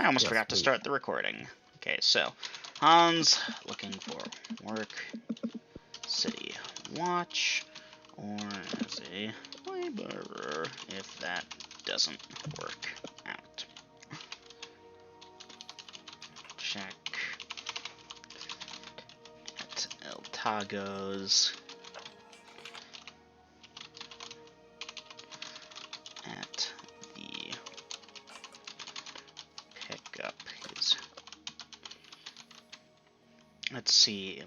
almost Yes, forgot to please. start the recording. Okay, so Hans looking for work, city watch, or as a laborer if that doesn't work out. Check at El Tago's. At the pickup his. Let's see.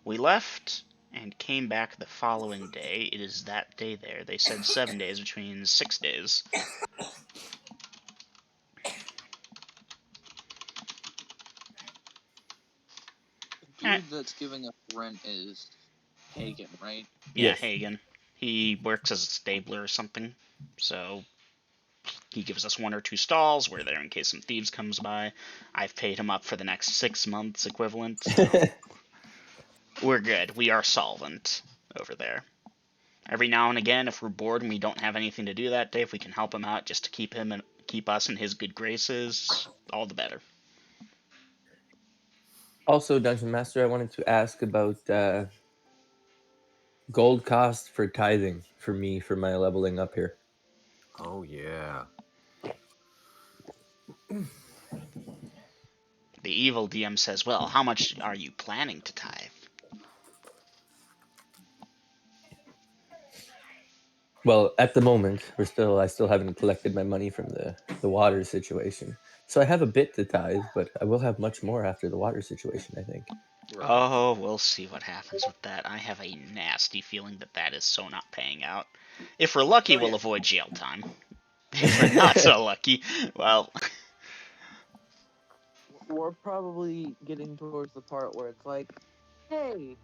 We left and came back the following day. It is that day there. They said 7 days, which means 6 days. The dude that's giving us rent is Hagen, right? Yeah, Yes. Hagen. He works as a stabler or something. So he gives us 1 or 2 stalls. We're there in case some thieves comes by. I've paid him up for the next 6 months equivalent. So we're good. We are solvent over there. Every now and again, if we're bored and we don't have anything to do that day, if we can help him out just to keep us in his good graces, all the better. Also, Dungeon Master, I wanted to ask about gold cost for tithing for me for my leveling up here. Oh yeah. The evil DM says, well, how much are you planning to tithe? Well, at the moment, I still haven't collected my money from the water situation. So I have a bit to tithe, but I will have much more after the water situation, I think. Right. Oh, we'll see what happens with that. I have a nasty feeling that that is so not paying out. If we're lucky, we'll avoid jail time. If we're not so lucky, well, We're probably getting towards the part where it's like, hey,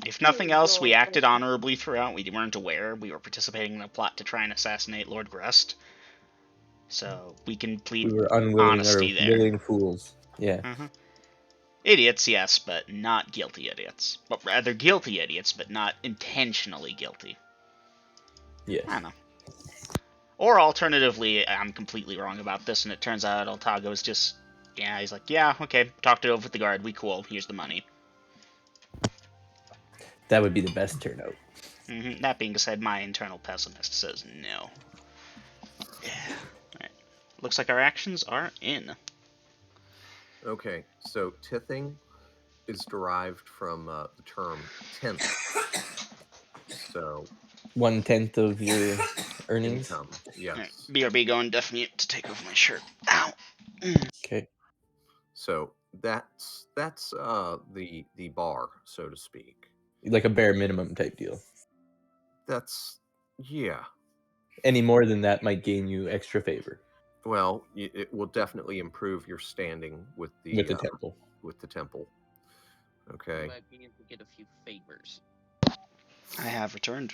if nothing else, we acted honorably throughout. We weren't aware. We were participating in a plot to try and assassinate Lord Grust. So we can plead We were unwilling or honesty there. willing fools. Yeah. Idiots, yes, but not guilty idiots. But rather guilty idiots, but not intentionally guilty. Yes. I don't know. Or alternatively, I'm completely wrong about this, and it turns out Altago is just, yeah, he's like, yeah, okay, talked it over with the guard, we cool, here's the money. That would be the best turnout. That being said, my internal pessimist says no. Yeah. Alright. Looks like our actions are in. Okay, so tithing is derived from the term tenth. So 1/10 of your earnings. income, yes. Alright, BRB going deaf mute to take off my shirt. Ow! Okay. So that's the bar, so to speak. Like a bare minimum type deal. That's yeah. Any more than that might gain you extra favor Well, it will definitely improve your standing with the temple. With the temple. in Okay. my opinion, to get a few favors. I have returned.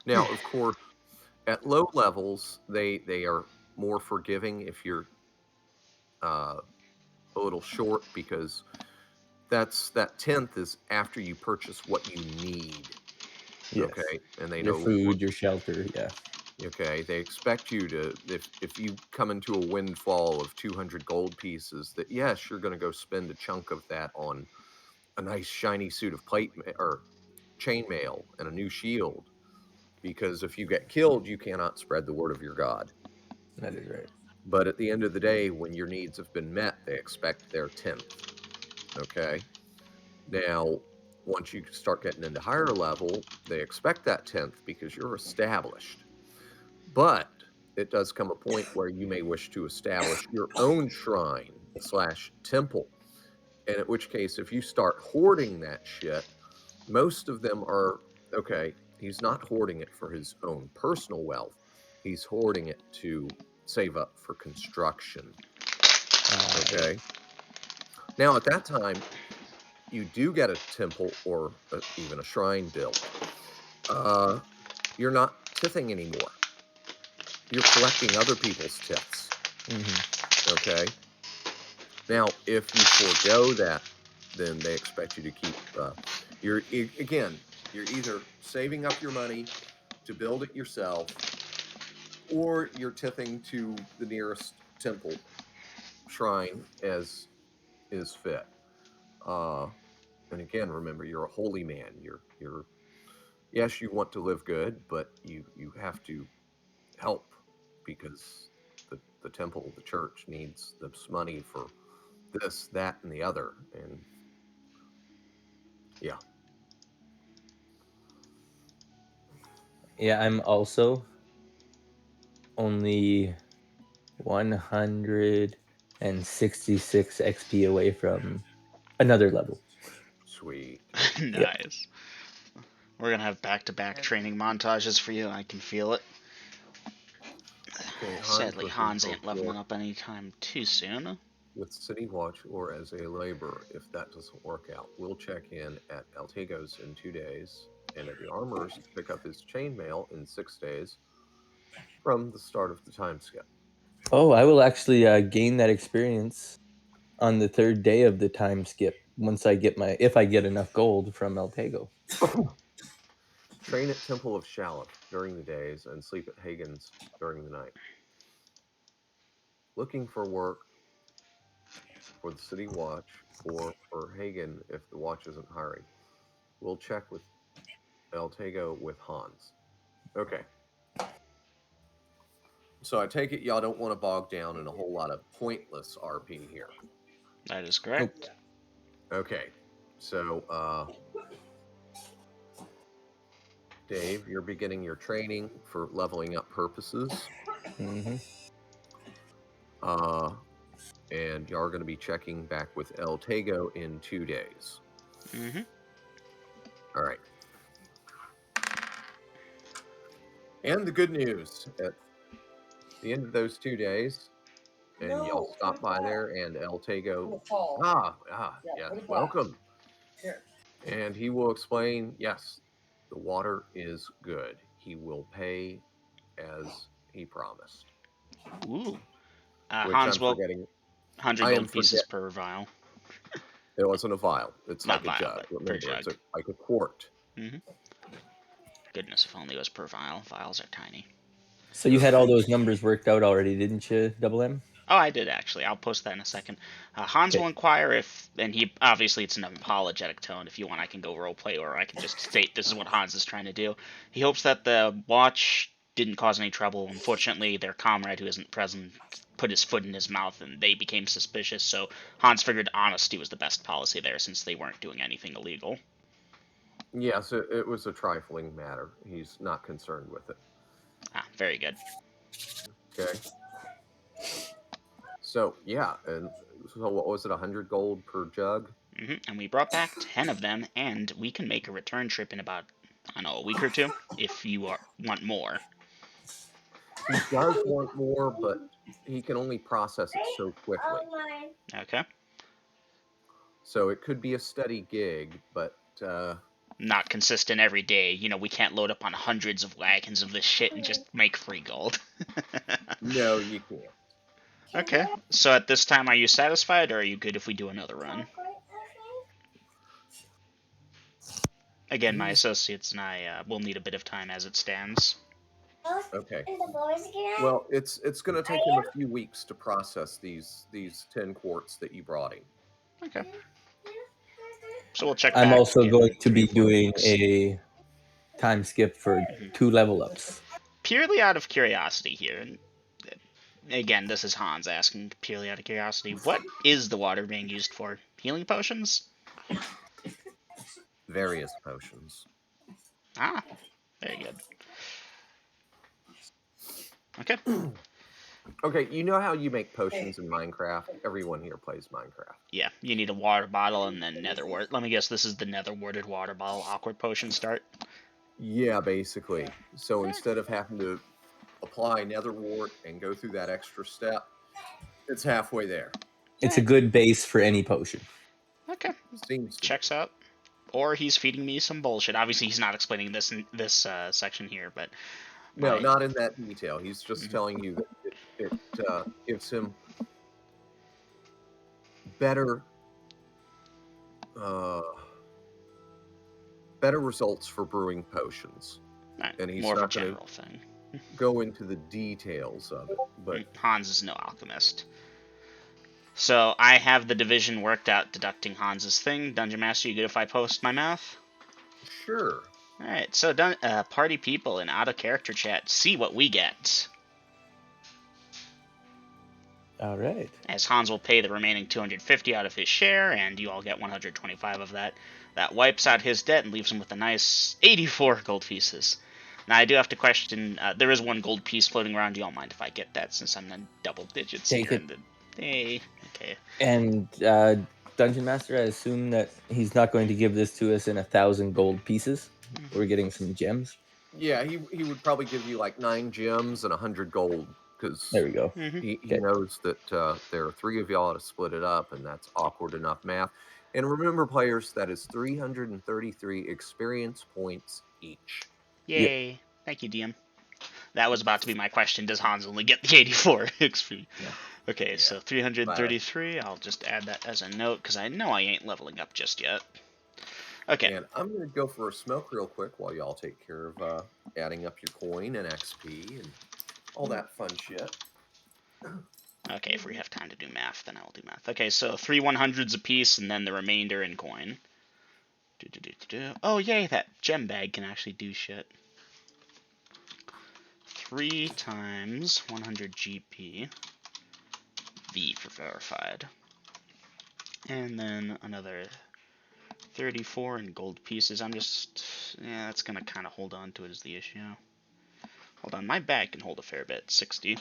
Now, of course, at low levels, they are more forgiving if you're a little short, because that 10th is after you purchase what you need. Yes. Okay, and they Your know food, your shelter, yeah. Okay, they expect you to, if you come into a windfall of 200 gold pieces, that yes, you're going to go spend a chunk of that on a nice shiny suit of plate or chainmail and a new shield, because if you get killed, you cannot spread the word of your god. That is right. But at the end of the day, when your needs have been met, they expect their 10th. Okay, now once you start getting into higher level, they expect that 10th because you're established. But it does come a point where you may wish to establish your own shrine / temple. And at which case, if you start hoarding that shit, most of them are, okay, he's not hoarding it for his own personal wealth. He's hoarding it to save up for construction. Okay. Now, at that time, you do get a temple or even a shrine built. You're not tithing anymore. You're collecting other people's tiths. Okay. Now, if you forego that, then they expect you to keep. You're either saving up your money to build it yourself, or you're tithing to the nearest temple shrine as is fit. And again, remember, you're a holy man. You're yes, you want to live good, but you have to help because the temple, the church needs this money for this, that, and the other. And yeah, Yeah, I'm also only 166 XP away from another level. sweet. Yep. Nice. We're gonna have back-to-back And training montages for you. I can feel it. Okay, Hans Sadly, looking Hans for ain't leveling up anytime too soon. with City Watch or as a laborer. If that doesn't work out, we'll check in at Altego's in 2 days, and at the armorer's to pick up his chainmail in 6 days from the start of the time skip. Oh, I will actually gain that experience on the third day of the time skip once I get if I get enough gold from Eltego. Train at Temple of Shalif during the days and sleep at Hagen's during the night. Looking for work for the City Watch or for Hagen if the watch isn't hiring. We'll check with Eltego with Hans. Okay. So I take it y'all don't want to bog down in a whole lot of pointless RP here. That is Nope. correct. Okay. So Dave, you're beginning your training for leveling up purposes. Mm-hmm. And you are going to be checking back with Eltego in 2 days. Mm-hmm. All right. And the good news at the end of those 2 days, and y'all stop by there, and Eltego, yes, welcome. Here. And he will explain, yes, the water is good. He will pay as he promised. Ooh. Which Hans I'm will forgetting. 100 I am gold pieces per vial. It wasn't a vial. It's Not like a vial, jug. but per Remember, it's jug. like a quart. Mm-hmm. Goodness, if only it was per vial. Vials are tiny. So you had all those numbers worked out already, didn't you, Double M? Oh, I did actually. I'll post that in a second. Hans Okay. will inquire if, and he obviously it's an apologetic tone. If you want, I can go roleplay, or I can just state this is what Hans is trying to do. He hopes that the watch didn't cause any trouble. Unfortunately, their comrade who isn't present put his foot in his mouth, and they became suspicious. So Hans figured honesty was the best policy there, since they weren't doing anything illegal. Yes, it was a trifling matter. He's not concerned with it. Very good. Okay. So yeah, and so what was it? 100 gold per jug. And we brought back 10 of them, and we can make a return trip in about, I don't know, a week or two, if you want more. He does want more, but he can only process it so quickly. Okay. So it could be a steady gig, but Not consistent every day. You know, we can't load up on hundreds of wagons of this shit and just make free gold. no, you can't. Okay. So at this time, are you satisfied, or are you good if we do another run? Again, my associates and I will need a bit of time as it stands. Okay. Well, it's going to take him a few weeks to process these 10 quarts that you brought him. Okay. So we'll check I'm back also in going to 3 be or 4 doing weeks. a time skip for 2 level ups. Purely out of curiosity here, and again, this is Hans asking purely out of curiosity, what is the water being used for? Healing potions? Various potions. Ah, very good. Okay. Okay, you know how you make potions in Minecraft? Everyone here plays Minecraft. Yeah, you need a water bottle and then nether wart. Let me guess, this is the nether warded water bottle awkward potion start? Yeah, basically. So instead of having to apply nether wart and go through that extra step, it's halfway there. It's a good base for any potion. Okay. Seems to Checks out. Or he's feeding me some bullshit. Obviously, he's not explaining this in this section here, but No, not in that detail. He's just Mhm. telling you that it gives him better better results for brewing potions. Right, And he's more of a not going general thing. to go into the details of it. But Hans is no alchemist. So I have the division worked out, deducting Hans's thing. Dungeon Master, you good if I post my math? Sure. Alright, so party people in out of character chat, see what we get. All right. As Hans will pay the remaining 250 out of his share, and you all get 125 of that. That wipes out his debt and leaves him with a nice 84 gold pieces. Now, I do have to question, there is one gold piece floating around. Do y'all mind if I get that, since I'm in double digits Take here? it. Hey, okay. And Dungeon Master, I assume that he's not going to give this to us in 1,000 gold pieces. We're getting some gems. Yeah, he would probably give you like 9 gems and 100 gold because There we go. he Okay. knows that there are 3 of y'all to split it up, and that's awkward enough math. And remember, players, that is 333 experience points each. Yay. Thank you, DM. That was about to be my question. Does Hans only get the 84 XP? Yeah. Okay, Yeah. so 333. I'll just add that as a note, because I know I ain't leveling up just yet. Okay. And I'm going to go for a smoke real quick while y'all take care of adding up your coin and XP and all that fun shit. Okay, if we have time to do math, then I will do math. Okay, so 3 100s apiece, and then the remainder in coin. Oh, yay, that gem bag can actually do shit. 3 times 100 GP. V for verified. And then another 34 in gold pieces. I'm just... yeah, that's gonna kind of hold on to it is the issue. Hold on, my bag can hold a fair bit. 60.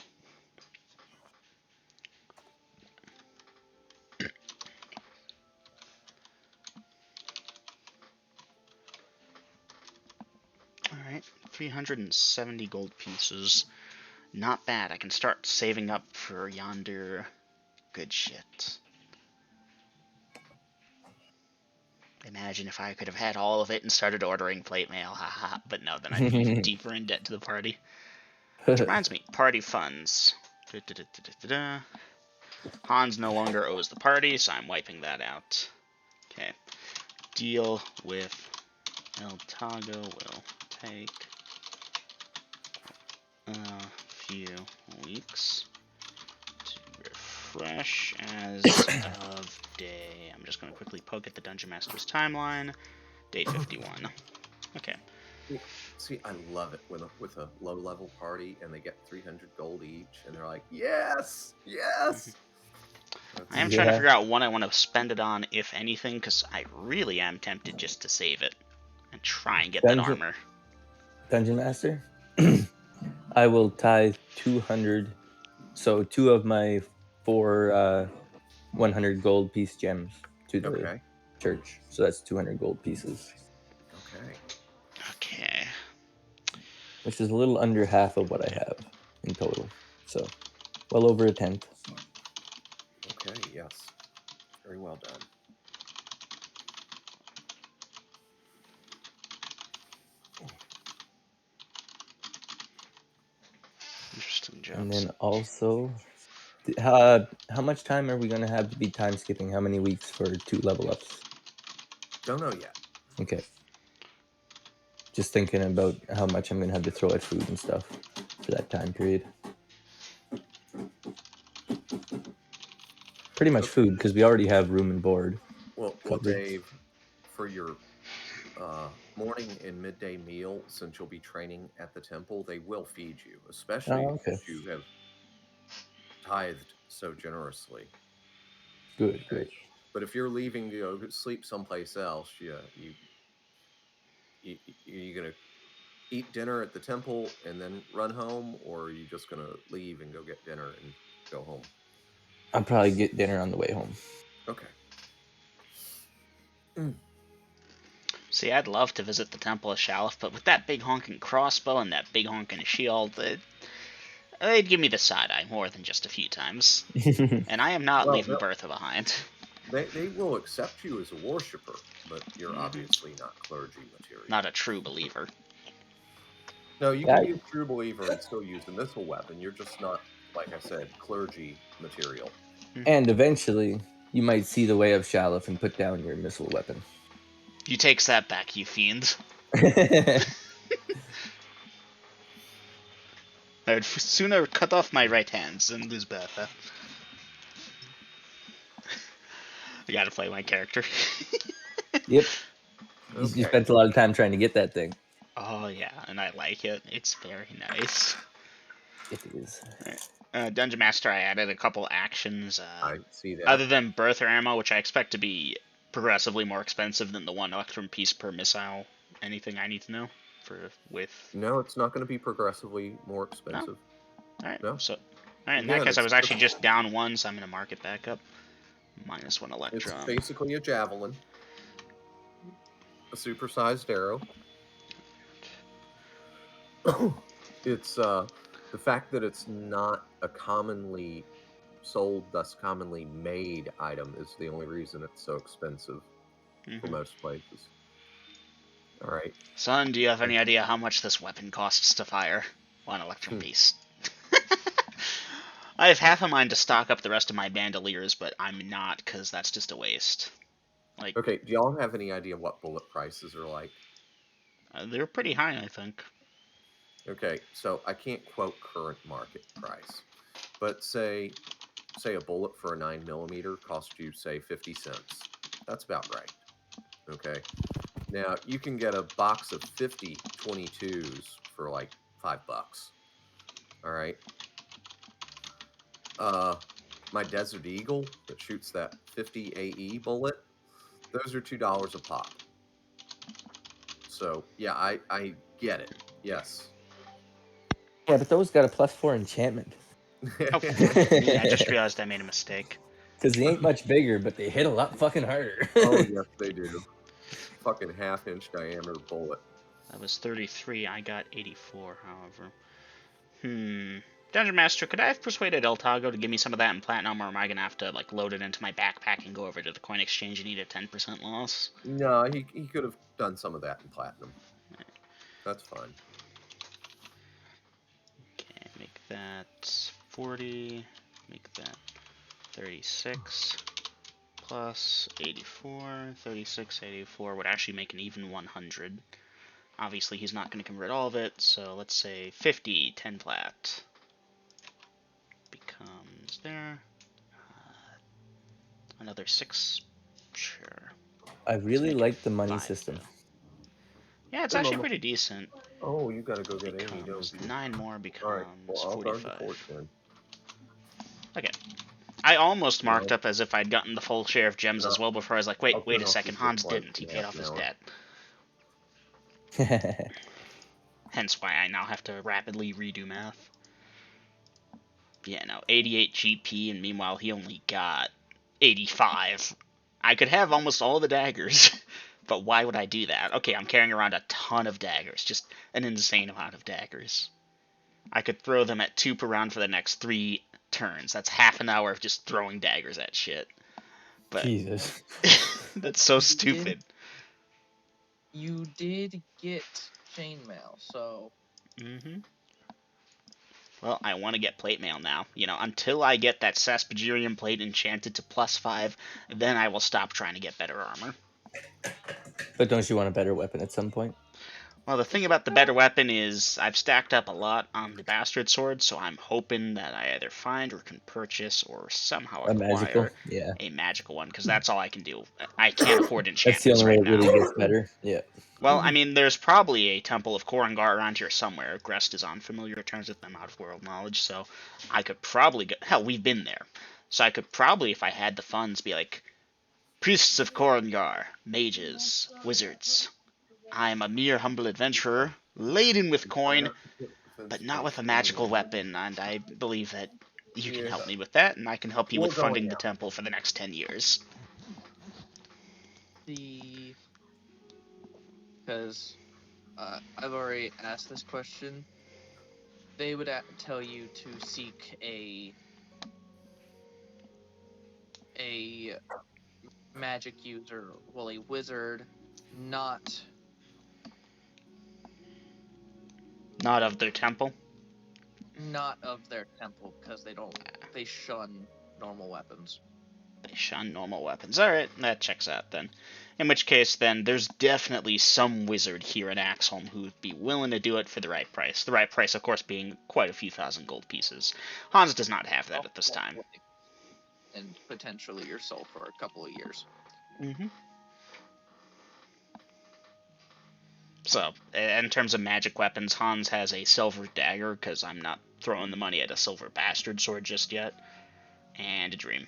Alright, 370 gold pieces. Not bad. I can start saving up for yonder good shit. Imagine if I could have had all of it and started ordering plate mail, haha. But no, then I'd be deeper in debt to the party. Which reminds me, party funds. Hans no longer owes the party, so I'm wiping that out. Okay. Deal with El Tago will take a few weeks to refresh as of day. I'm just going to quickly poke at the Dungeon Master's timeline. Day 51. Okay. See, I love it with a low level party and they get 300 gold each, and they're like, yes, yes. I am trying to figure out what I want to spend it on, if anything, because I really am tempted just to save it and try and get that armor. Dungeon Master, I will tithe 200, so 2 of my 4 100 gold piece gems to the church. So that's 200 gold pieces. Okay. Which is a little under half of what I have in total. So, well over a tenth. Okay, yes. Very well done. Interesting jokes. And then also, how much time are we going to have to be time skipping? How many weeks for 2 level ups? Don't know yet. Okay. Just thinking about how much I'm going to have to throw at food and stuff for that time period. Pretty much food, because we already have room and board. Well, Dave, for your morning and midday meal, since you'll be training at the temple, they will feed you, especially if you have tithed so generously. Good. But if you're leaving to go sleep someplace else, you're gonna eat dinner at the temple and then run home, or are you just gonna leave and go get dinner and go home? I'll probably get dinner on the way home. Okay. See, I'd love to visit the Temple of Shalif, but with that big honking crossbow and that big honking shield, they'd give me the side eye more than just a few times. And I am not leaving Bertha behind. They will accept you as a worshiper, but you're obviously not clergy material. Not a true believer. No, you can be a true believer and still use the missile weapon. You're just not, like I said, clergy material. And eventually, you might see the way of Shalif and put down your missile weapon. You takes that back, you fiend. I would sooner cut off my right hands than lose Bertha. I gotta play my character. Yep. You Okay. spent a lot of time trying to get that thing. Oh yeah, and I like it. It's very nice. It is. Dungeon Master, I added a couple actions. I see that. Other than birther ammo, which I expect to be progressively more expensive than the 1 electrum piece per missile. Anything I need to know with? No, it's not going to be progressively more No. expensive. All right. No. So, all right. In that Again, case, I it's was actually just down 1, so I'm gonna mark it back up. -1 it's electrum. basically a javelin, a supersized arrow. It's the fact that it's not a commonly sold, thus commonly made item is the only reason it's so expensive for most places. All right. Son, do you have any idea how much this weapon costs to fire? 1 electrum piece. I have half a mind to stock up the rest of my bandoliers, but I'm not, because that's just a waste. Like, Okay, do y'all have any idea what bullet prices are like? They're pretty high, I think. Okay, so I can't quote current market price, but say a bullet for a 9mm costs you, say, 50 cents. That's about right. Okay. Now, you can get a box of 50 22s for like $5. All right. My Desert Eagle that shoots that 50 AE bullet, those are $2 a pop. So, yeah, I get it. Yes. Yeah, but those got a +4 enchantment. Oh, yeah, I just realized I made a mistake. Because they ain't much bigger, but they hit a lot fucking harder. Oh, yes, they do. Fucking half-inch diameter bullet. That was 33. I got 84, however. Dungeon Master, could I have persuaded El Tago to give me some of that in platinum, or am I gonna have to like load it into my backpack and go over to the coin exchange and eat a 10% loss? No, he could have done some of that in platinum. That's fine. Okay, make that 40. Make that 36 plus 84. 36, 84 would actually make an even 100. Obviously, he's not going to convert all of it, so let's say 50, 10 plat. Becomes there. Another 6. Sure. I really make it like the money 5 system. now. Yeah, it's Hey, actually Mama. pretty decent. Oh, you gotta go get Amy, Becomes don't you? 9 more, All right. becomes Well, I'll guard the 45. fort then. Okay. I almost marked No. up as if I'd gotten the full share of gems as No. well before I was like, I'll wait turn a off second, the Hans street lights didn't. He in paid half off an his hour. debt. Hence why I now have to rapidly redo math. Yeah, no, 88 GP, and meanwhile he only got 85. I could have almost all the daggers, but why would I do that? Okay, I'm carrying around a ton of daggers, just an insane amount of daggers. I could throw them at 2 per round for the next 3 turns. That's half an hour of just throwing daggers at shit. But Jesus. that's so stupid. You did get chainmail, so Well, I want to get plate mail now. Until I get that Saspagirium plate enchanted to +5, then I will stop trying to get better armor. But don't you want a better weapon at some point? Well, the thing about the better weapon is I've stacked up a lot on the Bastard Sword, so I'm hoping that I either find or can purchase or somehow A magical? acquire Yeah. a magical one, because that's all I can do. I can't afford That's the enchantments only way right it now. really gets better. Yeah. Well, I mean, there's probably a Temple of Korangar around here somewhere. Grest is on familiar terms with them out of world knowledge, so I could probably go. Hell, we've been there. So I could probably, if I had the funds, be like, Priests of Korangar, mages, wizards. I am a mere humble adventurer, laden with coin, but not with a magical weapon, and I believe that you can help me with that, and I can help you with funding the temple for the next 10 years. Because I've already asked this question. They would tell you to seek a magic user, well, a wizard, not of their temple. Not of their temple, because they shun normal weapons. They shun normal weapons. Alright, that checks out then. In which case, then, there's definitely some wizard here in Axholm who would be willing to do it for the right price. The right price, of course, being quite a few thousand gold pieces. Hans does not have that at this time. and potentially your soul for a couple of years. Mm-hmm. So, in terms of magic weapons, Hans has a silver dagger, because I'm not throwing the money at a silver bastard sword just yet, and a dream.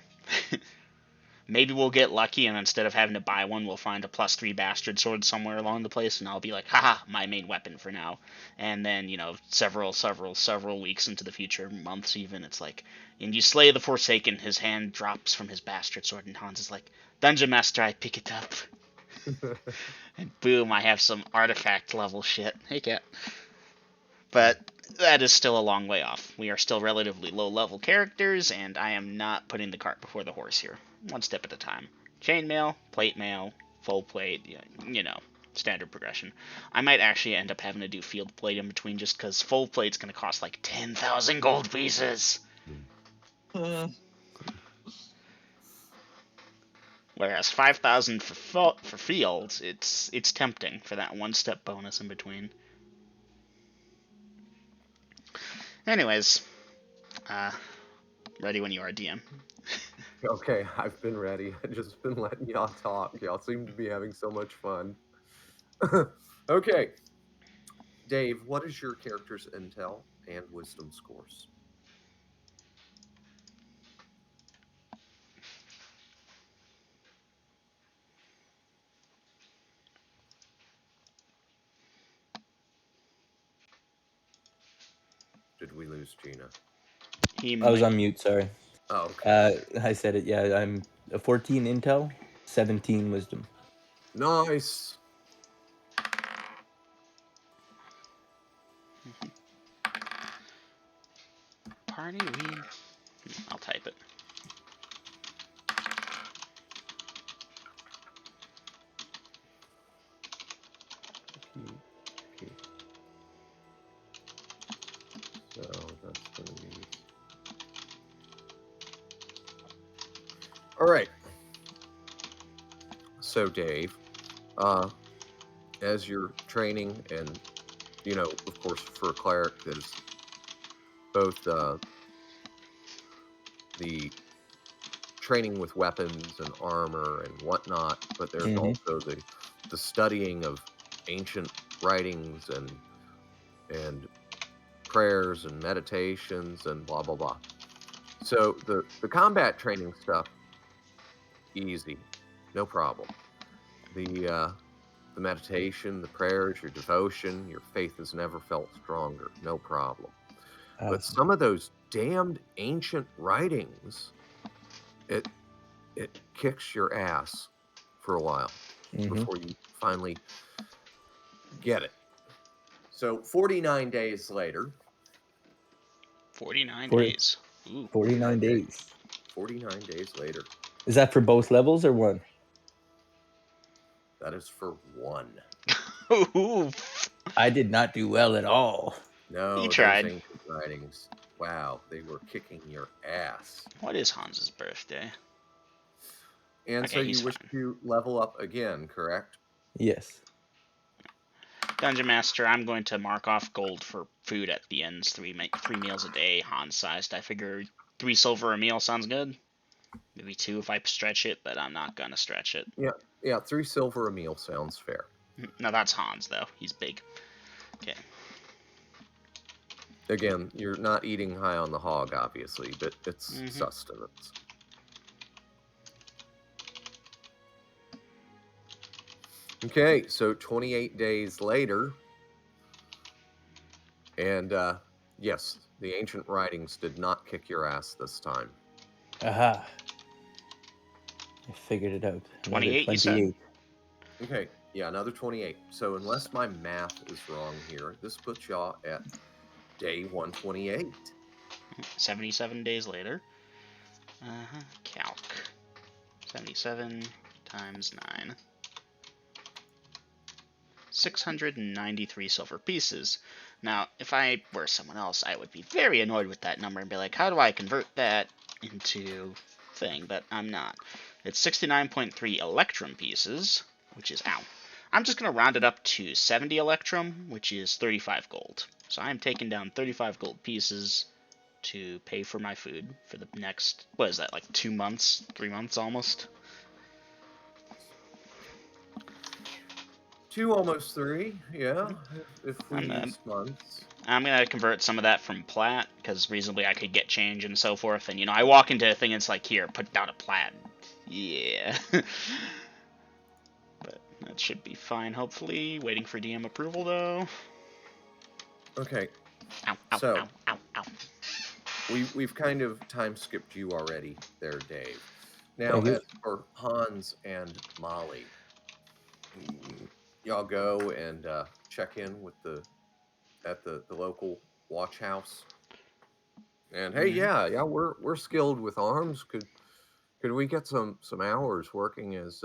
Maybe we'll get lucky, and instead of having to buy one, we'll find a +3 bastard sword somewhere along the place, and I'll be like, haha, my main weapon for now. And then, several weeks into the future, months even, it's like, and you slay the Forsaken, his hand drops from his bastard sword, and Hans is like, Dungeon Master, I pick it up. And boom, I have some artifact level shit. Hey, cat. But that is still a long way off. We are still relatively low level characters, and I am not putting the cart before the horse here. One step at a time. Chainmail, plate mail, full plate, standard progression. I might actually end up having to do field plate in between just because full plate's going to cost like 10,000 gold pieces. Whereas 5,000 for fields, it's tempting for that one step bonus in between. Anyways, ready when you are, DM. Okay, I've been ready. I've just been letting y'all talk. Y'all seem to be having so much fun. Okay. Dave, what is your character's intel and wisdom scores? Did we lose Gina? I was on mute, sorry. Oh, okay. I said it, yeah. I'm a 14 intel, 17 wisdom. Nice. Party we... I'll type it. Okay. So that's going to be... All right. So, Dave, as you're training, and, of course, for a cleric, there's both the training with weapons and armor and whatnot, but there's also the studying of ancient writings and prayers and meditations and blah blah blah. So the combat training stuff, easy, no problem. The meditation, the prayers, your devotion, your faith has never felt stronger, no problem. Awesome. But some of those damned ancient writings, it kicks your ass for a while before you finally get it. So 49 days later. 49 days. Ooh. 49 days. 49 days later. Is that for both levels or one? That is for one. Ooh. I did not do well at all. No, he tried. Those ancient writings, wow, they were kicking your ass. What is Hans's birthday? And okay, so you wish to level up again, correct? Yes. Dungeon Master, I'm going to mark off gold for food at the ends. 3 meals a day, Hans-sized. I figure 3 silver a meal sounds good. Maybe 2 if I stretch it, but I'm not going to stretch it. Yeah, 3 silver a meal sounds fair. No, that's Hans, though. He's big. Okay. Again, you're not eating high on the hog, obviously, but it's sustenance. Okay, so 28 days later, and yes, the ancient writings did not kick your ass this time. Aha. I figured it out. 28, you said? Okay, yeah, another 28. So unless my math is wrong here, this puts y'all at day 128. 77 days later. Calc. 77 times 9. 693 silver pieces. Now, if I were someone else, I would be very annoyed with that number and be like, how do I convert that into thing? But I'm not. It's 69.3 electrum pieces, which is, ow. I'm just going to round it up to 70 electrum, which is 35 gold. So I'm taking down 35 gold pieces to pay for my food for the next, what is that, like 2 months, 3 months almost? 2, almost 3. Yeah, if we And then use months. I'm gonna convert some of that from plat because reasonably I could get change and so forth. And I walk into a thing and it's like, here, put down a plat. Yeah. But that should be fine, hopefully. Waiting for DM approval though. Okay, Ow, ow, so ow, ow, ow. we've kind of time skipped you already there, Dave. Now, Thank you. as for Hans and Molly, y'all go and check in with at the local watch house. And hey, yeah, we're skilled with arms. Could we get some hours working as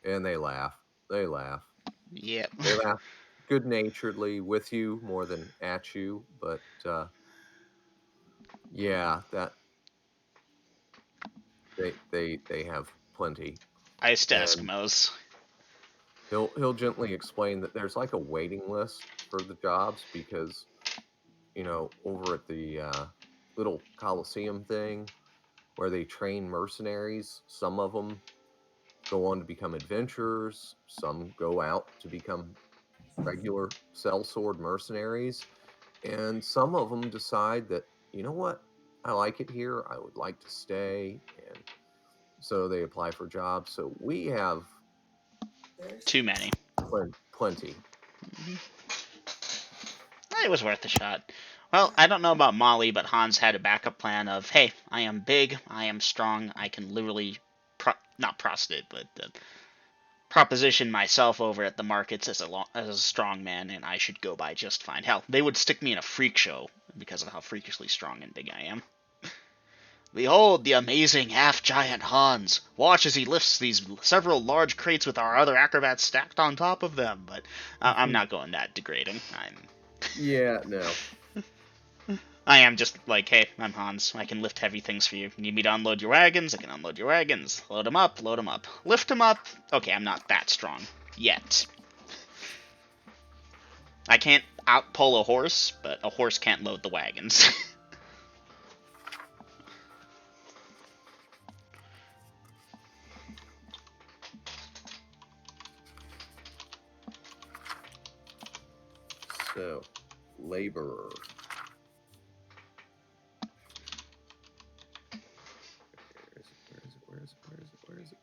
and they laugh. They laugh. Yep. They laugh good naturedly with you more than at you, but yeah, that they have plenty. Iced And Eskimos. he'll gently explain that there's like a waiting list for the jobs because over at the little Coliseum thing where they train mercenaries, some of them go on to become adventurers, some go out to become regular sellsword mercenaries, and some of them decide that, you know what, I like it here, I would like to stay, and so they apply for jobs. So we have Too many. plenty. It was worth a shot. Well, I don't know about Molly, but Hans had a backup plan of, hey, I am big, I am strong, I can literally, not prostitute, but proposition myself over at the markets as a strong man, and I should go by just fine. Hell, they would stick me in a freak show because of how freakishly strong and big I am. Behold the amazing half-giant Hans. Watch as he lifts these several large crates with our other acrobats stacked on top of them. But I'm not going that degrading. Yeah, no. I am just like, hey, I'm Hans. I can lift heavy things for you. Need me to unload your wagons? I can unload your wagons. Load them up, load them up. Lift them up. Okay, I'm not that strong. Yet. I can't outpull a horse, but a horse can't load the wagons. So, laborer. Where is it?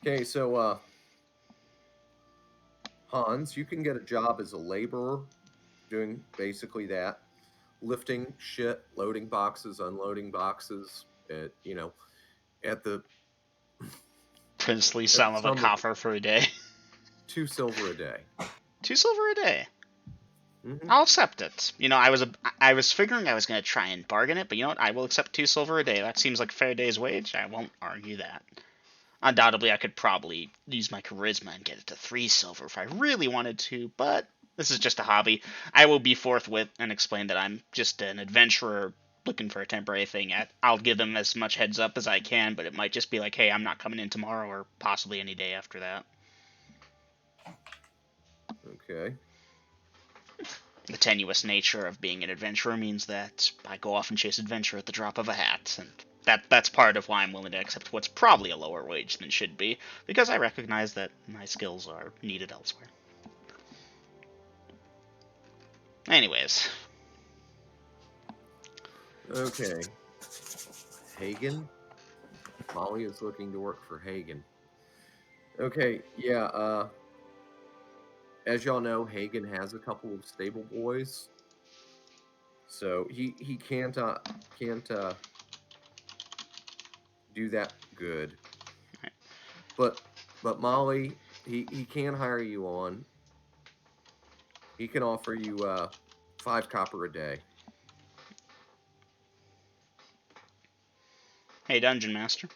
Okay, so Hans, you can get a job as a laborer doing basically that, lifting shit, loading boxes, unloading boxes, at the Princely at sum the of a sum of coffer for a day. 2 silver a day. 2 silver a day. Mm-hmm. I'll accept it. I was figuring I was going to try and bargain it, but you know what? I will accept 2 silver a day. That seems like a fair day's wage. I won't argue that. Undoubtedly, I could probably use my charisma and get it to 3 silver if I really wanted to, but this is just a hobby. I will be forthwith and explain that I'm just an adventurer looking for a temporary thing. I'll give them as much heads up as I can, but it might just be like, hey, I'm not coming in tomorrow or possibly any day after that. Okay. The tenuous nature of being an adventurer means that I go off and chase adventure at the drop of a hat, and that's part of why I'm willing to accept what's probably a lower wage than should be, because I recognize that my skills are needed elsewhere. Anyways. Okay. Hagen? Molly is looking to work for Hagen. Okay, yeah, as y'all know, Hagen has a couple of stable boys. So he can't do that good. But Molly, he can hire you on. He can offer you 5 copper a day. Hey, Dungeon Master.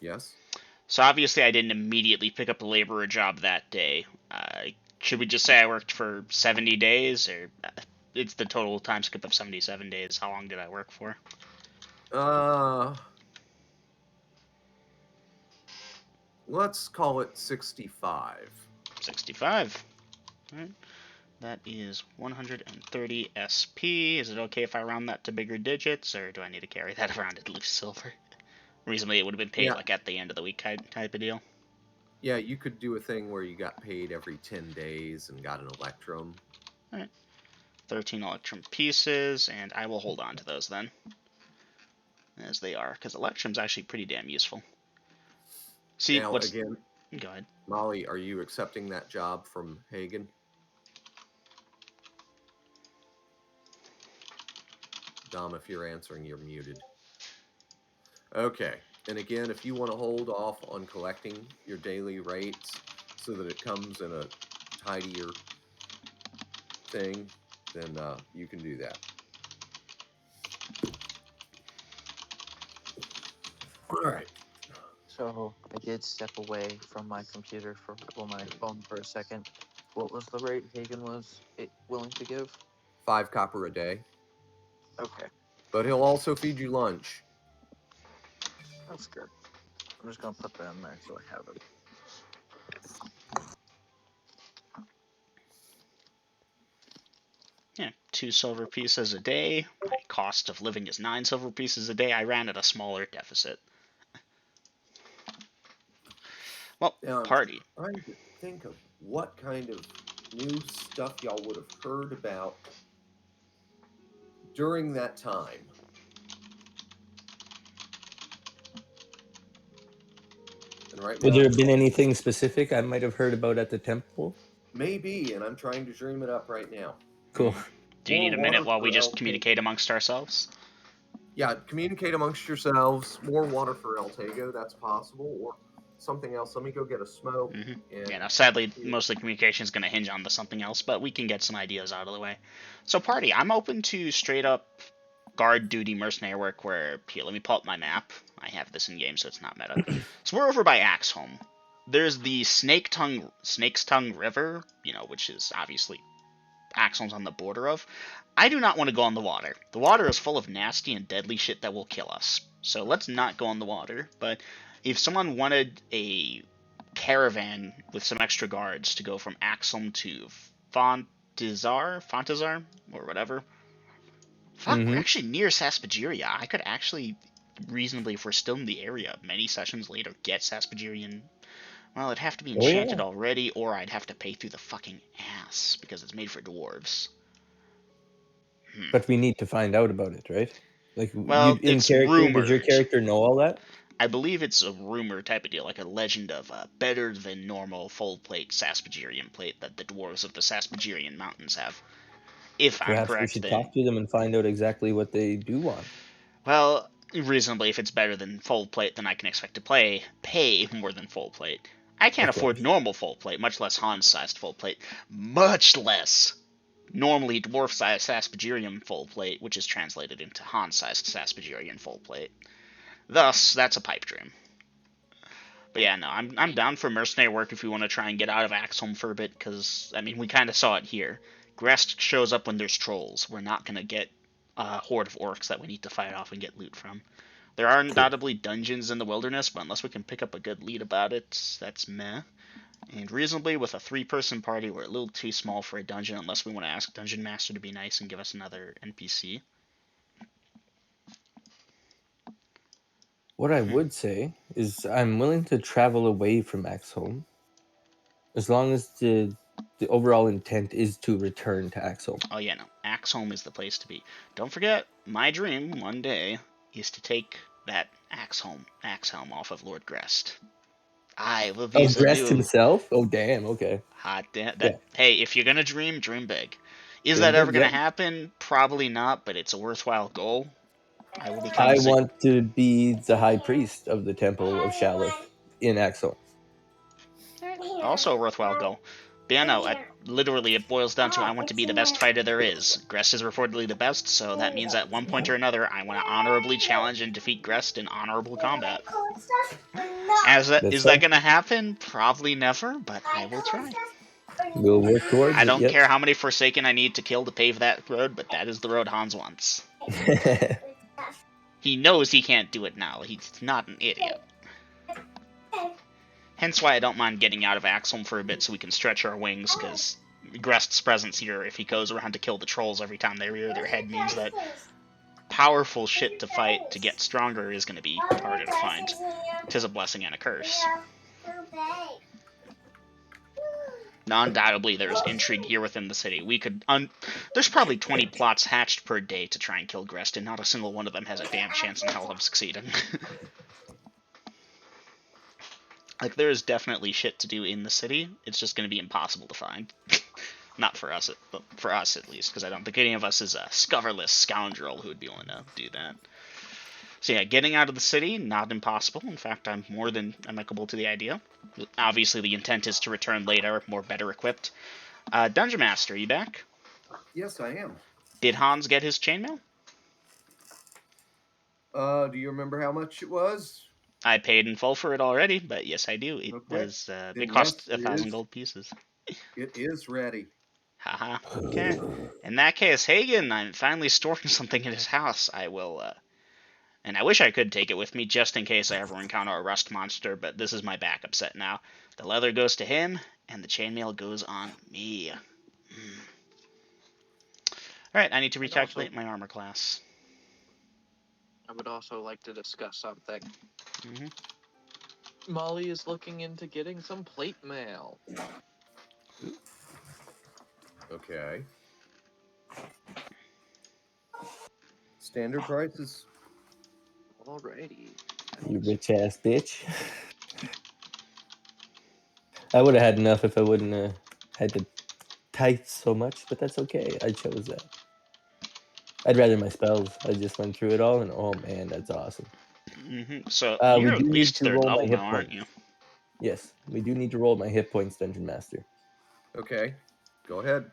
Yes. So obviously I didn't immediately pick up a laborer job that day. should we just say I worked for 70 days, or it's the total time skip of 77 days? How long did I work for? Let's call it 65. 65. All right. That is 130 SP. Is it okay if I round that to bigger digits, or do I need to carry that around at loose silver? Reasonably, it would have been paid like at the end of the week type of deal. Yeah, you could do a thing where you got paid every 10 days and got an electrum. All right. 13 electrum pieces, and I will hold on to those then, as they are, because electrum's actually pretty damn useful. See, now, what's... again, Go ahead. Molly, are you accepting that job from Hagen? Dom, if you're answering, you're muted. Okay. And again, if you want to hold off on collecting your daily rates so that it comes in a tidier thing, then you can do that. All right. So I did step away from my computer my phone for a second. What was the rate Hagen was willing to give? 5 copper a day. Okay, But he'll also feed you lunch. that's good. I'm just gonna put that in there so I have it. Yeah, 2 silver pieces a day. My cost of living is 9 silver pieces a day. I ran at a smaller deficit. Well, Now, party. I'm trying to think of what kind of new stuff y'all would have heard about during that time. And right Would now, there have been anything specific I might have heard about at the temple? maybe, and I'm trying to dream it up right now. Cool. Do you More need a minute water while we for just LT. communicate amongst ourselves? Yeah, communicate amongst yourselves. More water for Eltago, that's possible, or something else. Let me go get a smoke. And Yeah, now sadly, mostly communication is going to hinge on the something else, but we can get some ideas out of the way. So, party, I'm open to straight up guard duty mercenary work where, here, let me pull up my map. I have this in game, so it's not meta. So we're over by Axholm. There's the Snake's Tongue River, which is obviously Axholm's on the border of. I do not want to go on the water. The water is full of nasty and deadly shit that will kill us. So let's not go on the water. But if someone wanted a caravan with some extra guards to go from Axholm to Fontazar, or whatever. Fuck, we're actually near Saspagiriya. I could actually reasonably, if we're still in the area, many sessions later, get Saspagirian. Well, it'd have to be enchanted already, or I'd have to pay through the fucking ass, because it's made for dwarves. But we need to find out about it, right? Like, Well, in it's character, does your rumored. character know all that? I believe it's a rumor type of deal, like a legend of a better than normal full plate Saspagirian plate that the dwarves of the Saspagirian mountains have. If I'm Perhaps we correct, should then, talk to them and find out exactly what they do want. well, reasonably, if it's better than full plate, then I can expect to pay more than full plate. I can't afford normal full plate, much less Hans-sized full plate, much less normally dwarf-sized Saspagirian full plate, which is translated into Han-sized Saspagirian full plate. Thus, that's a pipe dream. But yeah, no, I'm down for mercenary work if we want to try and get out of Axholm for a bit, because, I mean, we kind of saw it here. Grest shows up when there's trolls. We're not going to get a horde of orcs that we need to fight off and get loot from. There are undoubtedly dungeons in the wilderness, but unless we can pick up a good lead about it, that's meh. And reasonably, with a 3-person party, we're a little too small for a dungeon unless we want to ask Dungeon Master to be nice and give us another NPC. What I would say is I'm willing to travel away from Axholm as long as the overall intent is to return to Axholm. Oh yeah, no, Axholm is the place to be. Don't forget, my dream one day is to take that Axholm off of Lord Grest. I will be the Grest new himself? Oh, damn, okay. hot damn that. Yeah. Hey, if you're gonna dream, dream big. Is Dream that big, ever gonna yep. happen? Probably not, but it's a worthwhile goal. I will become I want to be the high priest of the Temple of Shalith in Axholm. also a worthwhile goal. But yeah, no, literally it boils down to I want to be the best fighter there is. Grest is reportedly the best, so that means at one point or another I want to honorably challenge and defeat Grest in honorable combat. Is that gonna happen? Probably never, but I will try. We'll work towards I it. don't Yep. care how many Forsaken I need to kill to pave that road, but that is the road Hans wants. He knows he can't do it now. He's not an idiot. Hence why I don't mind getting out of Axholm for a bit so we can stretch our wings, because Grest's presence here, if he goes around to kill the trolls every time they rear their head, means that powerful shit to fight to get stronger is going to be harder to find. 'Tis a blessing and a curse. Now, undoubtedly, there's intrigue here within the city. We could. There's probably 20 plots hatched per day to try and kill Grest, and not a single one of them has a damn chance in hell of succeeding. Like, there is definitely shit to do in the city. It's just going to be impossible to find. Not for us, but for us at least, because I don't think any of us is a scoverless scoundrel who would be willing to do that. So yeah, getting out of the city, not impossible. In fact, I'm more than amicable to the idea. Obviously, the intent is to return later, more better equipped. Dungeon Master, you back? Yes, I am. Did Hans get his chainmail? Do you remember how much it was? I paid in full for it already, but yes, I do. It Okay. was. Then It cost yes, 1,000 gold pieces. It is ready. Haha. Okay. In that case, Hagen, I'm finally storing something in his house. I will. And I wish I could take it with me just in case I ever encounter a rust monster, but this is my backup set now. The leather goes to him, and the chainmail goes on me. Alright, I need to recalculate my armor class. I would also like to discuss something. Mm-hmm. Molly is looking into getting some plate mail. Okay. Standard prices. Alrighty. You rich ass bitch. I would have had enough if I wouldn't have had to type so much, but that's okay. I chose that. I'd rather my spells. I just went through it all, and oh man, that's awesome. Mm-hmm. So We you're do at need least to third roll my level hit now, aren't you? points. Yes, we do need to roll my hit points, Dungeon Master. Okay. Go ahead.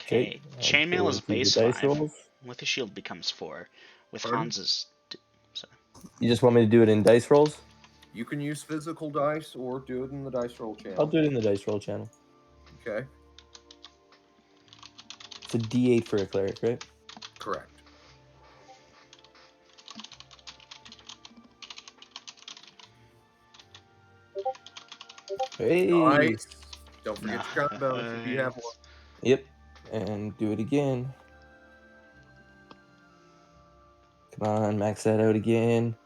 Okay, I'll chainmail go is through the base dice 5. rolls. With a shield becomes 4. With Pardon? Hans's. Sorry. You just want me to do it in dice rolls? You can use physical dice or do it in the dice roll channel. I'll do it in the dice roll channel. Okay. It's a D8 for a cleric, right? Correct. Hey. Nice. Don't forget your combo bonus if you have one. Yep. And do it again. Come on, max that out again.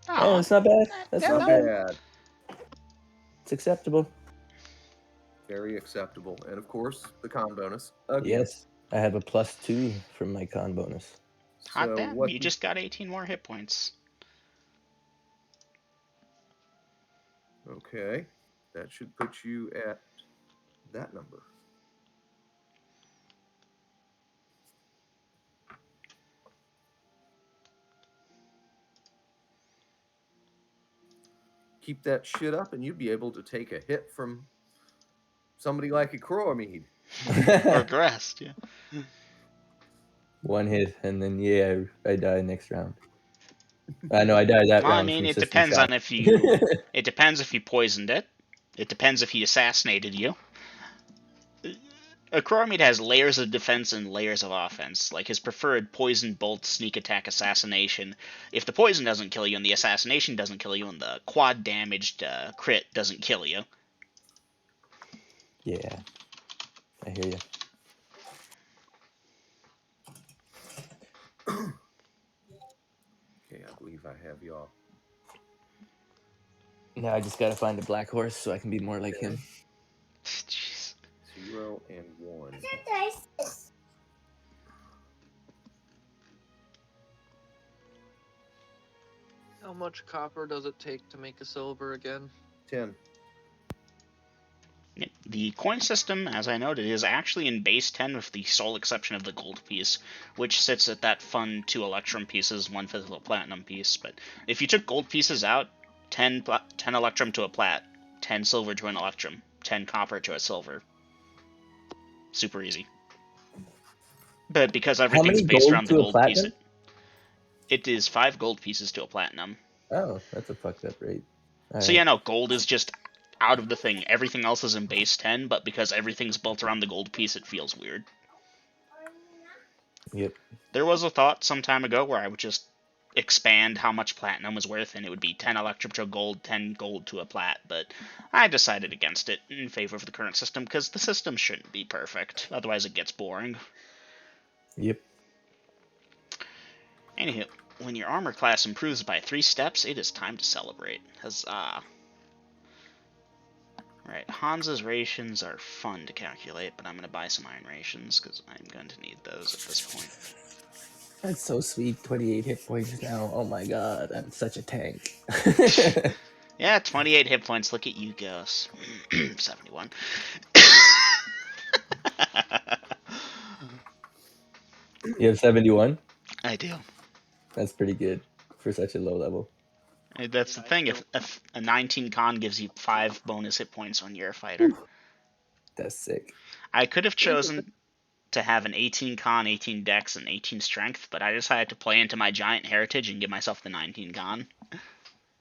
Oh, that's not bad. That's not bad. It's acceptable. Very acceptable. And of course, the con bonus. Again. Yes. I have a +2 from my con bonus. Hot So damn, what you just got 18 more hit points. Okay. That should put you at that number. Keep that shit up and you'd be able to take a hit from somebody like a Crowemead. Or Grest, yeah. One hit, and then yeah, I die next round. I know I died that Well, round. I mean, from it system depends shock. on if you. It depends if you poisoned it. It depends if he assassinated you. A Crowemead has layers of defense and layers of offense. Like his preferred poison, bolt, sneak attack, assassination. If the poison doesn't kill you and the assassination doesn't kill you and the quad damaged crit doesn't kill you. Yeah, I hear you. Okay, I believe I have y'all. Now I just gotta find a black horse so I can be more like him. Jeez. 0 and 1. How much copper does it take to make a silver again? 10. The coin system, as I noted, is actually in base 10 with the sole exception of the gold piece, which sits at that fun 2 electrum pieces, 1 physical platinum piece. But if you took gold pieces out, 10 electrum to a plat, 10 silver to an electrum, 10 copper to a silver. Super easy. But because everything's based around the gold piece, it is 5 gold pieces to a platinum. Oh, that's a fucked up rate. So yeah, no, gold is just out of the thing. Everything else is in base 10, but because everything's built around the gold piece, it feels weird. Yep. There was a thought some time ago where I would just expand how much platinum was worth, and it would be 10 electrum to gold, 10 gold to a plat, but I decided against it in favor of the current system, because the system shouldn't be perfect, otherwise it gets boring. Yep. Anywho, when your armor class improves by 3 steps, it is time to celebrate. Huzzah. Right, Hans's rations are fun to calculate, but I'm going to buy some iron rations, because I'm going to need those at this point. That's so sweet. 28 hit points now. Oh my god, I'm such a tank. Yeah, 28 hit points. Look at you, Gus. 71. You have 71? I do. That's pretty good for such a low level. That's the thing. If a 19 con gives you 5 bonus hit points when you're a fighter. That's sick. I could have chosen to have an 18 con, 18 dex, and 18 strength, but I decided to play into my giant heritage and give myself the 19 con.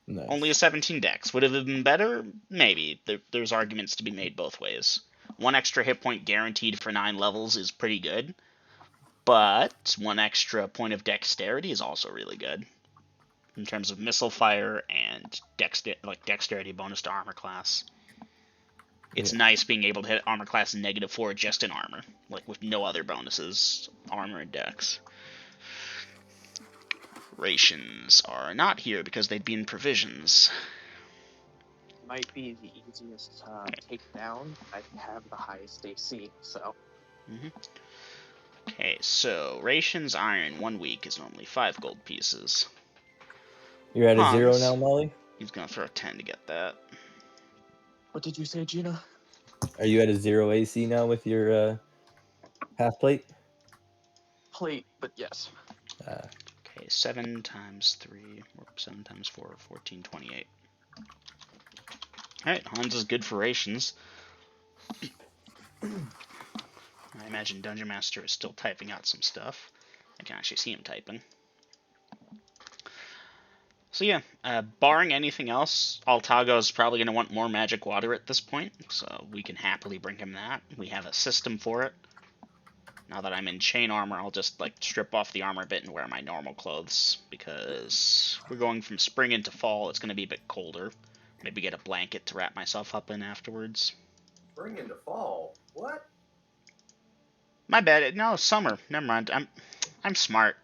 Nice. Only a 17 dex. Would have been better? Maybe. There's arguments to be made both ways. 1 extra hit point guaranteed for 9 levels is pretty good, but 1 extra point of dexterity is also really good in terms of missile fire and dexterity bonus to armor class. It's nice being able to hit armor class -4 just in armor, like with no other bonuses, armor and dex. Rations are not here because they'd be in provisions. Might be the easiest to take down. I have the highest AC, so. Okay, so rations iron 1 week is normally 5 gold pieces. You're at a Hans, 0 now, Molly? He's gonna throw a 10 to get that. What did you say, Gina? Are you at a 0 AC now with your half plate? Plate, but yes. Okay, 7 times 3, or 7 times 4, 14, 28. Alright, Hans is good for rations. I imagine Dungeon Master is still typing out some stuff. I can actually see him typing. So yeah, barring anything else, Altago is probably going to want more magic water at this point, so we can happily bring him that. We have a system for it. Now that I'm in chain armor, I'll just strip off the armor a bit and wear my normal clothes, because we're going from spring into fall, it's going to be a bit colder. Maybe get a blanket to wrap myself up in afterwards. Spring into fall? What? My bad. No, summer. Never mind. I'm smart.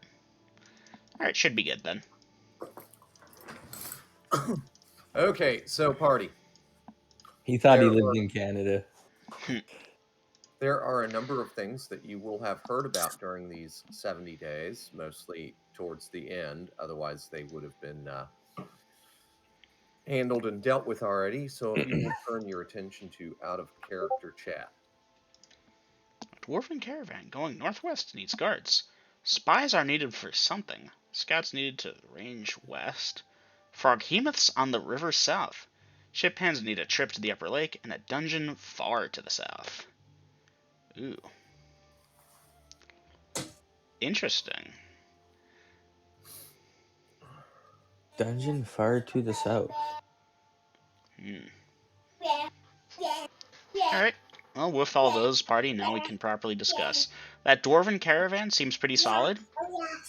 Alright, should be good then. Okay, so party. He thought he There lived are- in Canada. There are a number of things that you will have heard about during these 70 days, mostly towards the end. Otherwise, they would have been handled and dealt with already. So you will turn your attention to out-of-character chat. Dwarven caravan going northwest needs guards. Spies are needed for something. Scouts needed to range west. Froghemoths on the river south. Ship hands need a trip to the upper lake and a dungeon far to the south. Ooh. Interesting. Dungeon far to the south. Alright. Well, with all those, party, now we can properly discuss. That Dwarven caravan seems pretty solid.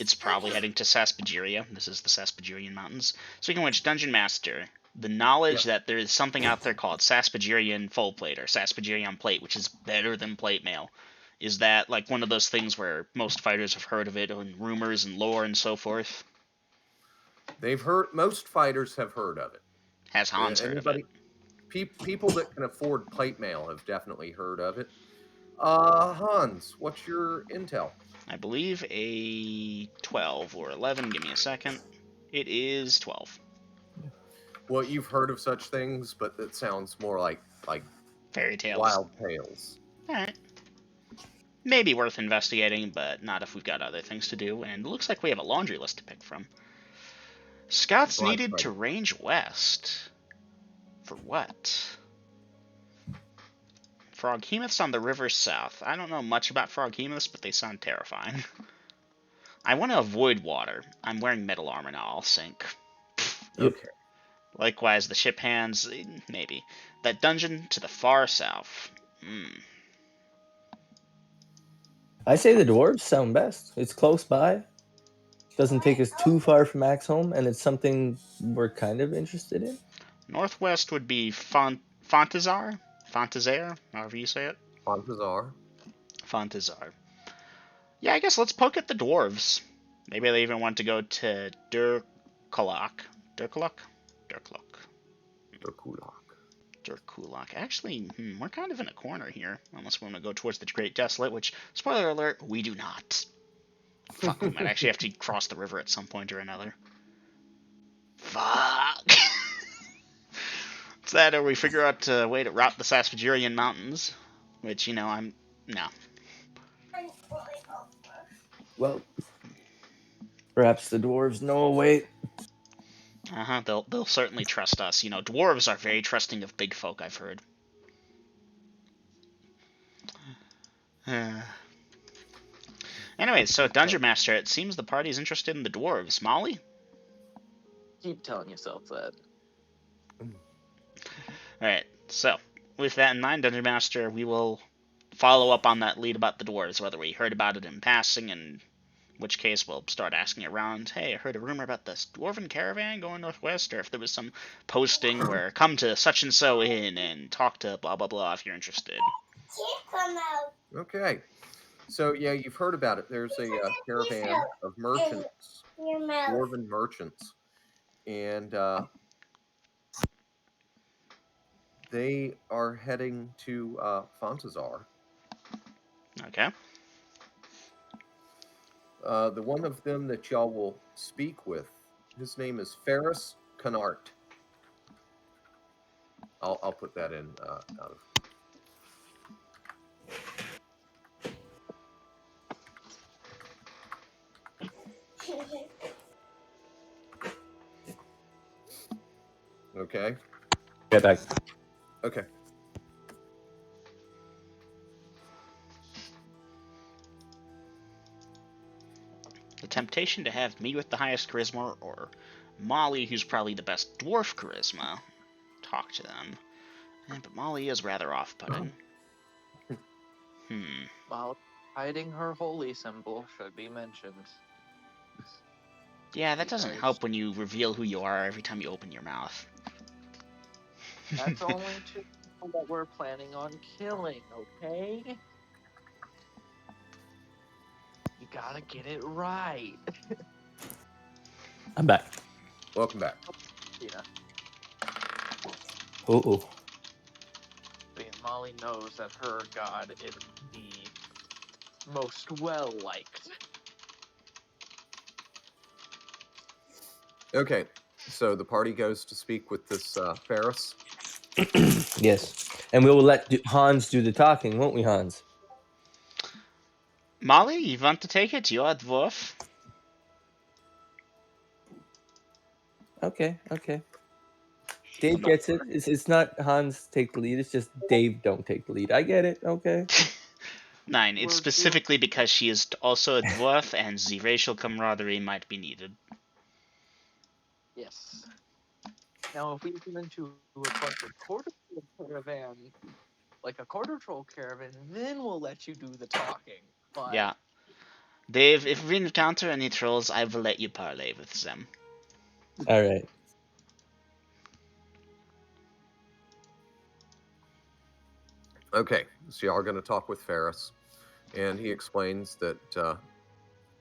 It's probably heading to Saspageria. This is the Saspagerian Mountains. Speaking of which, Dungeon Master, the knowledge that there is something out there called Saspagerian Full Plate or Saspagerian Plate, which is better than plate mail, is that one of those things where most fighters have heard of it and rumors and lore and so forth? Most fighters have heard of it. Has Hans heard of it? People that can afford plate mail have definitely heard of it. Hans, what's your intel? I believe a 12 or 11. Give me a second. It is 12. Well, you've heard of such things, but that sounds more like Fairy tales. wild tales. Alright. Maybe worth investigating, but not if we've got other things to do, and it looks like we have a laundry list to pick from. Scouts needed to range west. For what? Froghemoths on the river south. I don't know much about froghemoths, but they sound terrifying. I want to avoid water. I'm wearing metal armor now. I'll sink. Yep. Okay. Likewise, the ship hands, maybe. That dungeon to the far south. I say the dwarves sound best. It's close by. Doesn't take us too far from Axholm, and it's something we're kind of interested in. Northwest would be Fontazar? Fontazar, however you say it. Fontazar. Fontazar. Yeah, I guess let's poke at the dwarves. Maybe they even want to go to Durkalok. Durkalok? Durkalok. Durkulok. Actually, we're kind of in a corner here, unless we want to go towards the Great Desolate, which, spoiler alert, we do not. Fuck, we might actually have to cross the river at some point or another. Fuck! It's that, or we figure out a way to route the Saspagirian Mountains, which, I'm... No. Well, perhaps the dwarves know a way. They'll certainly trust us. Dwarves are very trusting of big folk, I've heard. Anyways, so Dungeon Master, it seems the party's interested in the dwarves. Molly? Keep telling yourself that. Alright, so, with that in mind, Dungeon Master, we will follow up on that lead about the dwarves, whether we heard about it in passing, in which case we'll start asking around, hey, I heard a rumor about this dwarven caravan going northwest, or if there was some posting where come to such and so inn and talk to blah blah blah if you're interested. Okay. So, yeah, you've heard about it. There's a caravan of merchants, dwarven merchants, and they are heading to Fontazar. Okay. The one of them that y'all will speak with, his name is Ferris Canart. I'll put that in out of. Okay. Get back. Okay. The temptation to have me with the highest charisma or Molly, who's probably the best dwarf charisma, talk to them. But Molly is rather off-putting. While hiding her holy symbol should be mentioned. Yeah, that doesn't help when you reveal who you are every time you open your mouth. That's only two people that we're planning on killing, okay? You gotta get it right. I'm back. Welcome back. Yeah. Oh. Molly knows that her god is the most well-liked. Okay. So the party goes to speak with this Ferris. Yes. And we will let Hans do the talking, won't we, Hans? Molly, you want to take it? You're a dwarf. Okay. Dave gets it. It's not Hans take the lead. It's just Dave don't take the lead. I get it. Okay. Nine. It's specifically because she is also a dwarf and the racial camaraderie might be needed. Yes. Now, if we get into a bunch of quarter caravan, like a quarter troll caravan, then we'll let you do the talking. But Yeah. Dave, if we encounter any trolls, I will let you parley with them. All right. Okay, so y'all are going to talk with Ferris, and he explains that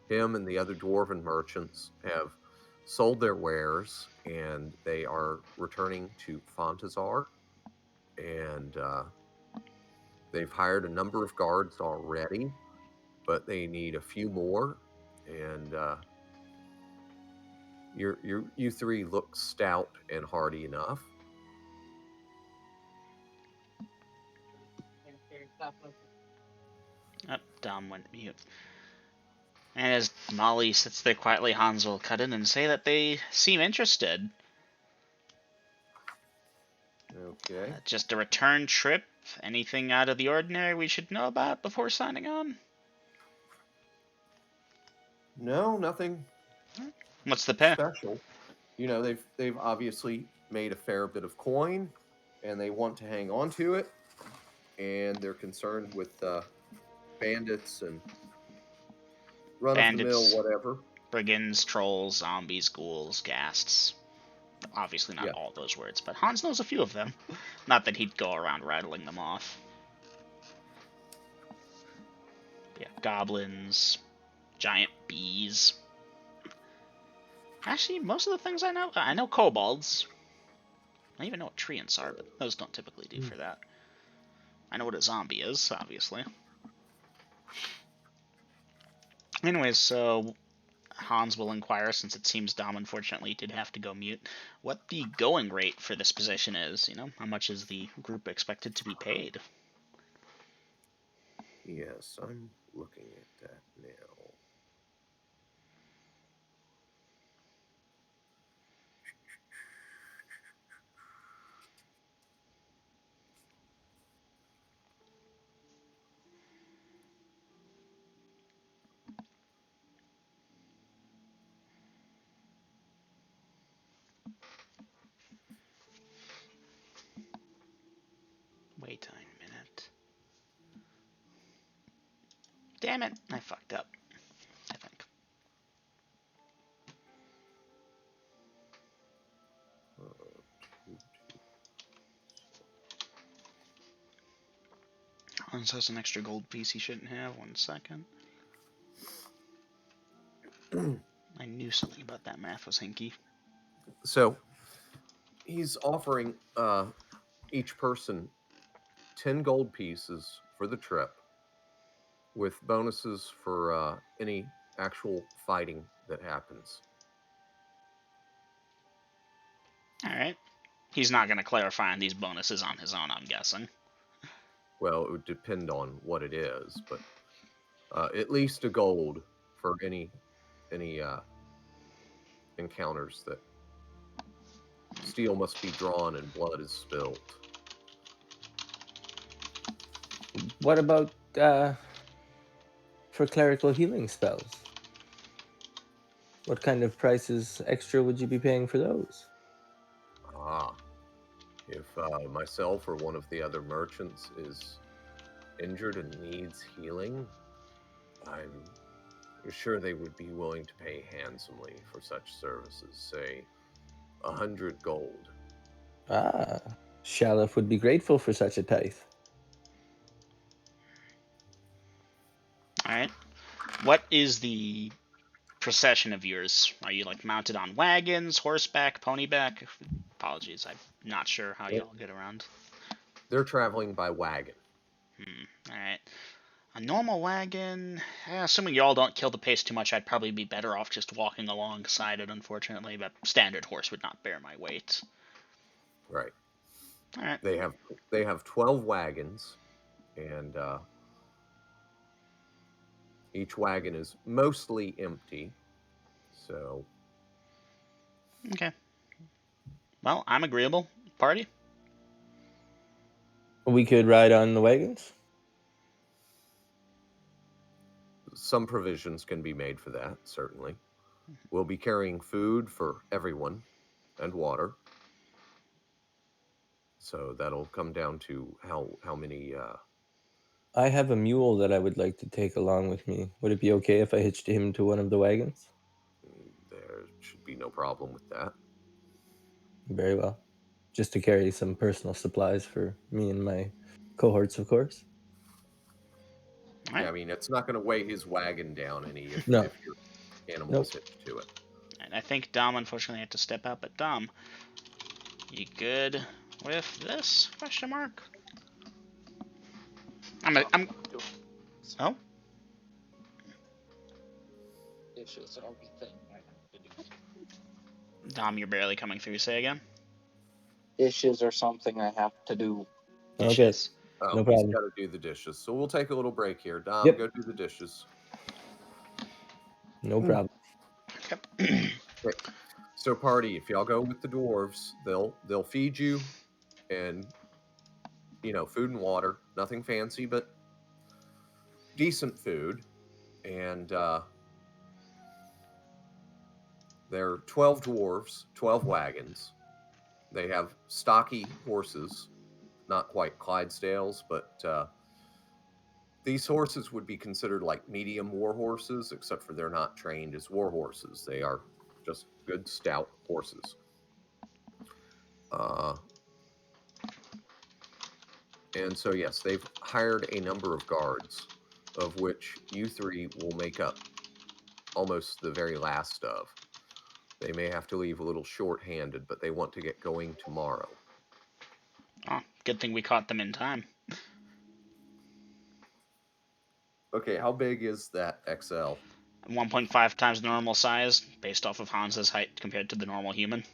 him and the other dwarven merchants have sold their wares, and they are returning to Fontazar, and they've hired a number of guards already, but they need a few more, and you three look stout and hardy enough. Oh, Dom went mute. And as Molly sits there quietly, Hans will cut in and say that they seem interested. Okay. Just a return trip? Anything out of the ordinary we should know about before signing on? No, nothing What's the pay? special. They've obviously made a fair bit of coin, and they want to hang on to it, and they're concerned with bandits and run-of-the-mill Bandits, whatever. brigands, trolls, zombies, ghouls, ghasts. Obviously not Yeah. all those words, but Hans knows a few of them. Not that he'd go around rattling them off. Yeah, goblins, giant bees. Actually, most of the things I know kobolds. I don't even know what treants are, but those don't typically do for that. I know what a zombie is, obviously. Anyways, so Hans will inquire, since it seems Dom unfortunately did have to go mute, what the going rate for this position is. How much is the group expected to be paid? Yes, I'm looking at that now. Wait a minute. Damn it, I fucked up, I think. Hans has an extra gold piece he shouldn't have. 1 second. I knew something about that math was hinky. So he's offering each person 10 gold pieces for the trip, with bonuses for any actual fighting that happens. Alright. He's not going to clarify on these bonuses on his own, I'm guessing. Well, it would depend on what it is, but at least a gold for any encounters that steel must be drawn and blood is spilled. What about for clerical healing spells? What kind of prices extra would you be paying for those? Ah, if myself or one of the other merchants is injured and needs healing, I'm sure they would be willing to pay handsomely for such services, say 100 gold. Ah, Shalif would be grateful for such a tithe. Alright. What is the procession of yours? Are you mounted on wagons, horseback, ponyback? Apologies, I'm not sure how y'all get around. They're traveling by wagon. Alright. A normal wagon, assuming y'all don't kill the pace too much, I'd probably be better off just walking alongside it, unfortunately, but standard horse would not bear my weight. Right. Alright. They have 12 wagons, and each wagon is mostly empty. So Okay. Well, I'm agreeable. Party? We could ride on the wagons. some provisions can be made for that, certainly. We'll be carrying food for everyone and water. So that'll come down to how many. I have a mule that I would like to take along with me. Would it be okay if I hitched him to one of the wagons? There should be no problem with that. Very well. Just to carry some personal supplies for me and my cohorts, of course. Alright. Yeah, I mean, it's not going to weigh his wagon down any if No. your animal is hitched to it. And I think Dom unfortunately had to step out, but Dom, you good with this? Question mark. I'm Oh? Dishes and everything I have to do. Dom, you're barely coming through. Say again. Dishes are something I have to do. Okay. Dishes. Oh, No he's problem. got to do the dishes. So we'll take a little break here. Dom, Yep. go do the dishes. No problem. Yep. Okay. So party, if y'all go with the dwarves, they'll feed you, and food and water, nothing fancy, but decent food. And there are 12 dwarves, 12 wagons. They have stocky horses, not quite Clydesdales, but these horses would be considered like medium war horses, except for they're not trained as war horses. They are just good, stout horses. And so, yes, they've hired a number of guards, of which you three will make up almost the very last of. They may have to leave a little short-handed, but they want to get going tomorrow. Oh, good thing we caught them in time. Okay, how big is that XL? 1.5 times the normal size, based off of Hans's height compared to the normal human.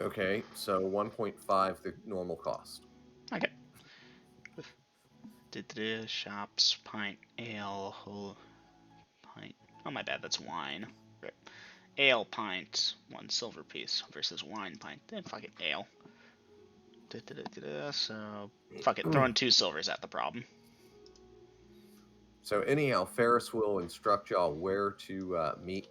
Okay, so 1.5 the normal cost. Okay. Shops, pint, ale, whole pint. Oh, my bad, that's wine. Right. Ale pint, 1 silver piece versus wine pint. Then fuck it, ale. So, fuck it, throwing 2 silvers at the problem. So anyhow, Ferris will instruct y'all where to meet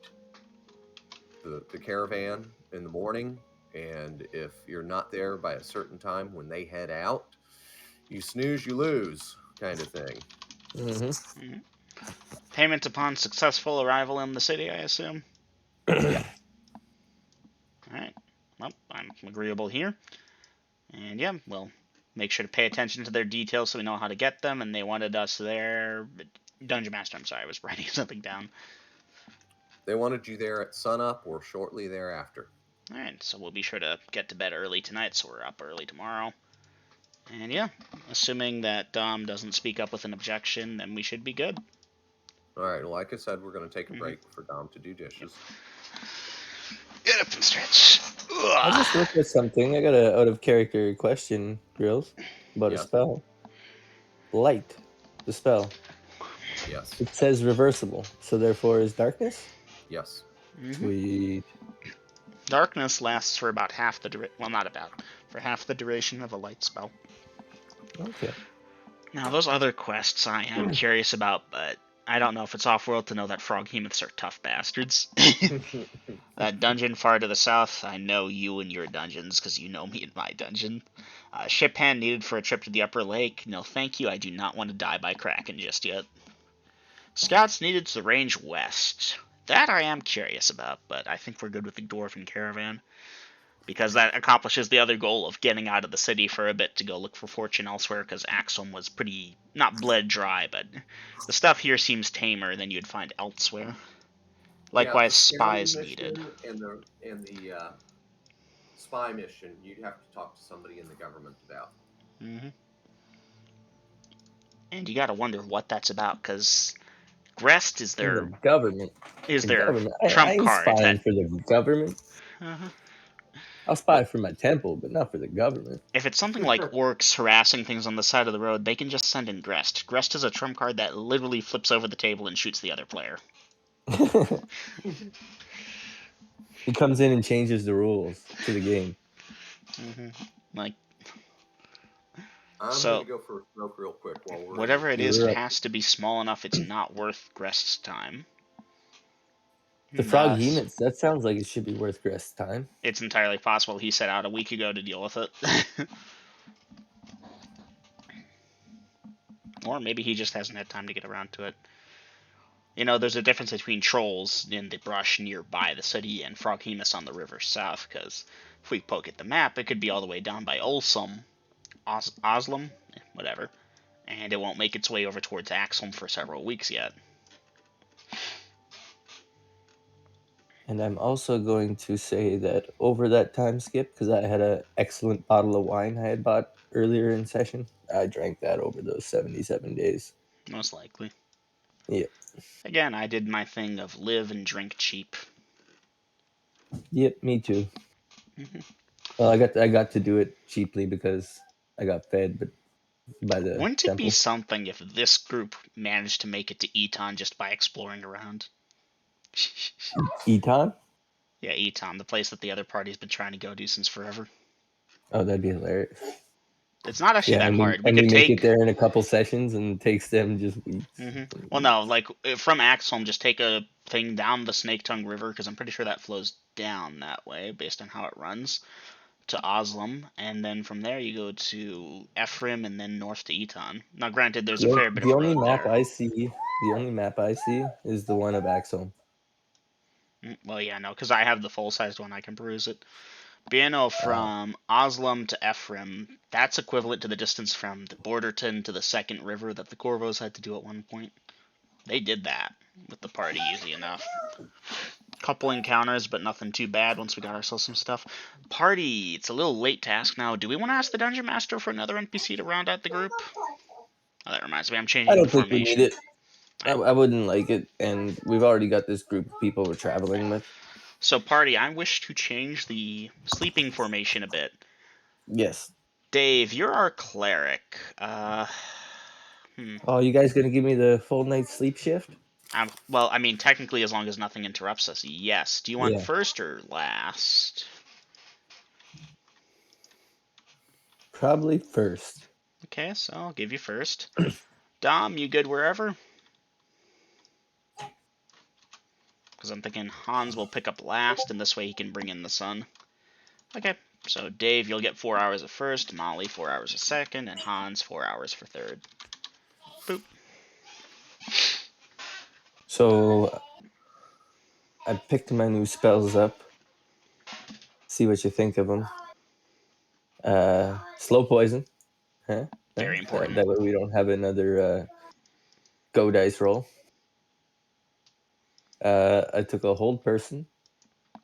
the caravan in the morning, and if you're not there by a certain time when they head out, you snooze, you lose, kind of thing. Mm-hmm. Payment upon successful arrival in the city, I assume? Yeah. Alright. Well, I'm agreeable here. And yeah, we'll make sure to pay attention to their details so we know how to get them, and they wanted us there. Dungeon Master, I'm sorry, I was writing something down. They wanted you there at sunup or shortly thereafter. Alright, so we'll be sure to get to bed early tonight, so we're up early tomorrow. And yeah, assuming that Dom doesn't speak up with an objection, then we should be good. Alright, well, like I said, we're going to take a break for Dom to do dishes. Get up and stretch. I just looked at something. I got an out of character question, Grills, about a spell. Light, the spell. Yes. It says reversible, so therefore is darkness? Yes. Sweet. Darkness lasts for about half the duration. Well, not about. For half the duration of a light spell. Okay. Now, those other quests I am curious about, but I don't know if it's off-world to know that frog hemoths are tough bastards. That dungeon far to the south, I know you and your dungeons, because you know me and my dungeon. Ship hand needed for a trip to the upper lake. No thank you, I do not want to die by Kraken just yet. Scouts needed to the range west. That I am curious about, but I think we're good with the Dwarven caravan. Because that accomplishes the other goal of getting out of the city for a bit to go look for fortune elsewhere, because Axholm was pretty, not bled dry, but the stuff here seems tamer than you'd find elsewhere. Likewise, spies needed. And the spy mission, you'd have to talk to somebody in the government about. Mm-hmm. And you gotta wonder what that's about, because Grest is their government. trump I'm card. Spying for the government. I'll spy for my temple, but not for the government. If it's something like orcs harassing things on the side of the road, they can just send in Grest. Grest is a trump card that literally flips over the table and shoots the other player. He comes in and changes the rules to the game. Like, I'm going to go for a smoke real quick while we're whatever it is, it has to be small enough it's not worth Grest's time. The frog hemoths, that sounds like it should be worth Grest's time. It's entirely possible he set out a week ago to deal with it. Or maybe he just hasn't had time to get around to it. You know, there's a difference between trolls in the brush nearby the city and froghemoths on the river south, because if we poke at the map, it could be all the way down by Olsum, Oslum, whatever, and it won't make its way over towards Axholm for several weeks yet. And I'm also going to say that over that time skip, because I had an excellent bottle of wine I had bought earlier in session, I drank that over those 77 days. Most likely. Yep. Again, I did my thing of live and drink cheap. Yep, me too. Well, I got to do it cheaply because I got fed, but by the Wouldn't it temple. be something if this group managed to make it to Eton just by exploring around? Eton? Yeah, Eton, the place that the other party's been trying to go to since forever. Oh, that'd be hilarious. It's not actually that hard. We make it there in a couple sessions, and it takes them just weeks. Well, no, like, from Axholm, just take a thing down the Snake Tongue River, because I'm pretty sure that flows down that way, based on how it runs. to Oslam, and then from there you go to Ephraim, and then north to Eton. Now, granted, there's a fair bit The of only road map there. I see, the only map I see is the one of Axel. Well, yeah, no, because I have the full-sized one. I can peruse it. But you know, from Oslam to Ephraim, that's equivalent to the distance from the Borderton to the second river that the Corvos had to do at one point. They did that with the party easy enough. Couple encounters, but nothing too bad once we got ourselves some stuff. Party, it's a little late to ask now. Do we want to ask the Dungeon Master for another NPC to round out the group? Oh, that reminds me, I'm I changing the don't think we need formation. it. I wouldn't like it, and we've already got this group of people we're traveling with. So, party, I wish to change the sleeping formation a bit. Yes. Dave, you're our cleric. Oh, you guys gonna give me the full night's sleep shift? Well, I mean, technically, as long as nothing interrupts us, yes. Do you want Yeah. first or last? Probably first. Okay, so I'll give you first. Dom, you good wherever? Because I'm thinking Hans will pick up last, and this way he can bring in the sun. Okay, so Dave, you'll get 4 hours of first, Molly 4 hours of second, and Hans 4 hours for third. Boop. So I picked my new spells up. See what you think of them. Slow poison. Huh? Very important. That way we don't have another go dice roll. I took a hold person,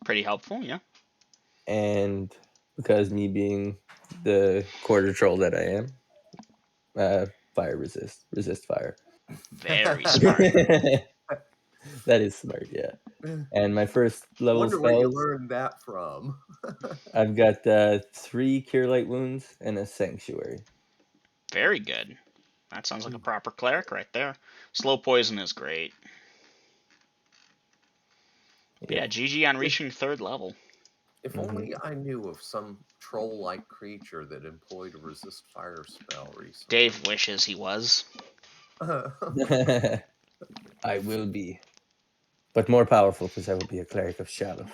Pretty helpful, yeah. and because me being the quarter troll that I am, fire resist fire. Very smart. That is smart, yeah. And my first level Wonder where you spells, learned that from. I've got 3 cure light wounds and a sanctuary. Very good. That sounds like a proper cleric right there. Slow poison is great. But yeah, GG on reaching third level. If only I knew of some troll-like creature that employed a resist fire spell recently. Dave wishes he was. I will be, but more powerful because I will be a cleric of shadow,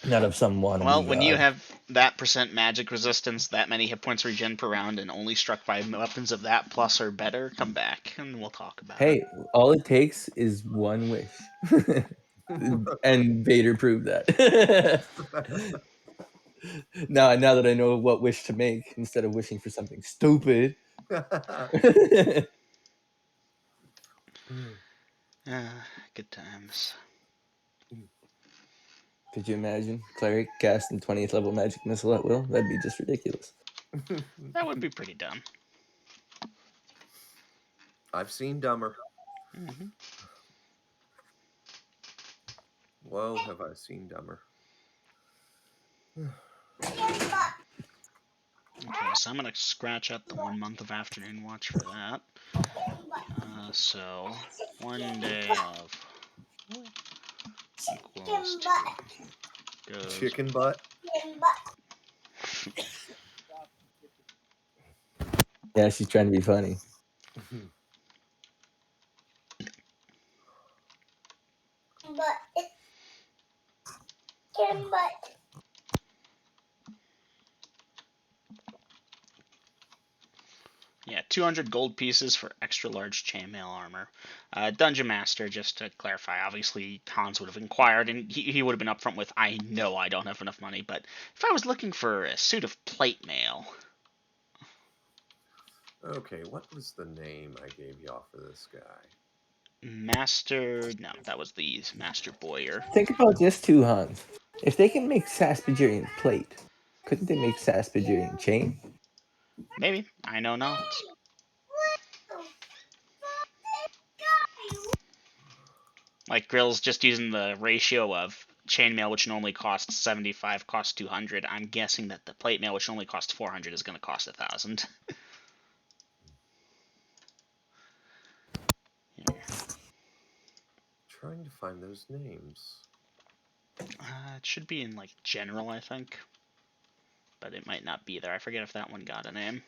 not of some wannabe Well, when you god. have that percent magic resistance, that many hit points regen per round, and only struck by weapons of that plus or better, come back and we'll talk about it. Hey, all it takes is one wish, and Vader proved that. Now that I know what wish to make instead of wishing for something stupid. Good times. Could you imagine cleric casting 20th level magic missile at will? That'd be just ridiculous. That would be pretty dumb. I've seen dumber. Mm-hmm. Whoa, have I seen dumber. Okay, so I'm going to scratch out the 1 month of afternoon watch for that. So, 1 day of equals to goes. Chicken butt? Yeah, she's trying to be funny. Yeah, 200 gold pieces for extra large chainmail armor. Dungeon Master, just to clarify, obviously Hans would have inquired, and he would have been upfront with, I know I don't have enough money, but if I was looking for a suit of plate mail. Okay, what was the name I gave y'all for this guy? Master, no, that was the Master Boyer. Think about this too, Hans. If they can make Saspagerian plate, couldn't they make Saspagerian chain? Maybe, I know not. Like Grill's just using the ratio of chainmail, which normally costs 75, costs 200. I'm guessing that the plate mail, which only costs 400, is going to cost 1,000. Trying to find those names. It should be in like general, I think, but it might not be there. I forget if that one got a name.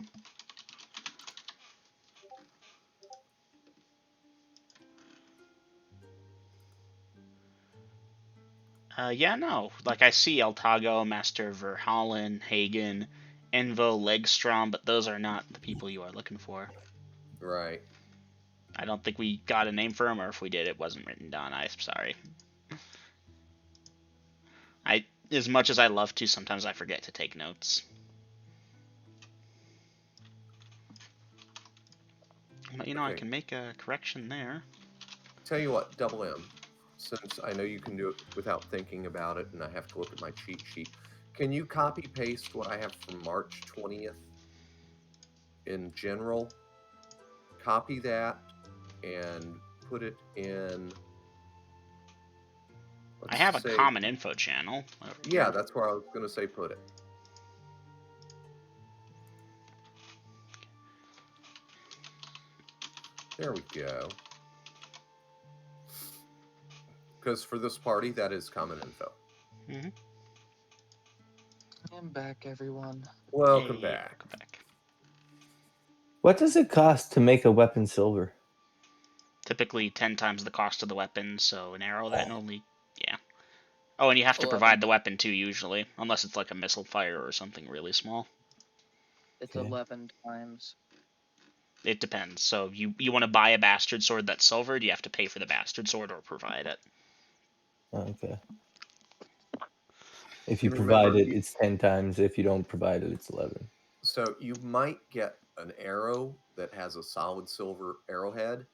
Yeah, no. Like, I see Eltago, Master Verhallen, Hagen, Envo, Legstrom, but those are not the people you are looking for. Right. I don't think we got a name for him, or if we did, it wasn't written down. I'm sorry. As much as I love to, sometimes I forget to take notes. But I Okay. can make a correction there. Tell you what, Double M, since I know you can do it without thinking about it, and I have to look at my cheat sheet, can you copy paste what I have from March 20th in general? Copy that and put it in. I have a Say, common info channel. yeah, that's where I was going to say put it. There we go. Because for this party, that is common info. Mm-hmm. I'm back, everyone. Welcome back. Welcome back. What does it cost to make a weapon silver? Typically 10 times the cost of the weapon, so an arrow that only, yeah. Oh, and you have to 11. provide the weapon too, usually, unless it's like a missile fire or something really small. It's Okay. 11 times. It depends. So you want to buy a bastard sword that's silvered, you have to pay for the bastard sword or provide it. Oh, okay. If you Remember, provide it, it's 10 times. If you don't provide it, it's 11. so you might get an arrow that has a solid silver arrowhead,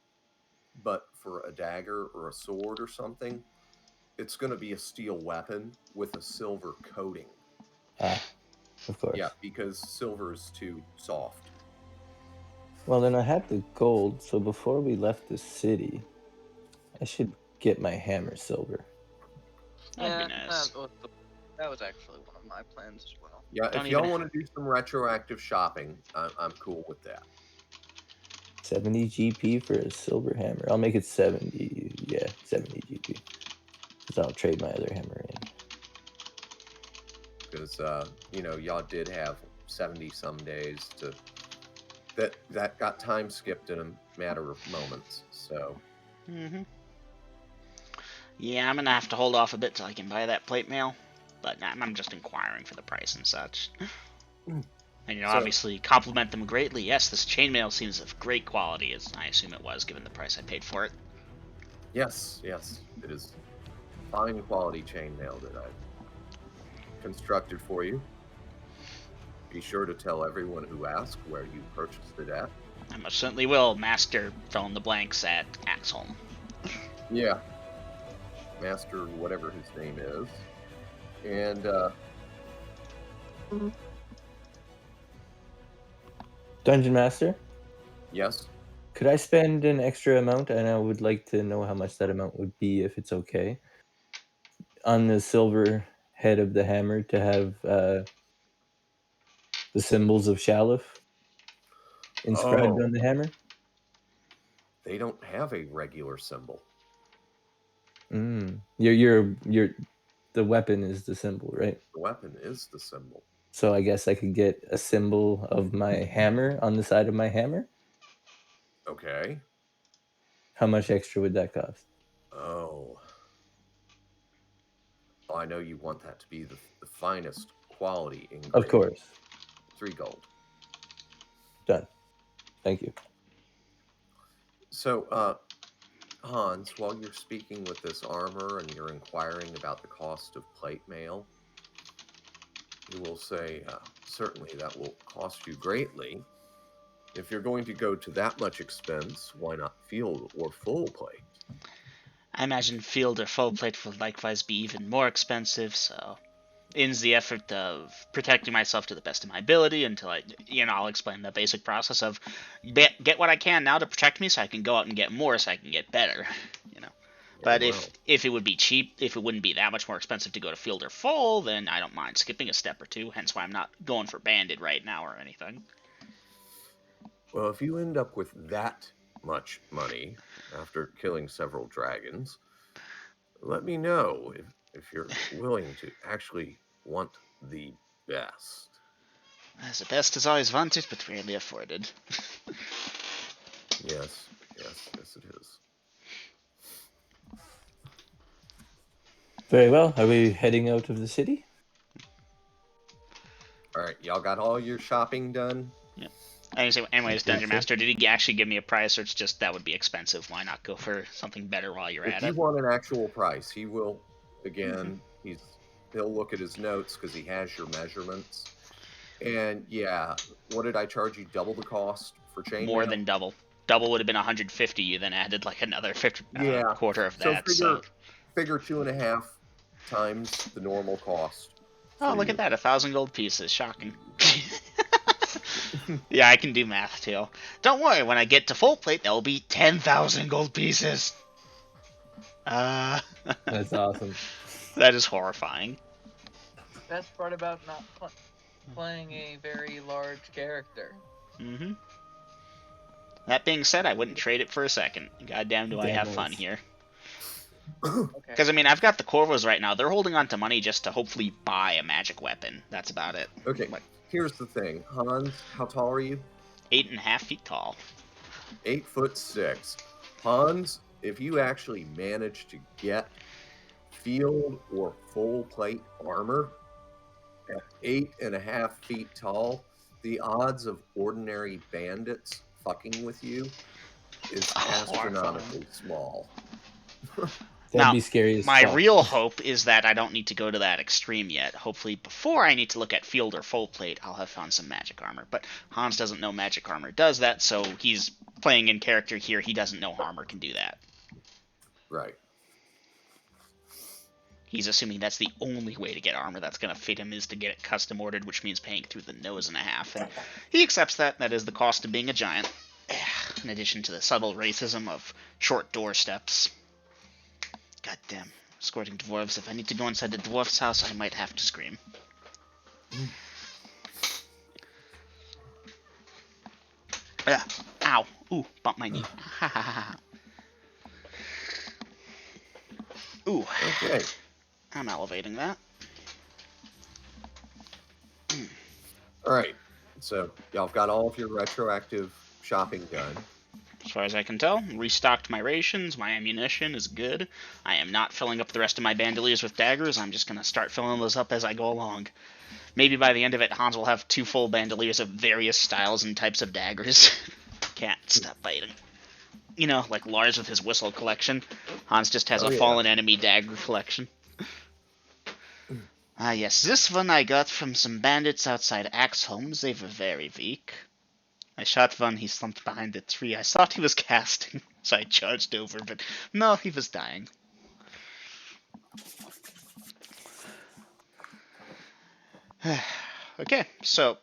but for a dagger or a sword or something, it's going to be a steel weapon with a silver coating. Ah, of course. Yeah, because silver is too soft. Well, then I had the gold, so before we left the city, I should get my hammer silver. That'd be nice. That was actually one of my plans as well. Yeah, Don't if y'all even- want to do some retroactive shopping, I'm cool with that. 70 GP for a silver hammer. I'll make it 70. Yeah, 70 GP. Because I'll trade my other hammer in. Because y'all did have 70 some days to that got time skipped in a matter of moments. So Mm-hmm. Yeah, I'm gonna have to hold off a bit till I can buy that plate mail, but I'm just inquiring for the price and such. And obviously compliment them greatly. Yes, this chainmail seems of great quality, as I assume it was, given the price I paid for it. yes, it is fine quality chainmail that I've constructed for you. Be sure to tell everyone who asks where you purchased it at. I most certainly will, Master fill in the blanks at Axholm. Yeah, Master, whatever his name is, and Dungeon Master? yes. Could I spend an extra amount? And I would like to know how much that amount would be, if it's okay, on the silver head of the hammer to have the symbols of Shalif inscribed on the hammer. They don't have a regular symbol. You're the weapon is the symbol, right? The weapon is the symbol. So I guess I could get a symbol of my hammer on the side of my hammer. Okay. How much extra would that cost? Oh. Well, I know you want that to be the finest quality ingredient. Of course. 3 gold. Done. Thank you. So, Hans, while you're speaking with this armor and you're inquiring about the cost of plate mail, you will say, certainly that will cost you greatly. If you're going to go to that much expense, why not field or full plate? I imagine field or full plate will likewise be even more expensive, so in the effort of protecting myself to the best of my ability until I'll explain the basic process of get what I can now to protect me so I can go out and get more so I can get better, But if it would be cheap, if it wouldn't be that much more expensive to go to field or full, then I don't mind skipping a step or two, hence why I'm not going for banded right now or anything. Well, if you end up with that much money after killing several dragons, let me know if you're willing to actually want the best. As the best is always wanted, but rarely afforded. Yes, it is. Very well. Are we heading out of the city? All right, y'all got all your shopping done? Yep. Anyways, believe Dungeon so. Master, did he actually give me a price, or it's just that would be expensive? Why not go for something better while you're If at you it? want an actual price, he will. Again, he'll look at his notes because he has your measurements. And yeah, what did I charge you? Double the cost for More chainmail? than double. Double would have been 150. You then added like another 50, Yeah. quarter of So that. So, figure 2.5 times the normal cost oh, for look at you. that, 1,000 gold pieces. Shocking. Yeah, I can do math too. Don't worry, when I get to full plate, there will be 10,000 gold pieces. Uh, That's awesome. that is horrifying. Best part about not playing a very large character. Hmm. That being said, I wouldn't trade it for a second. Goddamn, do I have fun Demos. here. Okay. Because, I mean, I've got the Corvos right now. They're holding on to money just to hopefully buy a magic weapon. That's about it. Okay, Like, here's the thing. Hans, how tall are you? 8.5 feet tall. 8'6". Hans, if you actually manage to get field or full plate armor at 8.5 feet tall, the odds of ordinary bandits fucking with you is Horrifying. astronomically small. That'd Now, be scary as my fuck. real hope is that I don't need to go to that extreme yet. Hopefully, before I need to look at field or full plate, I'll have found some magic armor. But Hans doesn't know magic armor does that, so he's playing in character here. He doesn't know armor can do that. Right. He's assuming that's the only way to get armor that's going to fit him is to get it custom ordered, which means paying through the nose and a half. And he accepts that. That is the cost of being a giant. In addition to the subtle racism of short doorsteps. Goddamn. Escorting dwarves. If I need to go inside the dwarf's house, I might have to scream. Ow. Ooh, bumped my knee. Ooh. Okay. I'm elevating that. All right. So y'all have got all of your retroactive shopping done. As far as I can tell, restocked my rations, my ammunition is good. I am not filling up the rest of my bandoliers with daggers, I'm just going to start filling those up as I go along. Maybe by the end of it, Hans will have 2 full bandoliers of various styles and types of daggers. Can't stop biting. You know, like Lars with his whistle collection. Hans just has a fallen enemy dagger collection. Ah, yes, this one I got from some bandits outside Axholm's. They were very weak. I shot one, he slumped behind a tree. I thought he was casting, so I charged over, but no, he was dying. Okay, so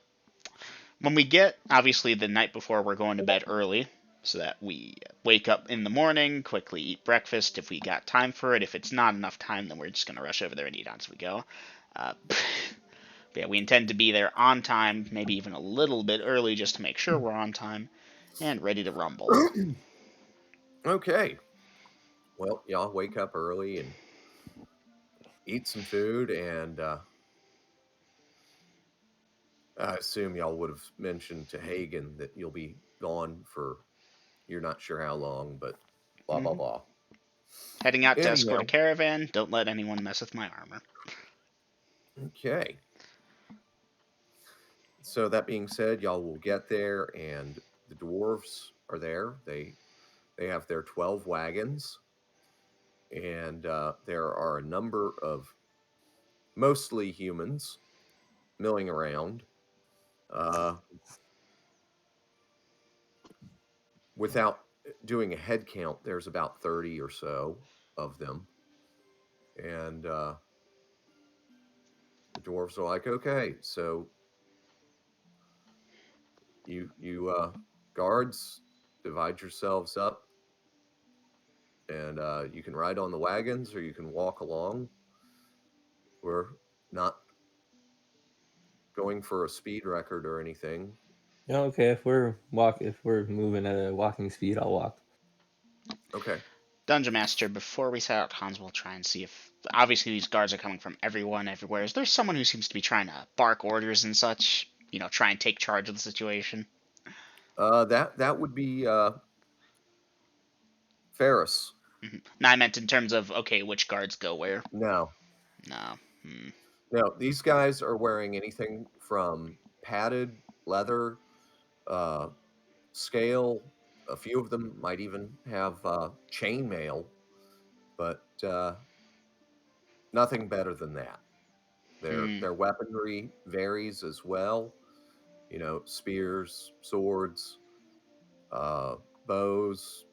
when we get, obviously, the night before, we're going to bed early so that we wake up in the morning, quickly eat breakfast if we got time for it. If it's not enough time, then we're just going to rush over there and eat as we go. But yeah, we intend to be there on time, maybe even a little bit early just to make sure we're on time and ready to rumble. Okay. Well, y'all wake up early and eat some food, and I assume y'all would have mentioned to Hagen that you'll be gone for you're not sure how long, but blah blah blah. Heading out to escort Anyhow, a caravan. Don't let anyone mess with my armor. okay. So that being said, y'all will get there, and the dwarves are there. They have their 12 wagons, and there are a number of mostly humans milling around. Without doing a head count, there's about 30 or so of them, and the dwarves are like, "Okay, so you guards divide yourselves up, and you can ride on the wagons or you can walk along. We're not going for a speed record or anything." Okay, if we're moving at a walking speed, I'll walk. Okay. Dungeon Master, before we set out, Hans will try and see if. Obviously, these guards are coming from everyone, everywhere. Is there someone who seems to be trying to bark orders and such? You know, try and take charge of the situation? That would be Ferris. No, I meant in terms of, okay, which guards go where. No. No. No, these guys are wearing anything from padded leather, scale. A few of them might even have chainmail, but nothing better than that. Their weaponry varies as well. You know, spears, swords, bows,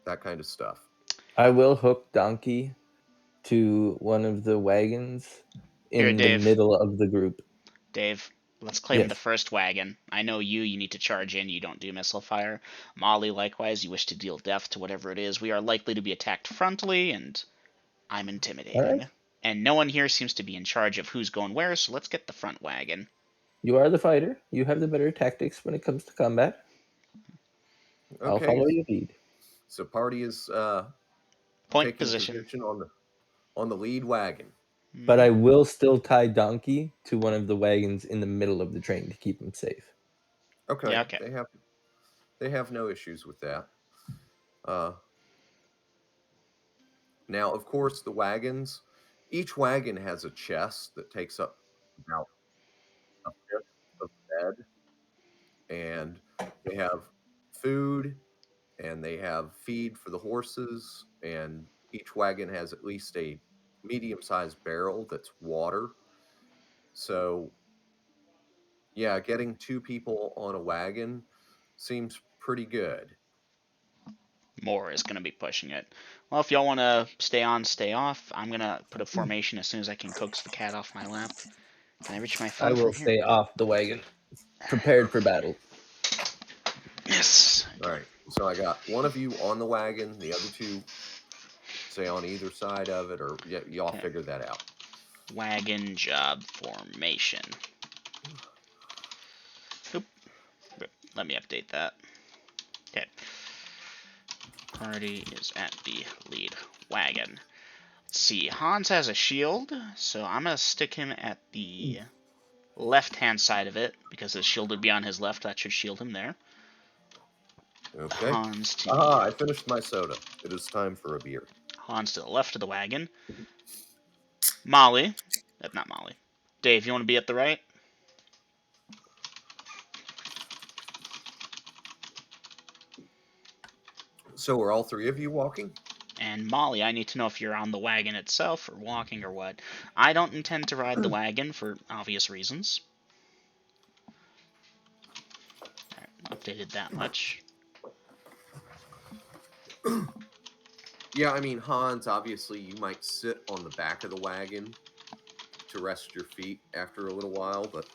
that kind of stuff. I will hook Donkey to one of the wagons Here, in the Dave. middle of the group. Dave, let's claim the Yes. first wagon. I know you need to charge in, you don't do missile fire. Molly, likewise, you wish to deal death to whatever it is. We are likely to be attacked frontally, and I'm All intimidating. right. And no one here seems to be in charge of who's going where, so let's get the front wagon. You are the fighter. You have the better tactics when it comes to combat. I'll Okay, follow your lead. so party is Point taking position. position on the lead wagon. But I will still tie Donkey to one of the wagons in the middle of the train to keep him safe. Okay, Yeah, okay. they have no issues with that. Now, of course, the wagons. Each wagon has a chest that takes up about a fifth of the bed, and they have food and they have feed for the horses, and each wagon has at least a medium-sized barrel that's water. So, yeah, getting two people on a wagon seems pretty good. More is going to be pushing it. Well, if y'all want to stay on, stay off, I'm going to put a formation as soon as I can coax the cat off my lap. Can I reach my I phone will from here? stay off the wagon, Alright. prepared for battle. Yes. All right, so I got one of you on the wagon, the other two say on either side of it, or y'all Okay. figure that out. Wagon job formation. Oop. Let me update that. Okay. Party is at the lead wagon. Let's see. Hans has a shield, so I'm going to stick him at the left-hand side of it, because his shield would be on his left. That should shield him there. Okay. Hans to I finished my soda. It is time for a beer. Hans to the left of the wagon. Molly. Not Molly. Dave, you want to be at the right? So are all three of you walking? And Molly, I need to know if you're on the wagon itself or walking or what. I don't intend to ride the wagon for obvious reasons. Alright, updated that much. Yeah, I mean, Hans, obviously you might sit on the back of the wagon to rest your feet after a little while, but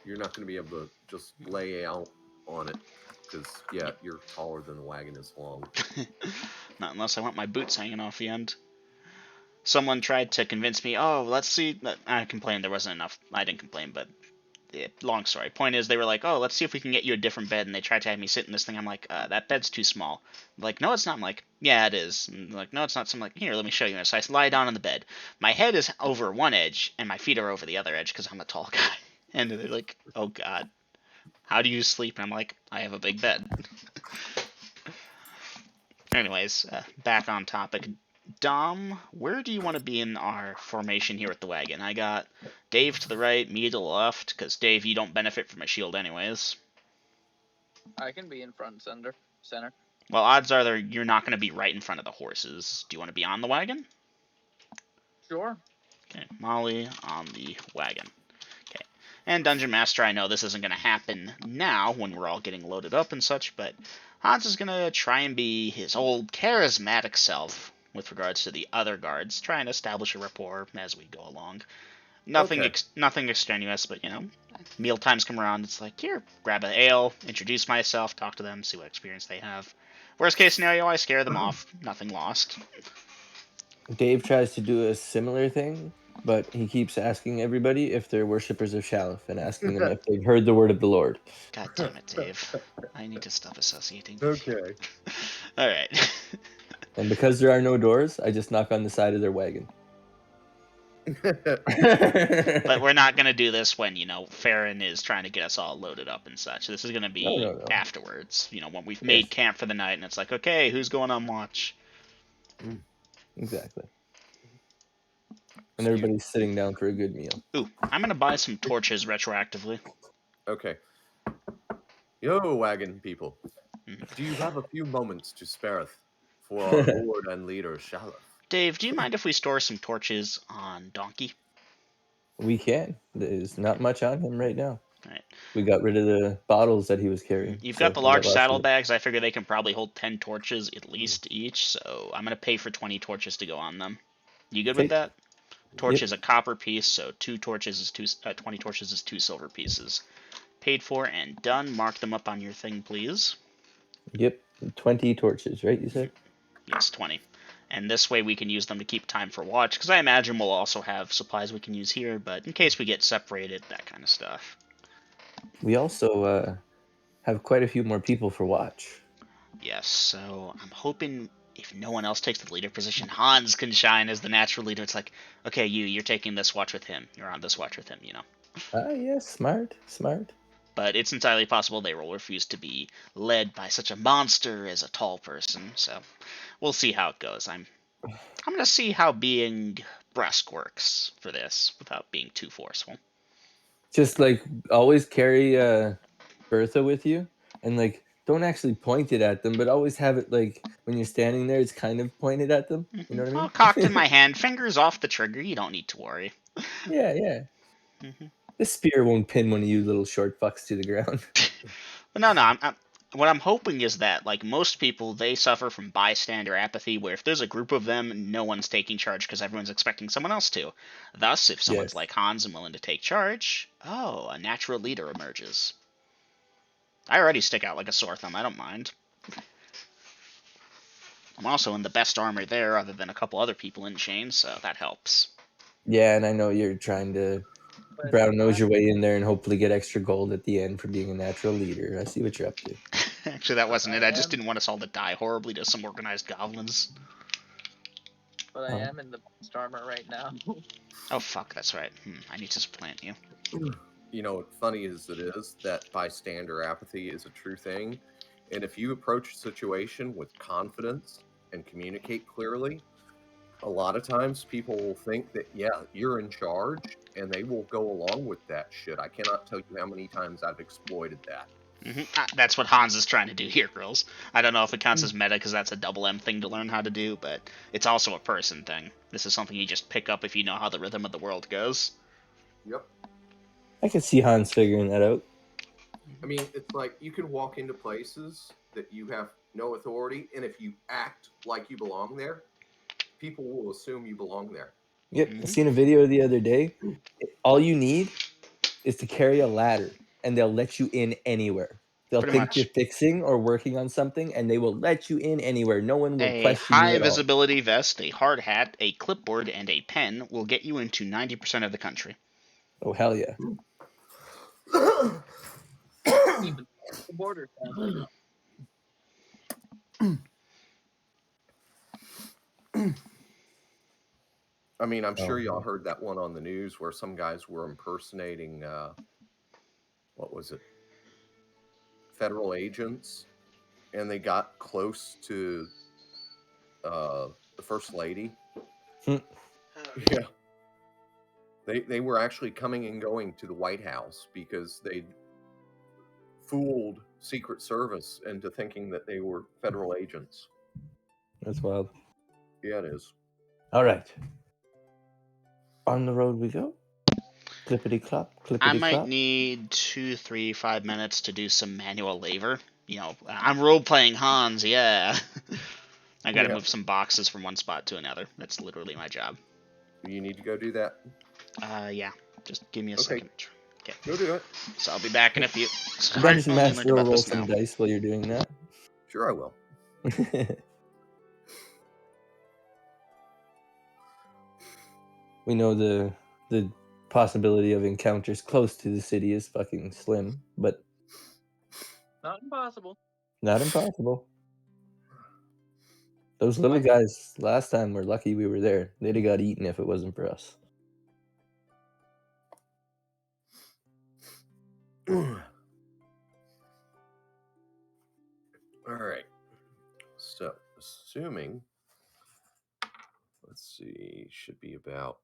you're not going to be able to just lay out on it because, yeah, you're taller than the wagon is long. Not unless I want my boots hanging off the end. Someone tried to convince me, oh, let's see. I complained there wasn't enough. I didn't complain, but long story. Point is, they were like, oh, let's see if we can get you a different bed, and they tried to have me sit in this thing. I'm like, that bed's too small. I'm like, no, it's not. I'm like, yeah, it is. And like, no, it's not. So I'm like, here, let me show you. So I lie down on the bed. My head is over one edge, and my feet are over the other edge because I'm a tall guy. And they're like, oh, God, how do you sleep? And I'm like, I have a big bed. Anyways, back on topic. Dom, where do you want to be in our formation here with the wagon? I got Dave to the right, me to the left, because Dave, you don't benefit from a shield anyways. I can be in front center. Well, odds are you're not going to be right in front of the horses. Do you want to be on the wagon? Sure. Okay, Molly on the wagon. Okay, and Dungeon Master, I know this isn't going to happen now when we're all getting loaded up and such, but Hans is going to try and be his old charismatic self with regards to the other guards, try and establish a rapport as we go along. Nothing, Okay. nothing extraneous, but meal times come around. It's like, here, grab an ale, introduce myself, talk to them, see what experience they have. Worst case scenario, I scare them off. Nothing lost. Dave tries to do a similar thing, but he keeps asking everybody if they're worshippers of Shalif and asking them if they've heard the word of the Lord. God damn it, Dave. I need to stop associating. Okay. All right. And because there are no doors, I just knock on the side of their wagon. But we're not gonna do this when Farron is trying to get us all loaded up and such. This is gonna be No. afterwards. When we've made camp for the night and it's like, okay, who's going on watch? Exactly. And everybody's sitting down for a good meal. Ooh, I'm gonna buy some torches retroactively. Okay. Yo, wagon people. Mhm. Do you have a few moments to spare for our lord and leader, Shalif? Dave, do you mind if we store some torches on Donkey? We can. There's not much on him right now. Right. We got rid of the bottles that he was carrying. You've so got the we large lots of it. saddlebags. I figure they can probably hold 10 torches at least each, so I'm gonna pay for 20 torches to go on them. You good with Okay. that? Torch Yep. is a copper piece, so 20 torches is 2 silver pieces. Paid for and done. Mark them up on your thing, please. Yep. 20 torches, right? You said? Yes, 20. And this way we can use them to keep time for watch, because I imagine we'll also have supplies we can use here, but in case we get separated, that kind of stuff. We also have quite a few more people for watch. Yes, so I'm hoping if no one else takes the leader position, Hans can shine as the natural leader. It's like, okay, you're taking this watch with him. You're on this watch with him, Ah, yes, smart. But it's entirely possible they will refuse to be led by such a monster as a tall person. So we'll see how it goes. I'm gonna see how being brusque works for this without being too forceful. Just like always carry Bertha with you, and like don't actually point it at them, but always have it like when you're standing there, it's kind of pointed at them. You know what I Well, mean? cocked in my hand, fingers off the trigger. You don't need to worry. Yeah. Mm-hmm. This spear won't pin one of you little short fucks to the ground. But no. What I'm hoping is that, like most people, they suffer from bystander apathy, where if there's a group of them, no one's taking charge because everyone's expecting someone else to. Thus, if someone's Yes. like Hans and willing to take charge, a natural leader emerges. I already stick out like a sore thumb. I don't mind. I'm also in the best armor there, other than a couple other people in chains, so that helps. Yeah, and I know you're trying to But brown nose your way in there and hopefully get extra gold at the end for being a natural leader. I see what you're up to. Actually, that wasn't it. I just am, didn't want us all to die horribly to some organized goblins. but I am in the best armor right now. Oh fuck, that's right. I need to supplant you. You know, funny as it is, that bystander apathy is a true thing. And if you approach a situation with confidence and communicate clearly, a lot of times people will think that, yeah, you're in charge, and they will go along with that shit. I cannot tell you how many times I've exploited that. That's what Hans is trying to do here, girls. I don't know if it counts as meta because that's a double M thing to learn how to do, but it's also a person thing. This is something you just pick up if you know how the rhythm of the world goes. Yep. I can see Hans figuring that out. I mean, it's like you can walk into places that you have no authority, and if you act like you belong there, people will assume you belong there. Yep, I seen a video the other day. All you need is to carry a ladder, and they'll let you in anywhere. They'll Pretty think much. you're fixing or working on something, and they will let you in anywhere. No one will A question you high at all. visibility vest, a hard hat, a clipboard, and a pen will get you into 90% of the country. Oh, hell yeah. Even the border, sadly. I mean, I'm sure y'all heard that one on the news where some guys were impersonating, what was it, federal agents, and they got close to the first lady. Hmm. Yeah, they were actually coming and going to the White House because they fooled Secret Service into thinking that they were federal agents. That's wild. Yeah, it is. All right. On the road we go. Clippity clop, I clippity might clop. need 2, 3, 5 minutes to do some manual labor. I'm role playing Hans, yeah. I gotta move some boxes from one spot to another. That's literally my job. You need to go do that. Yeah. Just give me a second. Okay. Go do it. So I'll be back in a few. Dungeon Only Master learned will about roll this some now. dice while you're doing that. Sure, I will. We know the possibility of encounters close to the city is fucking slim, but Not impossible. not impossible. Those little guys last time were lucky we were there. They'd have got eaten if it wasn't for us. All right. So, assuming, let's see, should be about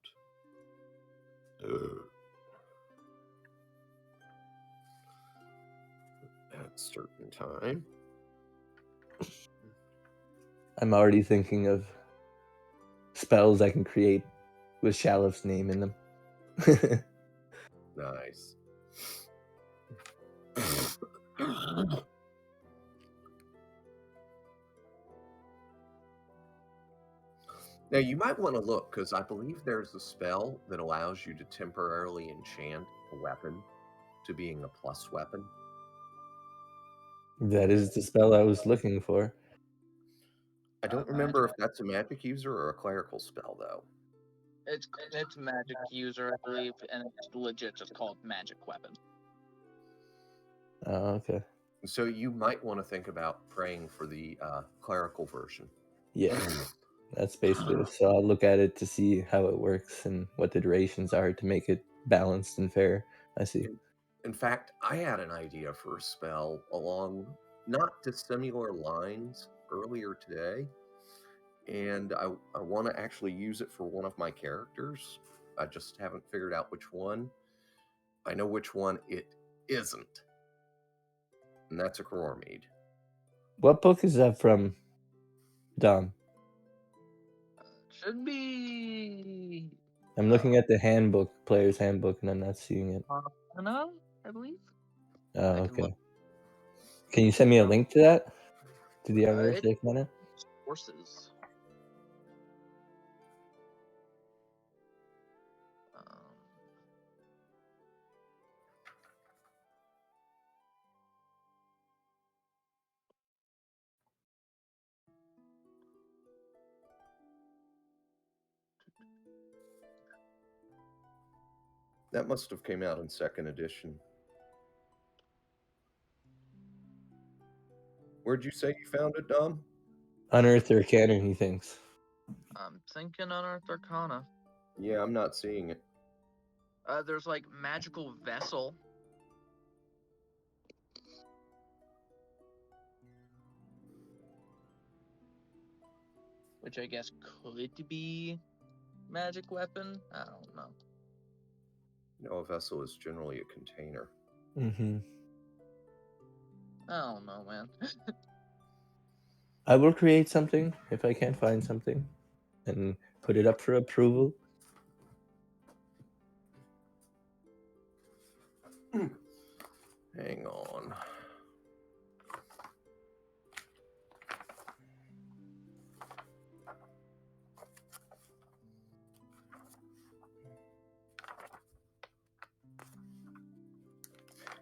at a certain time. I'm already thinking of spells I can create with Shalif's name in them. Nice. Now, you might want to look, because I believe there's a spell that allows you to temporarily enchant a weapon to being a plus weapon. That is the spell I was looking for. I don't remember if that's a magic user or a clerical spell, though. It's magic user, I believe, and it's legit just called magic weapon. Oh, okay. So you might want to think about praying for the clerical version. Yeah, that's basically it. So I'll look at it to see how it works and what the durations are to make it balanced and fair. I see. In fact, I had an idea for a spell along not dissimilar lines earlier today, and I want to actually use it for one of my characters. I just haven't figured out which one. I know which one it isn't, and that's a Karor Mead. What book is that from, Dom? Should be. I'm looking at the handbook, player's handbook, and I'm not seeing it. Arcana, I believe. Oh, I can look. okay. Can you send me a link to that? To the Unearthed It's Arcana? sources. Um, That must have came out in second edition. Where'd you say you found it, Dom? Unearthed Arcana, he thinks. I'm thinking Unearthed Arcana. Yeah, I'm not seeing it. There's like magical vessel. Which I guess could be magic weapon. I don't know. No, a vessel is generally a container. Mm-hmm. I don't know, man. I will create something if I can't find something and put it up for approval. Hang on.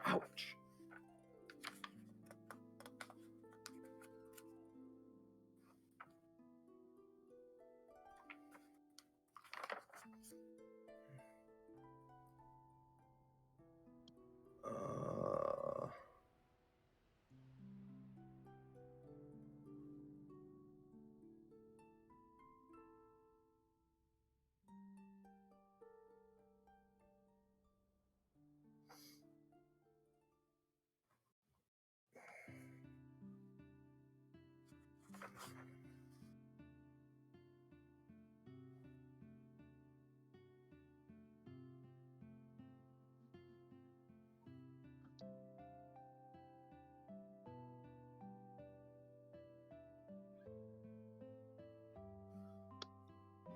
Ouch.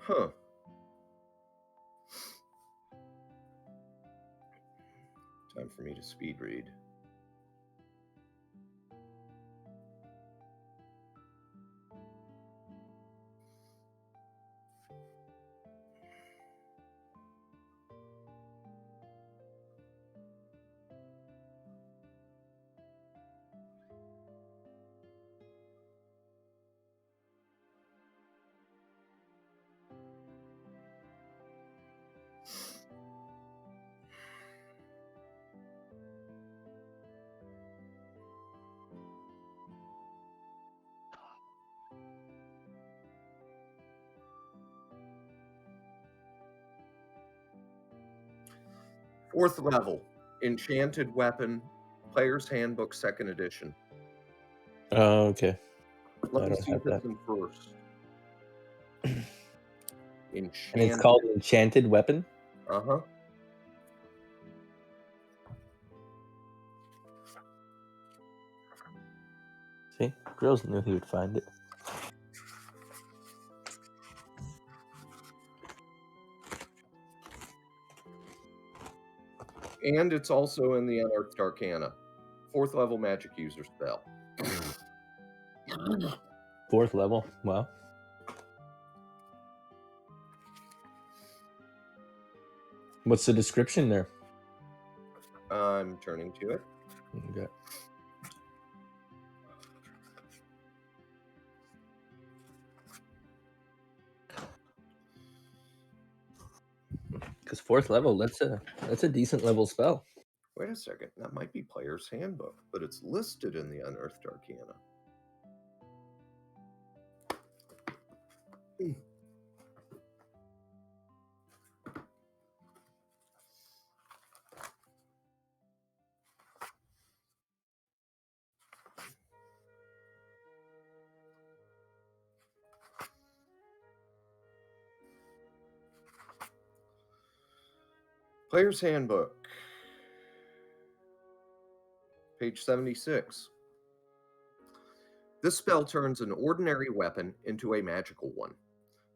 Huh. Time for me to speed read. Fourth level, Enchanted Weapon, Player's Handbook, 2nd edition. Oh, okay. Let I me don't see have if it's that. in first. And it's Enchanted. called Enchanted Weapon? Uh-huh. See? Grills knew he would find it. And it's also in the Unearthed Arcana. 4th level magic user spell. 4th level. Wow. What's the description there? I'm turning to it. Okay. Because 4th level, that's a decent level spell. Wait a second. That might be Player's Handbook, but it's listed in the Unearthed Arcana. Player's Handbook, page 76. This spell turns an ordinary weapon into a magical one.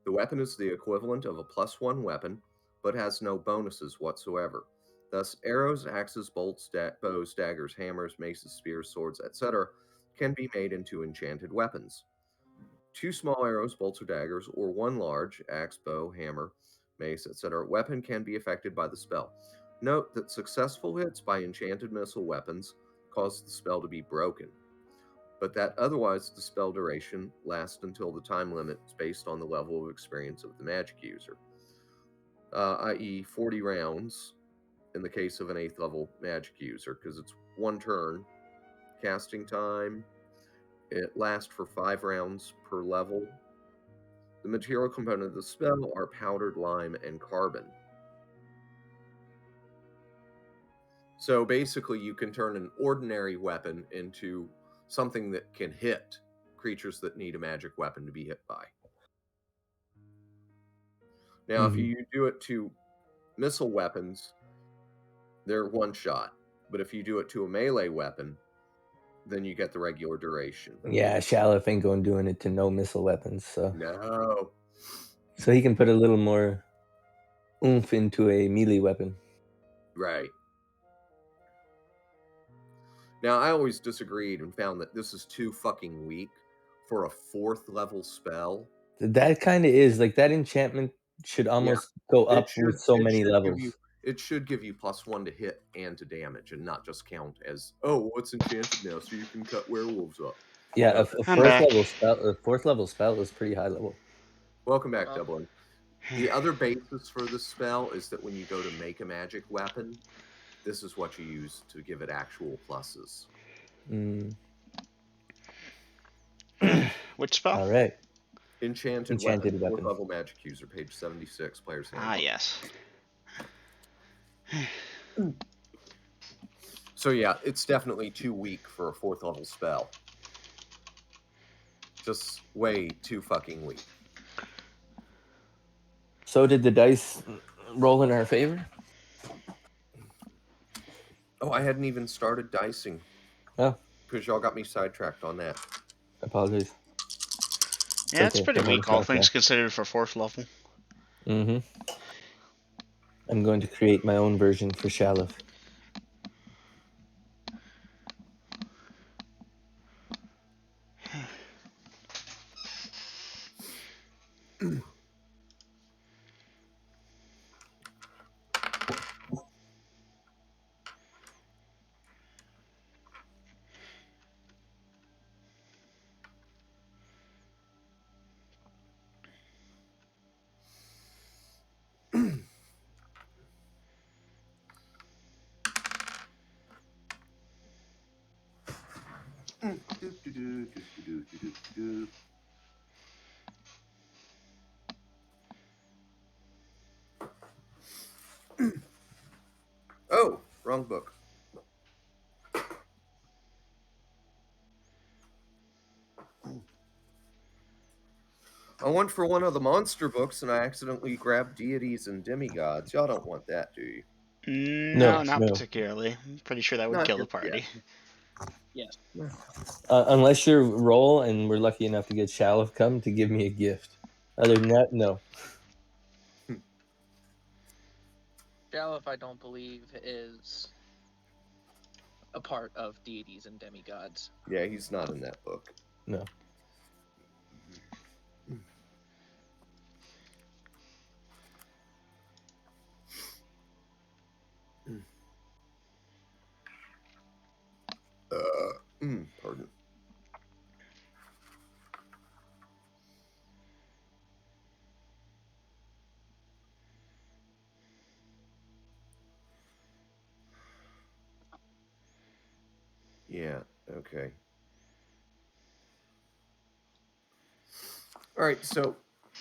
The weapon is the equivalent of a +1 weapon, but has no bonuses whatsoever. Thus, arrows, axes, bolts, bows, daggers, hammers, maces, spears, swords, etc. can be made into enchanted weapons. 2 small arrows, bolts, or daggers, or 1 large axe, bow, hammer, mace, etc. weapon can be affected by the spell. Note that successful hits by enchanted missile weapons cause the spell to be broken, but that otherwise the spell duration lasts until the time limit is based on the level of experience of the magic user, i.e. 40 rounds in the case of an 8th level magic user, because it's 1 turn, casting time, it lasts for 5 rounds per level. The material component of the spell are powdered lime and carbon. So basically you can turn an ordinary weapon into something that can hit creatures that need a magic weapon to be hit by. Now, if you do it to missile weapons, they're 1 shot. But if you do it to a melee weapon, then you get the regular duration. Yeah, Shalif ain't going doing it to no missile weapons, so. No. So he can put a little more oomph into a melee weapon. Right. Now, I always disagreed and found that this is too fucking weak for a 4th level spell. That kind of is. Like, that enchantment should almost go up with so many levels. It should give you +1 to hit and to damage, and not just count as, oh, what's enchanted now, so you can cut werewolves up. Yeah, No. a I'm back. fourth level spell is pretty high level. Welcome back, Dublin. The other basis for this spell is that when you go to make a magic weapon, this is what you use to give it actual pluses. Which spell? All right. Enchanted weapon. 4th level magic user, page 76, Player's Handbook. Ah, yes. So yeah, it's definitely too weak for a 4th level spell. Just way too fucking weak. So did the dice roll in our favor? Oh, I hadn't even started dicing. Oh. Because y'all got me sidetracked on that. Apologies. Yeah, it's pretty weak, all things considered, for 4th level. I'm going to create my own version for Shalif. Oh, wrong book. I went for one of the monster books and I accidentally grabbed deities and demigods. Y'all don't want that, do you? No, No, not no. particularly. I'm pretty sure that would Not kill the just yet. party. Yes. Unless you're roll and we're lucky enough to get Shalif come to give me a gift. Other than that, no. Shalif, I don't believe, is a part of deities and demigods. Yeah, he's not in that book. No. Pardon. Yeah, okay. All right, so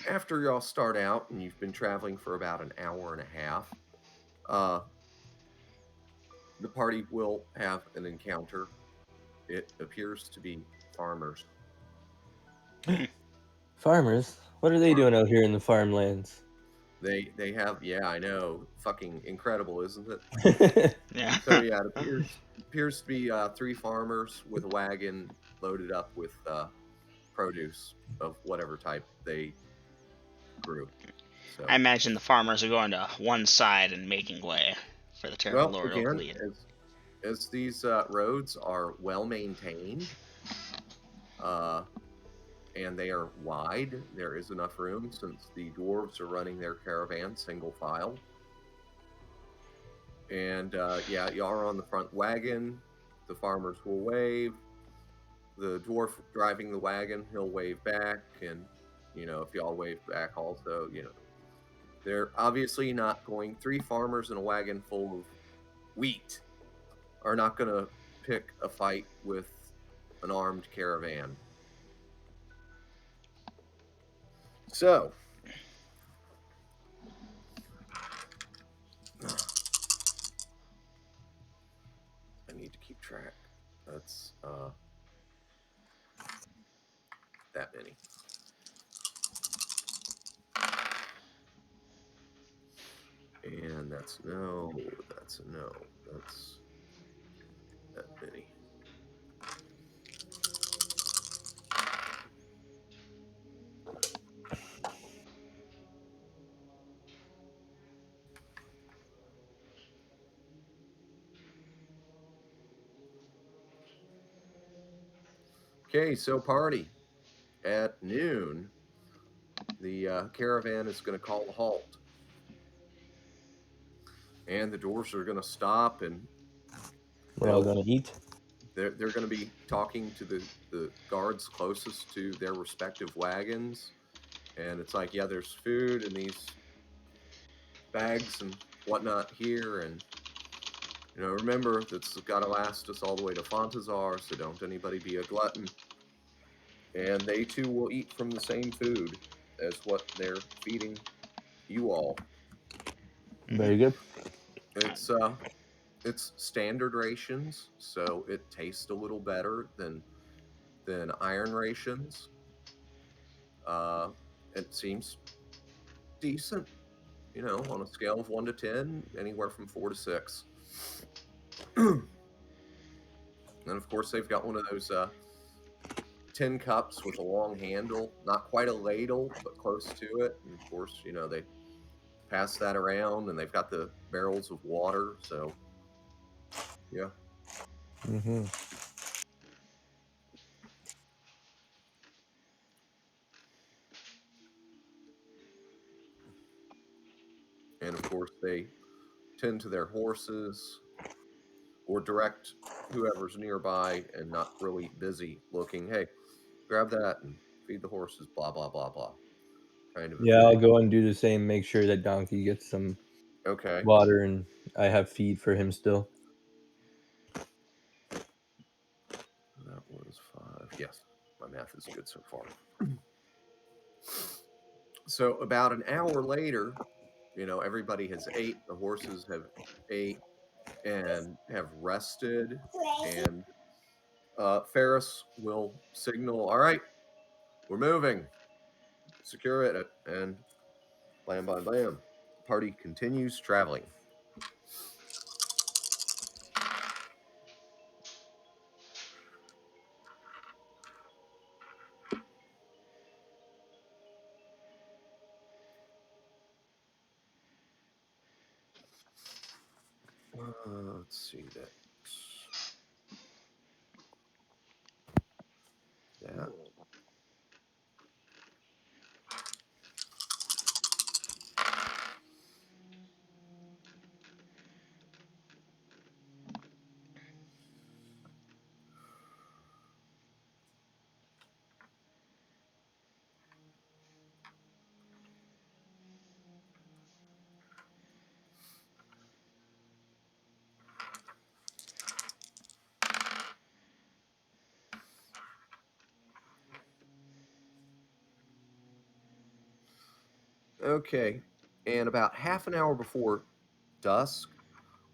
after y'all start out and you've been traveling for about an hour and a half, uh, the party will have an encounter. It appears to be farmers. Farmers? What are they doing out here in the farmlands? They have, yeah, I know, fucking incredible, isn't it? Yeah. So yeah, it appears to be three farmers with a wagon loaded up with produce of whatever type they grew. So I imagine the farmers are going to one side and making way for the terrible well, Lord again, Oaklead. as these roads are well maintained, uh, and they are wide, there is enough room since the dwarves are running their caravan single file. And yeah, y'all are on the front wagon. The farmers will wave. The dwarf driving the wagon, he'll wave back, and if y'all wave back, also, they're obviously not going. Three farmers in a wagon full of wheat are not going to pick a fight with an armed caravan. So, I need to keep track. That's that many. And that's no, that's a no, that's that many. Okay, so party. At noon, the caravan is going to call a halt. And the dwarves are going to stop and We're all gonna eat. they're going to be talking to the guards closest to their respective wagons. And it's like, yeah, there's food and these bags and whatnot here. And, remember, that's got to last us all the way to Fontazar, so don't anybody be a glutton. And they too will eat from the same food as what they're feeding you all. Very good. It's standard rations, so it tastes a little better than iron rations. It seems decent, on a scale of 1 to 10, anywhere from 4 to 6. And of course, they've got one of those tin cups with a long handle, not quite a ladle, but close to it. And of course, they pass that around, and they've got the barrels of water. So, yeah. Mm-hmm. And of course, they tend to their horses or direct whoever's nearby and not really busy looking. Hey, grab that and feed the horses. Blah blah blah blah. Kind of a Yeah, I'll thing. go and do the same. Make sure that Donkey gets some Okay. water, and I have feed for him still. That was 5. Yes, my math is good so far. So about an hour later, everybody has ate. The horses have ate and have rested, and Ferris will signal, "All right, we're moving." secure it, and blam, blam, blam. The party continues traveling. Let's see that. Yeah. Okay. And about half an hour before dusk,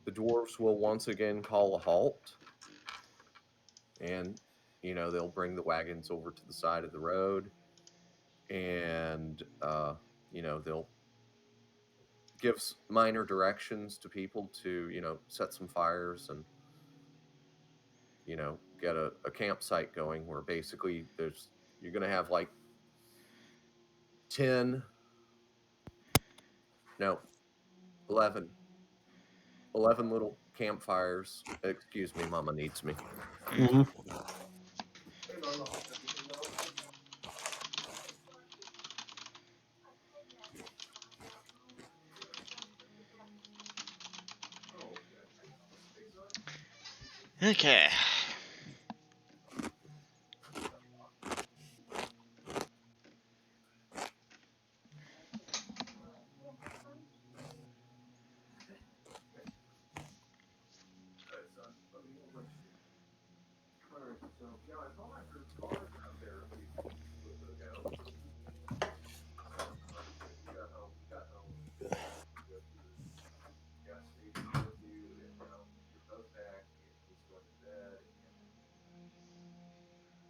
the dwarves will once again call a halt, and they'll bring the wagons over to the side of the road, and they'll give minor directions to people to set some fires and get a campsite going, where basically you're going to have like 10, no, 11 little campfires. Excuse me, mama needs me. Mm. Hmm. Okay.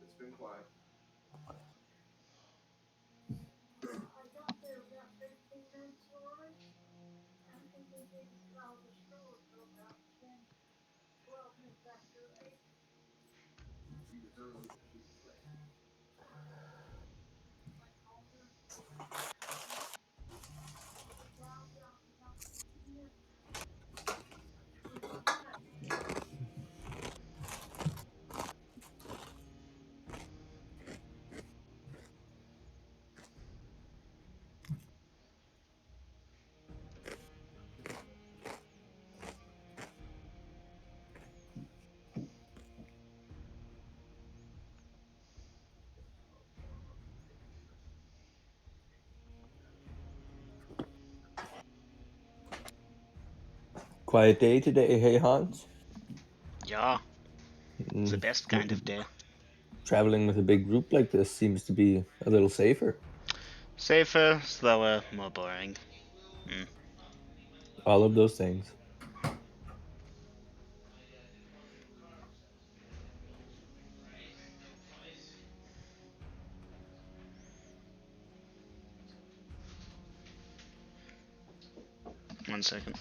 It's been quiet. Quiet day today, hey Hans? Yeah, it's the Mm, best kind of day. traveling with a big group like this seems to be a little safer. Safer, slower, more boring. Mm. All of those things. 1 second.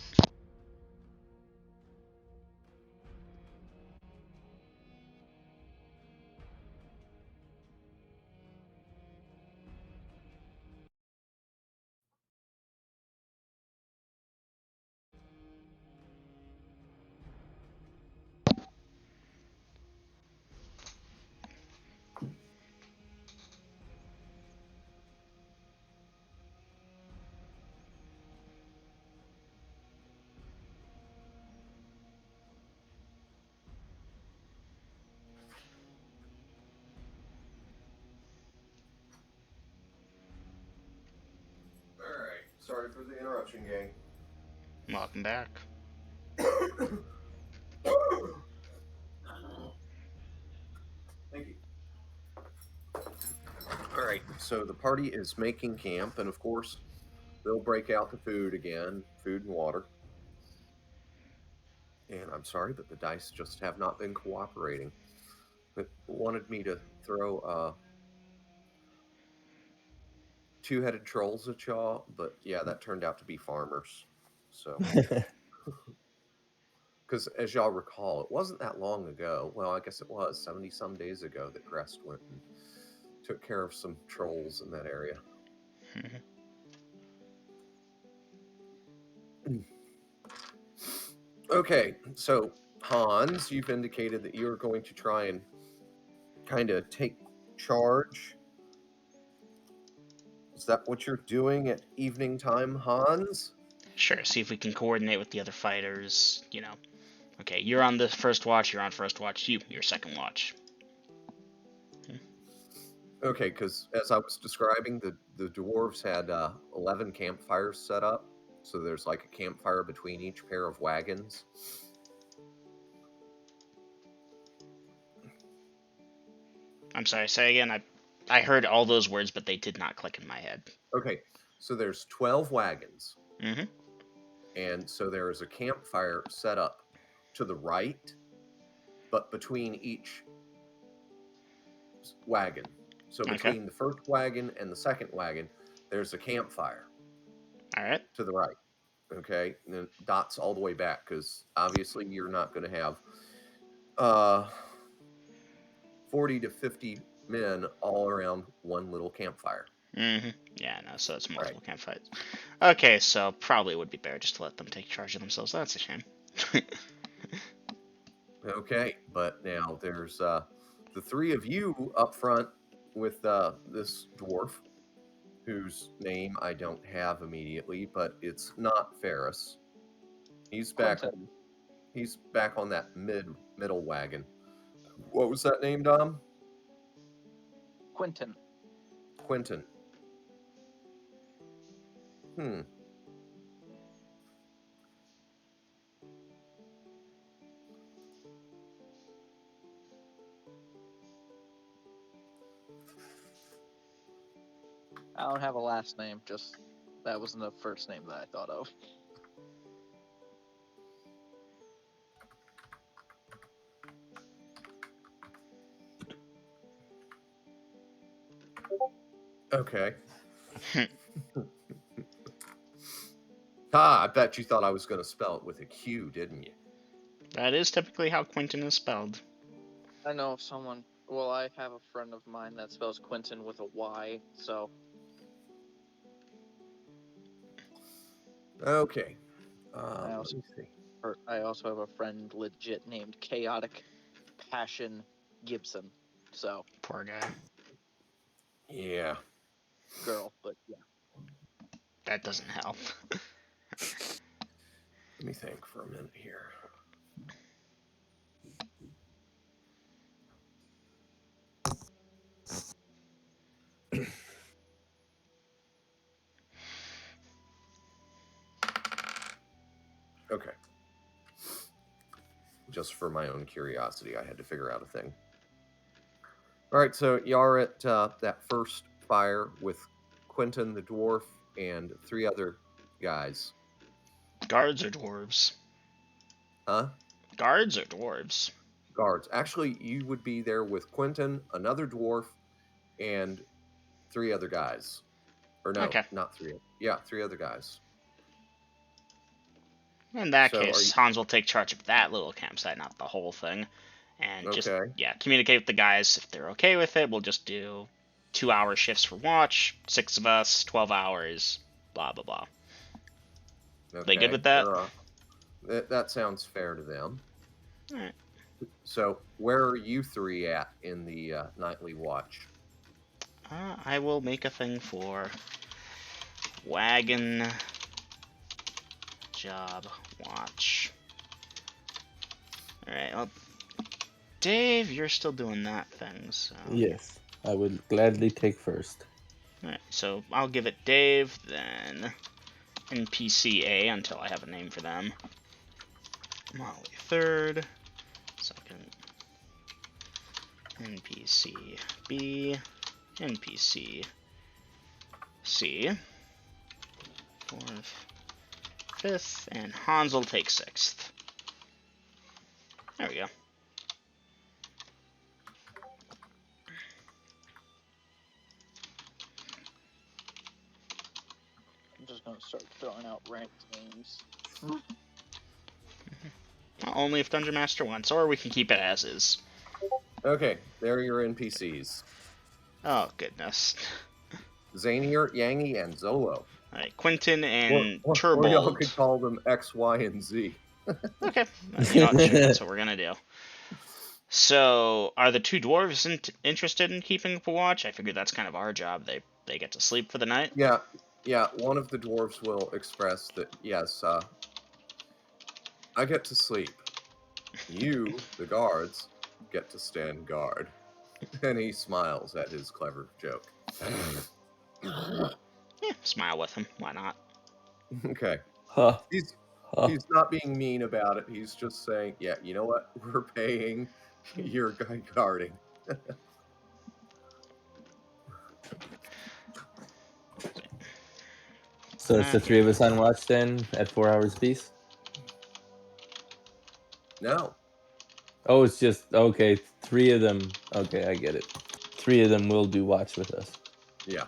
All right. Sorry for the interruption, gang. Welcome back. Thank you. All right. So the party is making camp, and of course, they'll break out the food again, food and water. And I'm sorry, but the dice just have not been cooperating. It wanted me to throw two-headed trolls at y'all, but yeah, that turned out to be farmers. So, because as y'all recall, it wasn't that long ago. Well, I guess it was 70 some days ago that Crest went and took care of some trolls in that area. Okay, so Hans, you've indicated that you're going to try and kind of take charge. Is that what you're doing at evening time, Hans? Sure, see if we can coordinate with the other fighters, you know. Okay, you're on the first watch, you're on first watch, you're second watch. Okay, because as I was describing, the dwarves had 11 campfires set up. So there's like a campfire between each pair of wagons. I'm sorry, say again. I heard all those words, but they did not click in my head. Okay, so there's 12 wagons. Mm-hmm. And so there is a campfire set up to the right, but between each wagon. So between the first wagon and the second wagon, there's a campfire. All right. To the right. Okay, and then dots all the way back, because obviously you're not going to have 40 to 50 men all around one little campfire. Mm-hmm. Yeah, no, so it's multiple campfights. Okay, so probably would be better just to let them take charge of themselves. That's a shame. Okay, but now there's the three of you up front with this dwarf, whose name I don't have immediately, but it's not Ferris. He's back. Quentin. He's back on that middle wagon. What was that name, Dom? Quentin. Quentin. I don't have a last name, just that was the first name that I thought of. Okay. I bet you thought I was going to spell it with a Q, didn't you? That is typically how Quentin is spelled. I know someone. Well, I have a friend of mine that spells Quentin with a Y, so. Okay. I also have a friend legit named Chaotic Passion Gibson. So. Poor guy. Yeah. Girl, but yeah. That doesn't help. Let me think for a minute here. Okay. Just for my own curiosity, I had to figure out a thing. All right, so y'all are at that first fire with Quentin the dwarf and three other guys. Guards or dwarves? Huh? Guards or dwarves? Guards. Actually, you would be there with Quentin, another dwarf, and three other guys. Or no, not three. Yeah, three other guys. In that case, Hans will take charge of that little campsite, not the whole thing. And just, communicate with the guys. If they're okay with it, we'll just do 2-hour shifts for watch, 6 of us, 12 hours, blah, blah, blah. Okay. They good with that? That sounds fair to them. All right. So, where are you three at in the nightly watch? I will make a thing for wagon job watch. Alright, well, Dave, you're still doing that thing, so... Yes, I would gladly take first. Alright, so I'll give it Dave, then NPCA until I have a name for them. Molly third, second, NPC B, NPC C, fourth, fifth, and Hans will take sixth. There we go. just gonna start throwing out random names. Only if Dungeon Master wants, or we can keep it as is. Okay, there are your NPCs. Oh, goodness. Zanier, Yangi, and Zolo. Alright, Quentin Or and y'all could Turbold. call them X, Y, and Z. Okay, you know what? Sure, that's what we're gonna do. So, are the two dwarves interested in keeping up a watch? I figure that's kind of our job. They get to sleep for the night. Yeah, one of the dwarves will express that, yes, I get to sleep. You, the guards, get to stand guard. And he smiles at his clever joke. Yeah, smile with him. Why not? Okay. Huh. He's not being mean about it. He's just saying, yeah, you know what? We're paying your guy guarding. So it's the three of us on watch then at 4 hours apiece? No. Oh, it's just, okay, 3 of them. Okay, I get it. 3 of them will do watch with us. Yeah.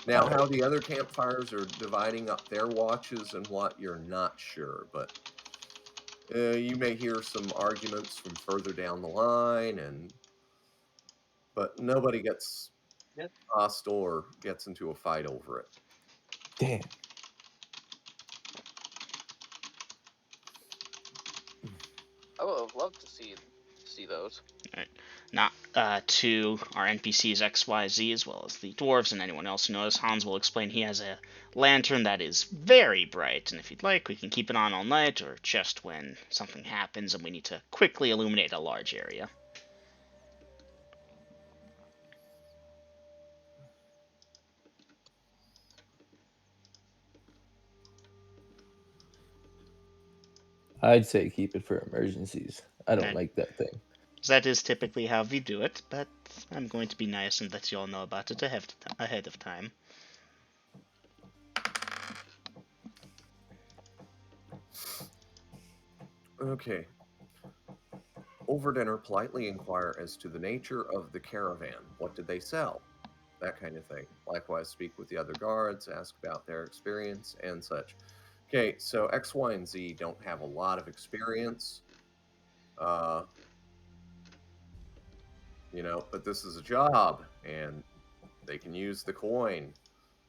Now, how the other campfires are dividing up their watches and what, you're not sure, but you may hear some arguments from further down the line, but nobody gets hostile or gets into a fight over it. Damn. I would have loved to see those. Alright. Now, to our NPCs XYZ, as well as the dwarves and anyone else who knows, Hans will explain he has a lantern that is very bright, and if you'd like, we can keep it on all night, or just when something happens and we need to quickly illuminate a large area. I'd say keep it for emergencies. I don't Right. like that thing. That is typically how we do it, but I'm going to be nice and let you all know about it ahead of time. Okay. Over dinner, politely inquire as to the nature of the caravan. What did they sell? That kind of thing. Likewise, speak with the other guards, ask about their experience and such. Okay, so X, Y, and Z don't have a lot of experience. But this is a job, and they can use the coin.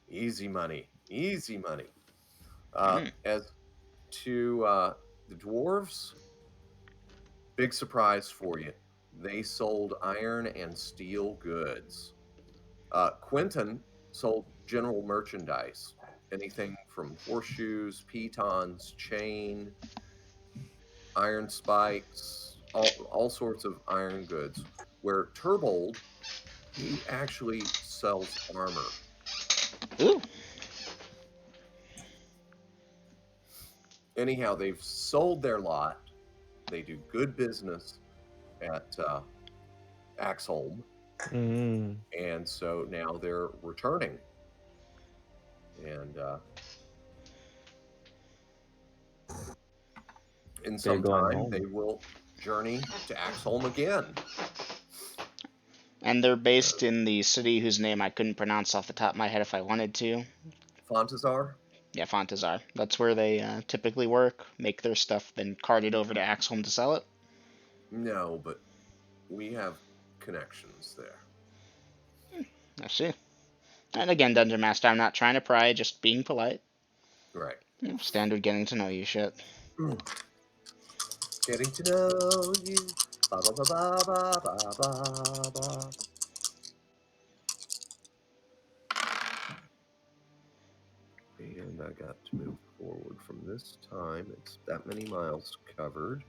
Easy money. Easy money. As to the dwarves, big surprise for you. They sold iron and steel goods. Quentin sold general merchandise, anything from horseshoes, pitons, chain, iron spikes, all sorts of iron goods. Where Turbold, he actually sells armor. Ooh. Anyhow, they've sold their lot. They do good business at Axholm. And so now they're returning. And in some time, they will journey to Axholm again. And they're based in the city whose name I couldn't pronounce off the top of my head if I wanted to. Fontazar? Yeah, Fontazar. That's where they typically work, make their stuff, then cart it over to Axholm to sell it? No, but we have connections there. I see. And again, Dungeon Master, I'm not trying to pry, just being polite. Right. Standard getting to know you shit. Getting to know you. Ba ba ba ba ba ba ba ba. And I got to move forward from this time. It's that many miles covered.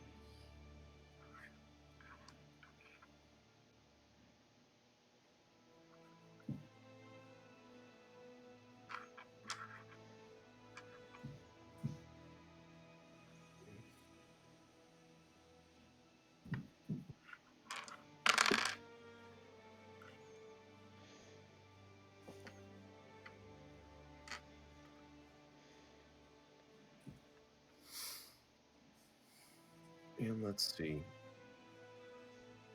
And let's see.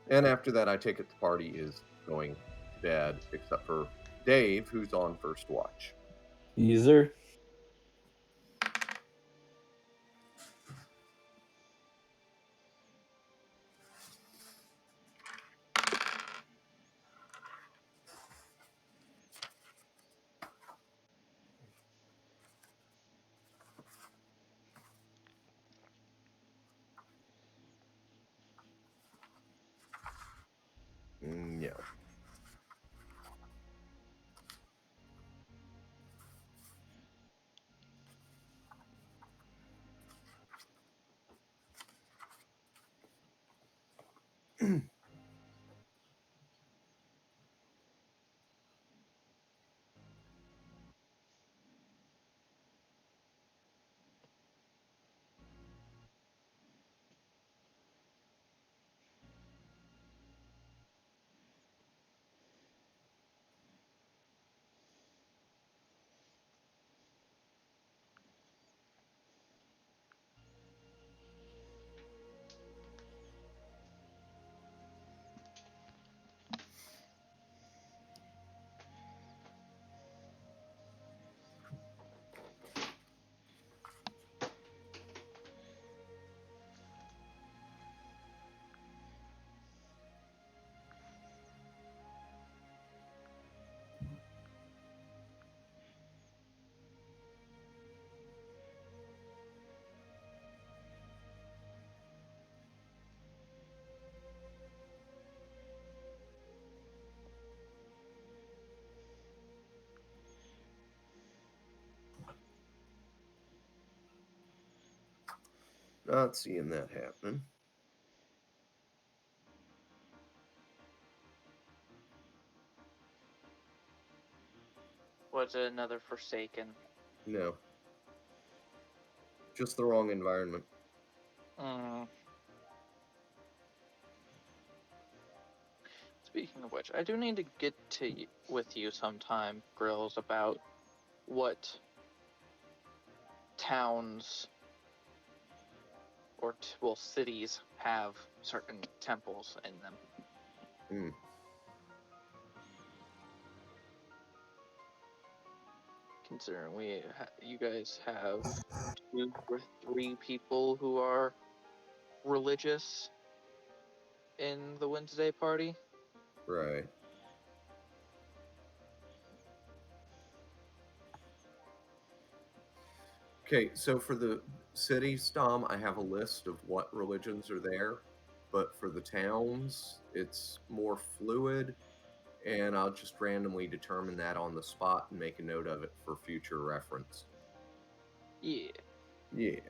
And after that, I take it the party is going to bed, except for Dave, who's on first watch. User? Not seeing that happening. Was it another Forsaken? No. Just the wrong environment. Speaking of which, I do need to get with you sometime, Grills, about what towns or cities have certain temples in them. Hmm. Considering you guys have 2 or 3 people who are religious in the Wednesday party. Right. Okay, so for the cities, Tom, I have a list of what religions are there, but for the towns, it's more fluid, and I'll just randomly determine that on the spot and make a note of it for future reference. Yeah. Yeah.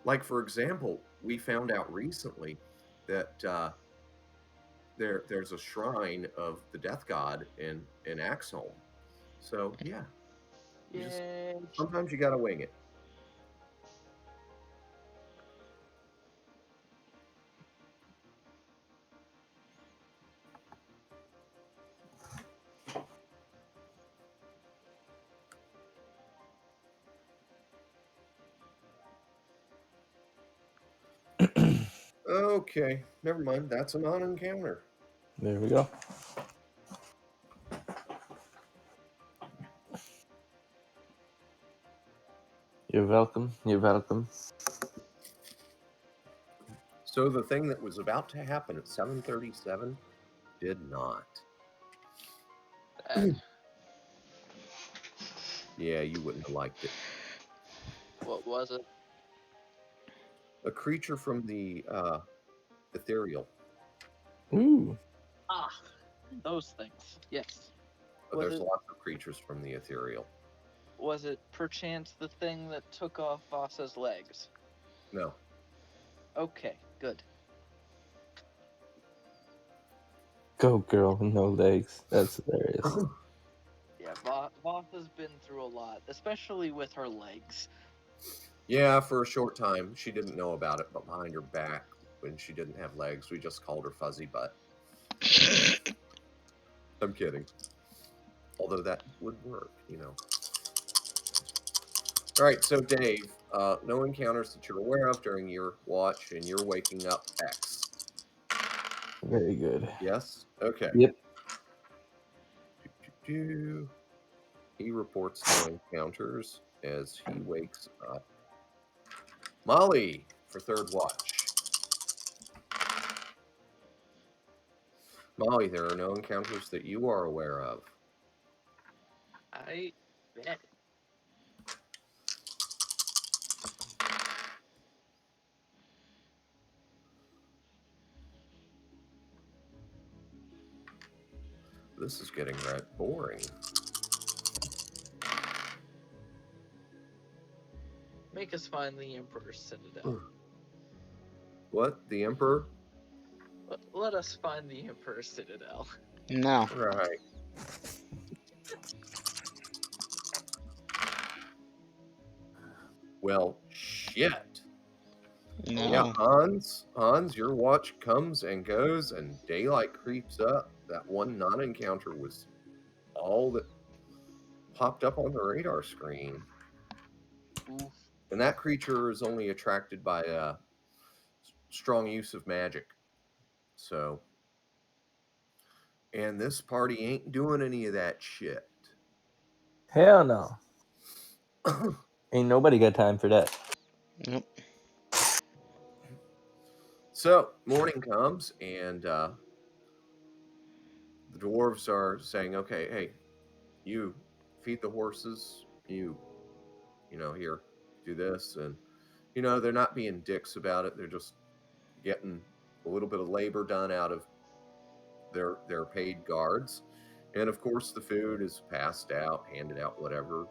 Like, for example, we found out recently that there's a shrine of the death god in Axholm. So, yeah, Yeah. sometimes you gotta wing it. Okay, never mind. That's a non-encounter. There we go. You're welcome. You're welcome. So the thing that was about to happen at 7:37 did not. Yeah, you wouldn't have liked it. What was it? A creature from the ethereal. Ooh. Ah, those things. Yes. There's lots of creatures from the ethereal. Was it perchance the thing that took off Vasa's legs? No. Okay, good. Go girl, no legs. That's hilarious. Yeah, Vasa's been through a lot, especially with her legs. Yeah, for a short time. She didn't know about it, but behind her back, when she didn't have legs, we just called her Fuzzy Butt. I'm kidding. Although that would work, you know. All right, so Dave, no encounters that you're aware of during your watch, and you're waking up X. Very good. Yes? Okay. Yep. He reports no encounters as he wakes up. Molly for third watch. Molly, there are no encounters that you are aware of. I bet. This is getting right boring. Make us find the Emperor's Citadel. What? The Emperor? Let us find the Emperor's Citadel. No. Right. Well, shit. No. Yeah, Hans, your watch comes and goes, and daylight creeps up. That one non-encounter was all that popped up on the radar screen. Oof. And that creature is only attracted by strong use of magic. So, and this party ain't doing any of that shit. Hell no. Ain't nobody got time for that. Nope. So, morning comes, and the dwarves are saying, okay, hey, you feed the horses, you know, here, do this. And, you know, they're not being dicks about it. They're just getting a little bit of labor done out of their paid guards. And of course, the food is passed out, handed out, whatever.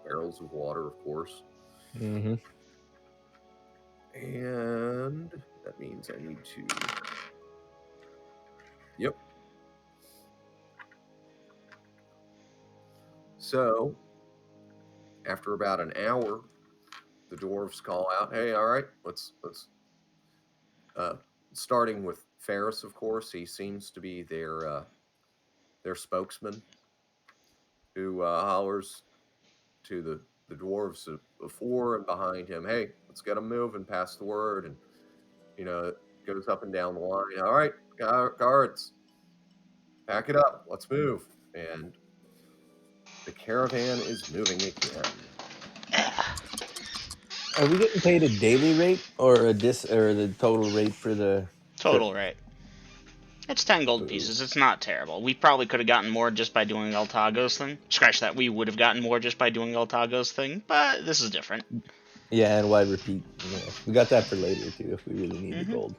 Barrels of water, of course. Mm-hmm. And that means I need to. Yep. So, after about an hour, the dwarves call out, "Hey, all right, let's." Starting with Ferris, of course, he seems to be their spokesman, who hollers to the dwarves before and behind him, "Hey, let's get them moving, pass the word." And you know, it goes up and down the line. "All right, guards, pack it up, let's move." And the caravan is moving again. Are we getting paid a daily rate or or the total rate for the Total trip? right. It's 10 gold Ooh. pieces. It's not terrible. We probably could have gotten more just by doing Altago's thing. Scratch that. We would have gotten more just by doing Altago's thing, but this is different. Yeah, and why repeat? Yeah, we got that for later too if we really need the Mm-hmm. gold.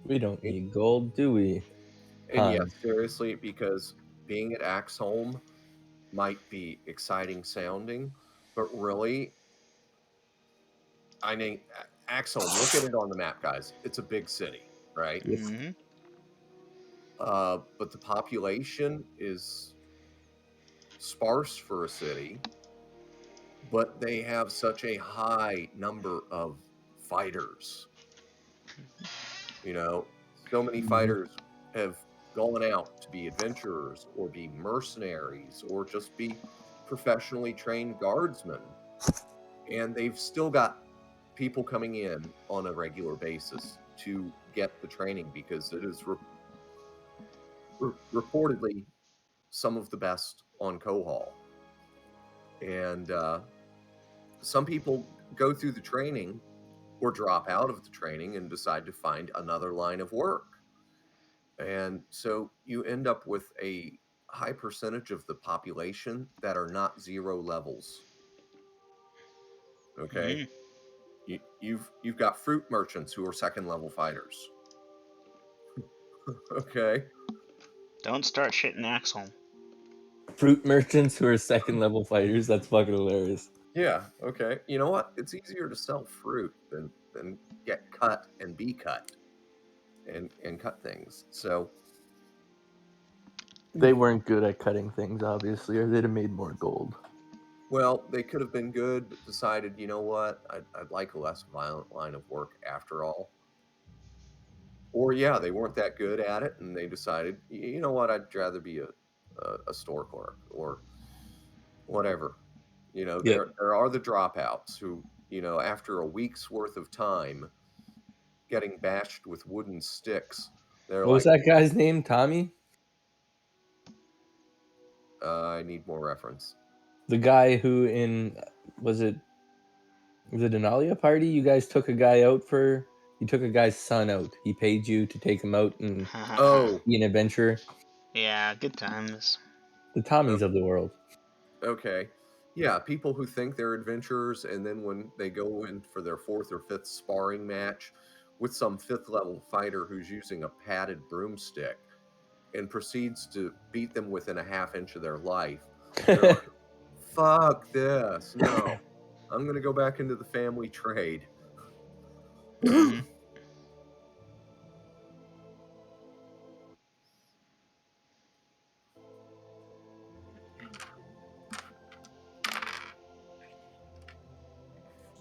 We don't need gold, do we? And yes, Hans. seriously, because being at Axholm might be exciting sounding, but really, I mean, Axholm, look at it on the map, guys. It's a big city, right? Yep. Mm-hmm. But the population is sparse for a city, but they have such a high number of fighters. You know, so many fighters have gone out to be adventurers or be mercenaries or just be professionally trained guardsmen. And they've still got people coming in on a regular basis to get the training because it is reportedly some of the best on Kohal. And some people go through the training or drop out of the training and decide to find another line of work. And so you end up with a high percentage of the population that are not zero levels. Okay. Mm-hmm. You've got fruit merchants who are second level fighters. Okay. Don't start shit in Axholm. Fruit merchants who are second level fighters. That's fucking hilarious. Yeah. Okay. You know what? It's easier to sell fruit than get cut and be cut and cut things. So They weren't good at cutting things, obviously, or they'd have made more gold. well, they could have been good, but decided, you know what? I'd like a less violent line of work after all. Or yeah, they weren't that good at it, and they decided, you know what? I'd rather be a store clerk or whatever. You know, Yep. there are the dropouts who, you know, after a week's worth of time getting bashed with wooden sticks, they're What was like, that guy's name? Tommy? I need more reference. The guy who in was it the Denalia party? You guys took a guy out for you took a guy's son out. He paid you to take him out and Oh, be an adventurer. Yeah, good times. The Tommies of the world. okay. Yeah, people who think they're adventurers, and then when they go in for their fourth or fifth sparring match with some fifth level fighter who's using a padded broomstick, and proceeds to beat them within a half inch of their life, they're like, fuck this. No, I'm going to go back into the family trade. Hmm.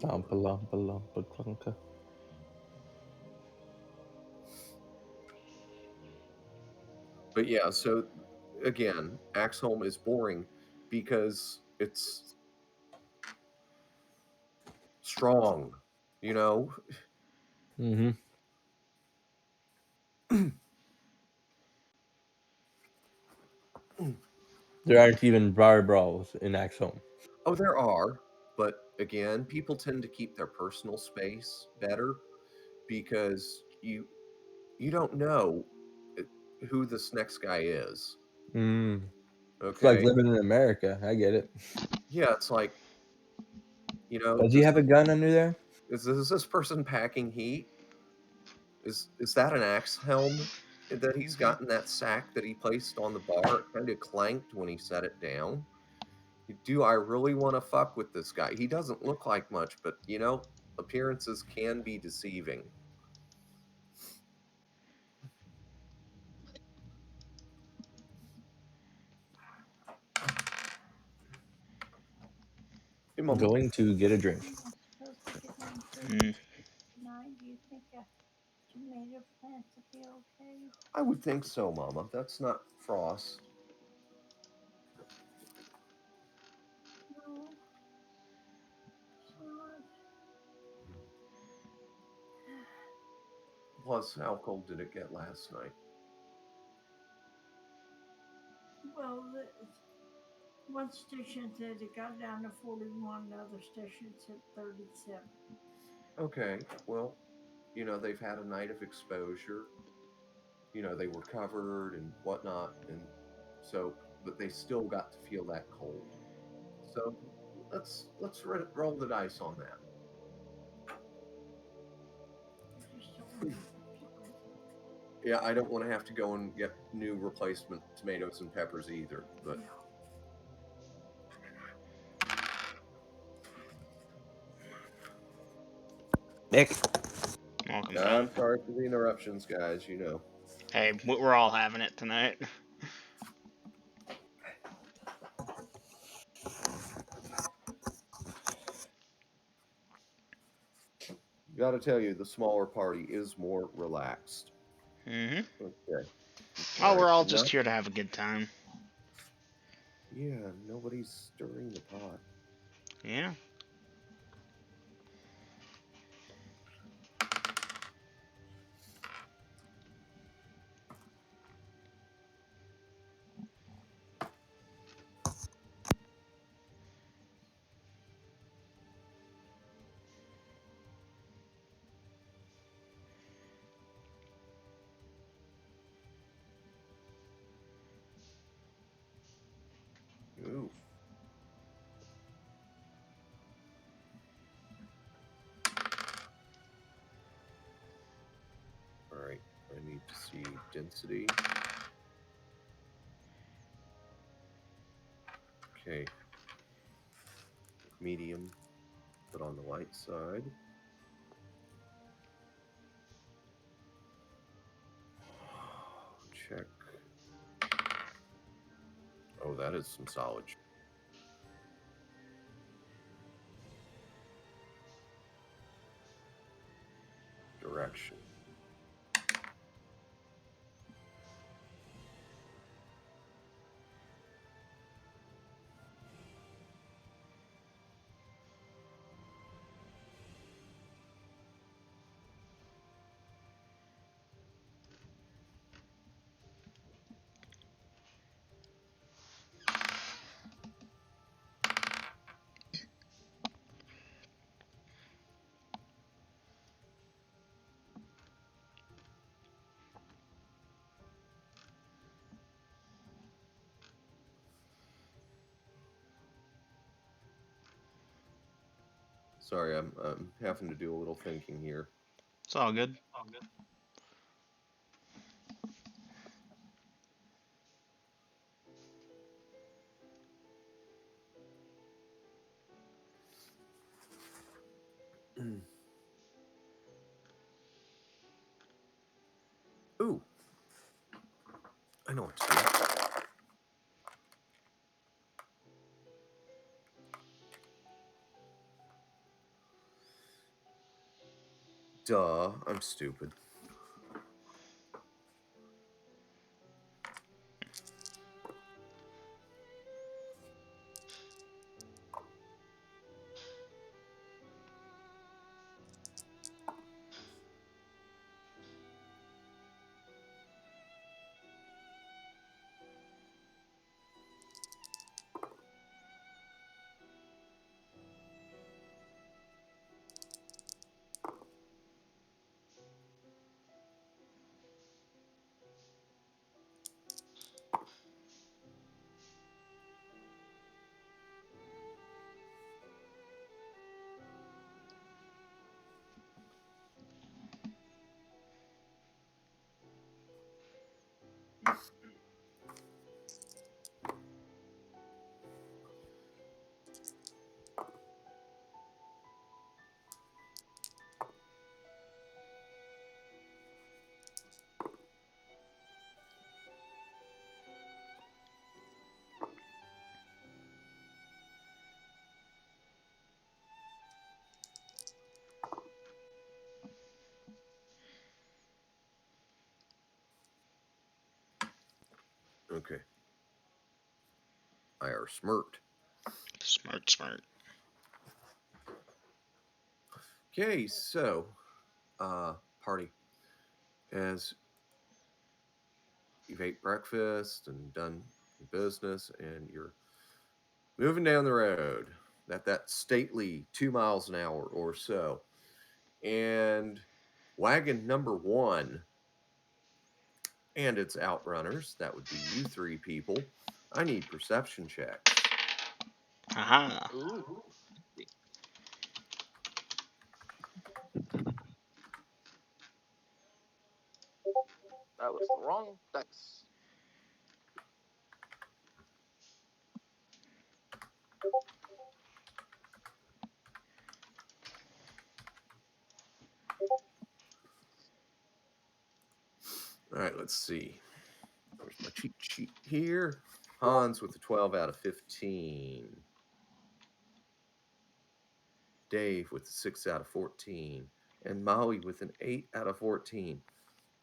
Lampa, lampa, lampa, clunka. But yeah, so again, Axholm is boring because it's strong, you know? Mm-hmm. There aren't even bar brawls in Axholm. Oh, there are, but again, people tend to keep their personal space better because you don't know uh, who this next guy is. Mm. It's like Okay? living in America. I get it. Yeah, it's like, Does he does have a gun under there? is this person packing heat? Is that an axe helm that he's got in that sack that he placed on the bar? It kind of clanked when he set it down. Do I really want to fuck with this guy? He doesn't look like much, but appearances can be deceiving. Hey, I'm Mama. going to get a drink. Supposed to get one for Mm. tonight. Do you think a tomato plant would be okay? I would think so, Mama. That's not frost. No, it's not. Plus, how cold did it get last night? Well, one station said it got down to 41, the other station said 37. Okay, well, they've had a night of exposure. They were covered and whatnot, and so, but they still got to feel that cold. So let's roll the dice on that. I just don't want to have to go. Yeah, I don't want to have to go and get new replacement tomatoes and peppers either. But Nick. Welcome, pal. I'm sorry for the interruptions, guys. Hey, we're all having it tonight. Got to tell you, the smaller party is more relaxed. Hmm. Okay. All Oh, right. we're all just Enough. here to have a good time. Yeah, nobody's stirring the pot. Yeah. Ooh. All right. I need to see density. Okay. Medium. Put on the light side. Check. Oh, that is some solid direction. Sorry, I'm having to do a little thinking here. It's all good. Ooh, I know what to do. Duh, I'm stupid. Okay. I are smirked. Smart, smart. Okay, so, party. As you've ate breakfast and done business, and you're moving down the road at that stately 2 miles an hour or so, and wagon number one and its outrunners, that would be you three people. I need perception checks. Aha. Ooh. That was the wrong dice. All right, let's see. There's my cheat sheet here. Hans with a 12 out of 15. Dave with a 6 out of 14. And Molly with an 8 out of 14.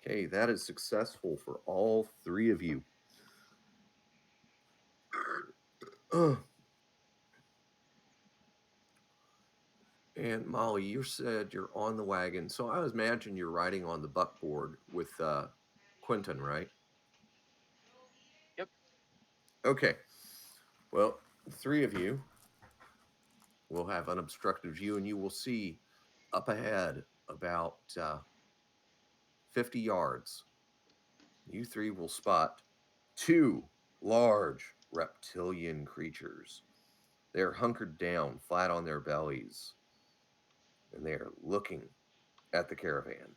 Okay, that is successful for all three of you. And Molly, you said you're on the wagon, so I imagine you're riding on the buckboard with Quentin, right? Yep. Okay. Well, the three of you will have unobstructed view, and you will see up ahead about 50 yards. You three will spot two large reptilian creatures. They're hunkered down, flat on their bellies, and they are looking at the caravan.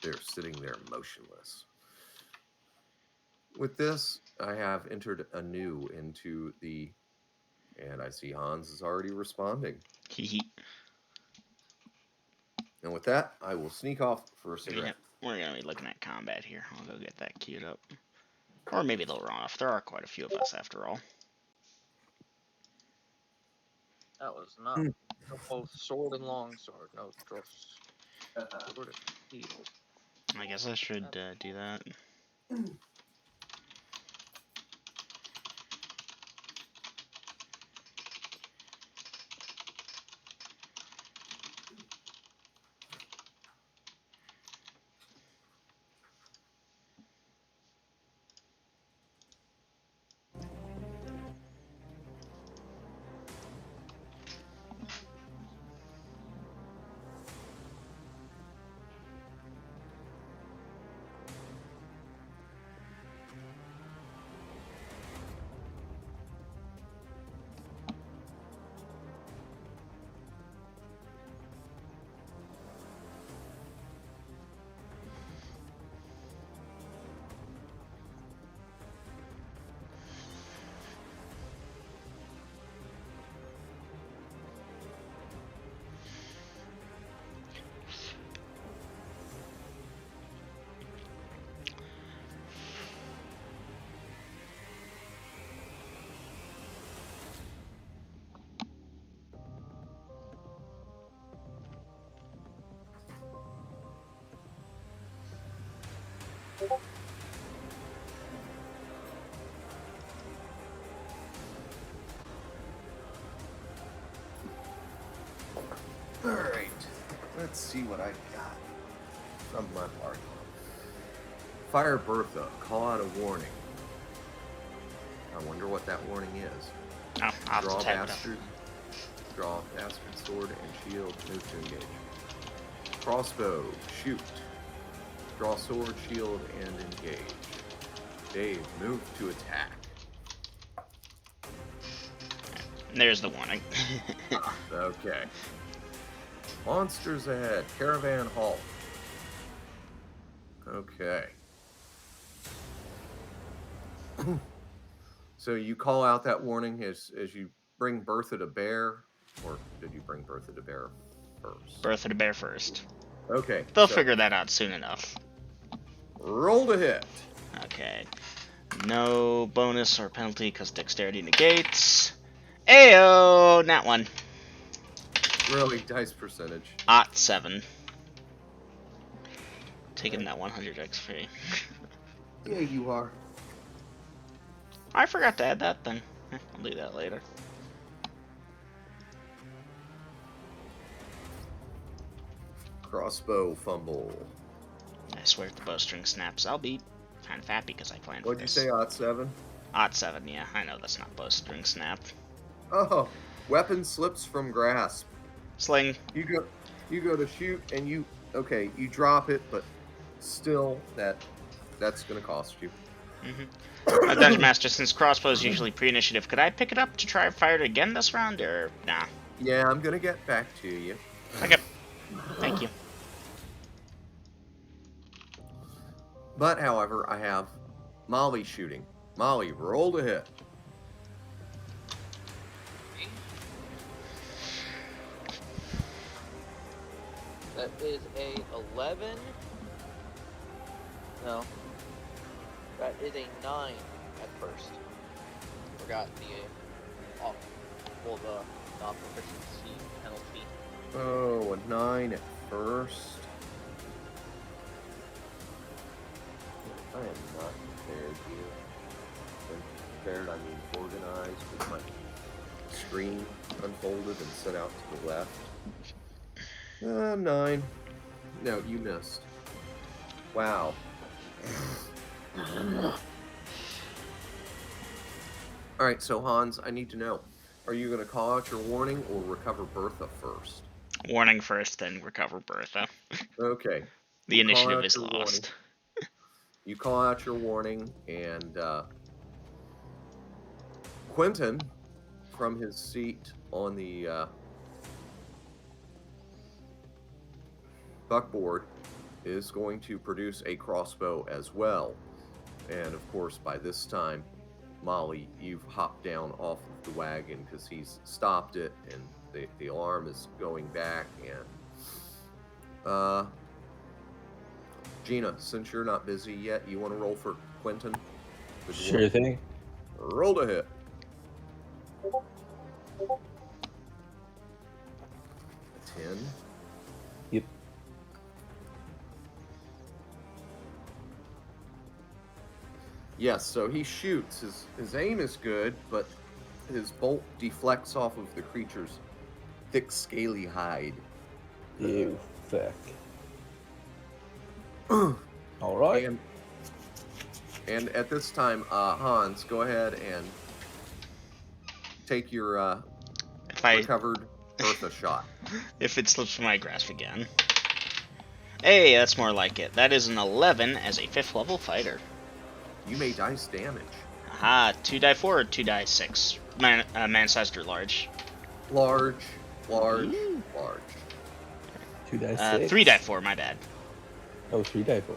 They're sitting there motionless. With this, I have entered anew into the, and I see Hans is already responding. Hee. And with that, I will sneak off for a Yeah, cigarette. we're gonna be looking at combat here. I'll go get that queued up. Or maybe they'll run off. There are quite a few of us after all. That was not both sword and longsword. No, just sword and shield. I guess I should do that. Alright, let's see what I got from my party. Fire Bertha, call out a warning. I wonder what that warning is. Oh, I'll have Draw to type it up. bastard. Draw bastard sword and shield, move to engage. Crossbow, shoot. Draw sword, shield, and engage. Dave, move to attack. There's the warning. Okay. Monsters ahead. Caravan halt. Okay. So you call out that warning as you bring Bertha to bear, or did you bring Bertha to bear first? Bertha to bear first. Okay. They'll so figure that out soon enough. roll to hit. Okay. No bonus or penalty because dexterity negates. Ayo! Not one. Really, dice percentage. 7. Taking that 100 XP. Yeah, you are. I forgot to add that then. I'll do that later. Crossbow fumble. I swear if the bowstring snaps, I'll be kind of happy because I planned What'd for you this. say, odd 7? 7, yeah. I know that's not bowstring snap. Oh, weapon slips from grasp. Sling. You go to shoot and you drop it, but still that's gonna cost you. Dungeon Master, since crossbow is usually pre-initiative, could I pick it up to try and fire it again this round, or nah? Yeah, I'm gonna get back to you. Okay. Thank you. But however, I have Molly shooting. Molly, roll to hit. That is a 11. No. That is a 9 at first. Forgot the the non-proficiency penalty. Oh, a 9 at first. I am not prepared here. When prepared, I mean organized, with my screen unfolded and set out to the left. 9. No, you missed. Wow. Alright, so Hans, I need to know. Are you going to call out your warning or recover Bertha first? Warning first, then recover Bertha. Okay. The You call initiative out is your lost. You call out your warning, and Quentin, from his seat on the buckboard, is going to produce a crossbow as well. And of course, by this time, Molly, you've hopped down off of the wagon because he's stopped it, and the alarm is going back. And Gina, since you're not busy yet, you want to roll for Quentin? Sure thing. Roll to hit. A 10. Yep. Yes, so he shoots. His aim is good, but his bolt deflects off of the creature's thick, scaly hide. You fuck. All right. And at this time, Hans, go ahead and take your recovered Bertha shot. If it slips from my grasp again. Hey, that's more like it. That is an 11 as a 5th level fighter. You may dice damage. Aha, 2d4 or 2d6? Man-sized or large? Large. Ooh. 2 dice 6. 3d4, my bad. Oh, 3 die 4.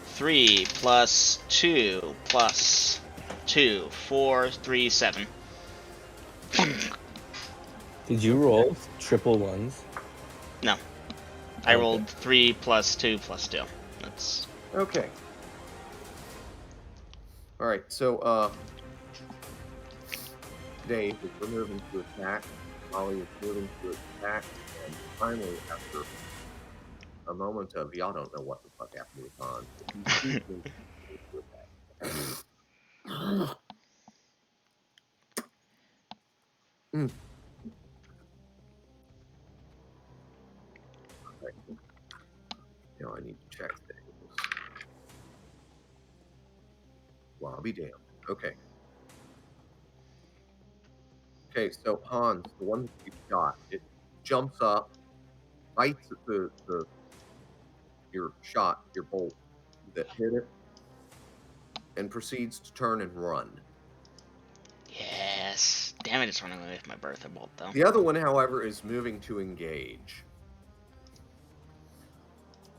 3 plus 2 plus 2, 4, 3, 7. Did you roll triple ones? No. I Okay. rolled 3 plus 2 plus 2. That's... Okay. Alright, so, Dave is moving to attack. Molly is moving to attack. And finally, after a moment of y'all don't know what the fuck happened with Han. If you choose me- Mm. Okay. Now I need to check things. Well, I'll be damned. Okay. Okay, so Hans, the one that you shot, it jumps up, bites at your shot, your bolt that hit it, and proceeds to turn and run. Yes. Damn it, it's running away with my birthday bolt, though. The other one, however, is moving to engage.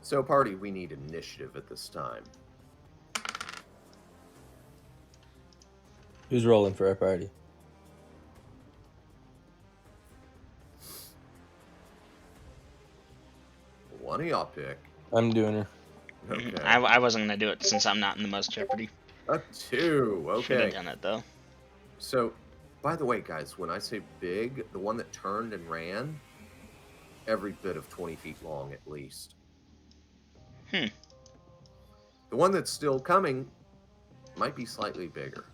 So, party, we need initiative at this time. Who's rolling for our party? One of y'all pick. I'm doing her. Okay. I wasn't going to do it since I'm not in the most jeopardy. A 2. Should have Okay. done it, though. So, by the way, guys, when I say big, the one that turned and ran, every bit of 20 feet long at least. Hmm. The one that's still coming might be slightly bigger.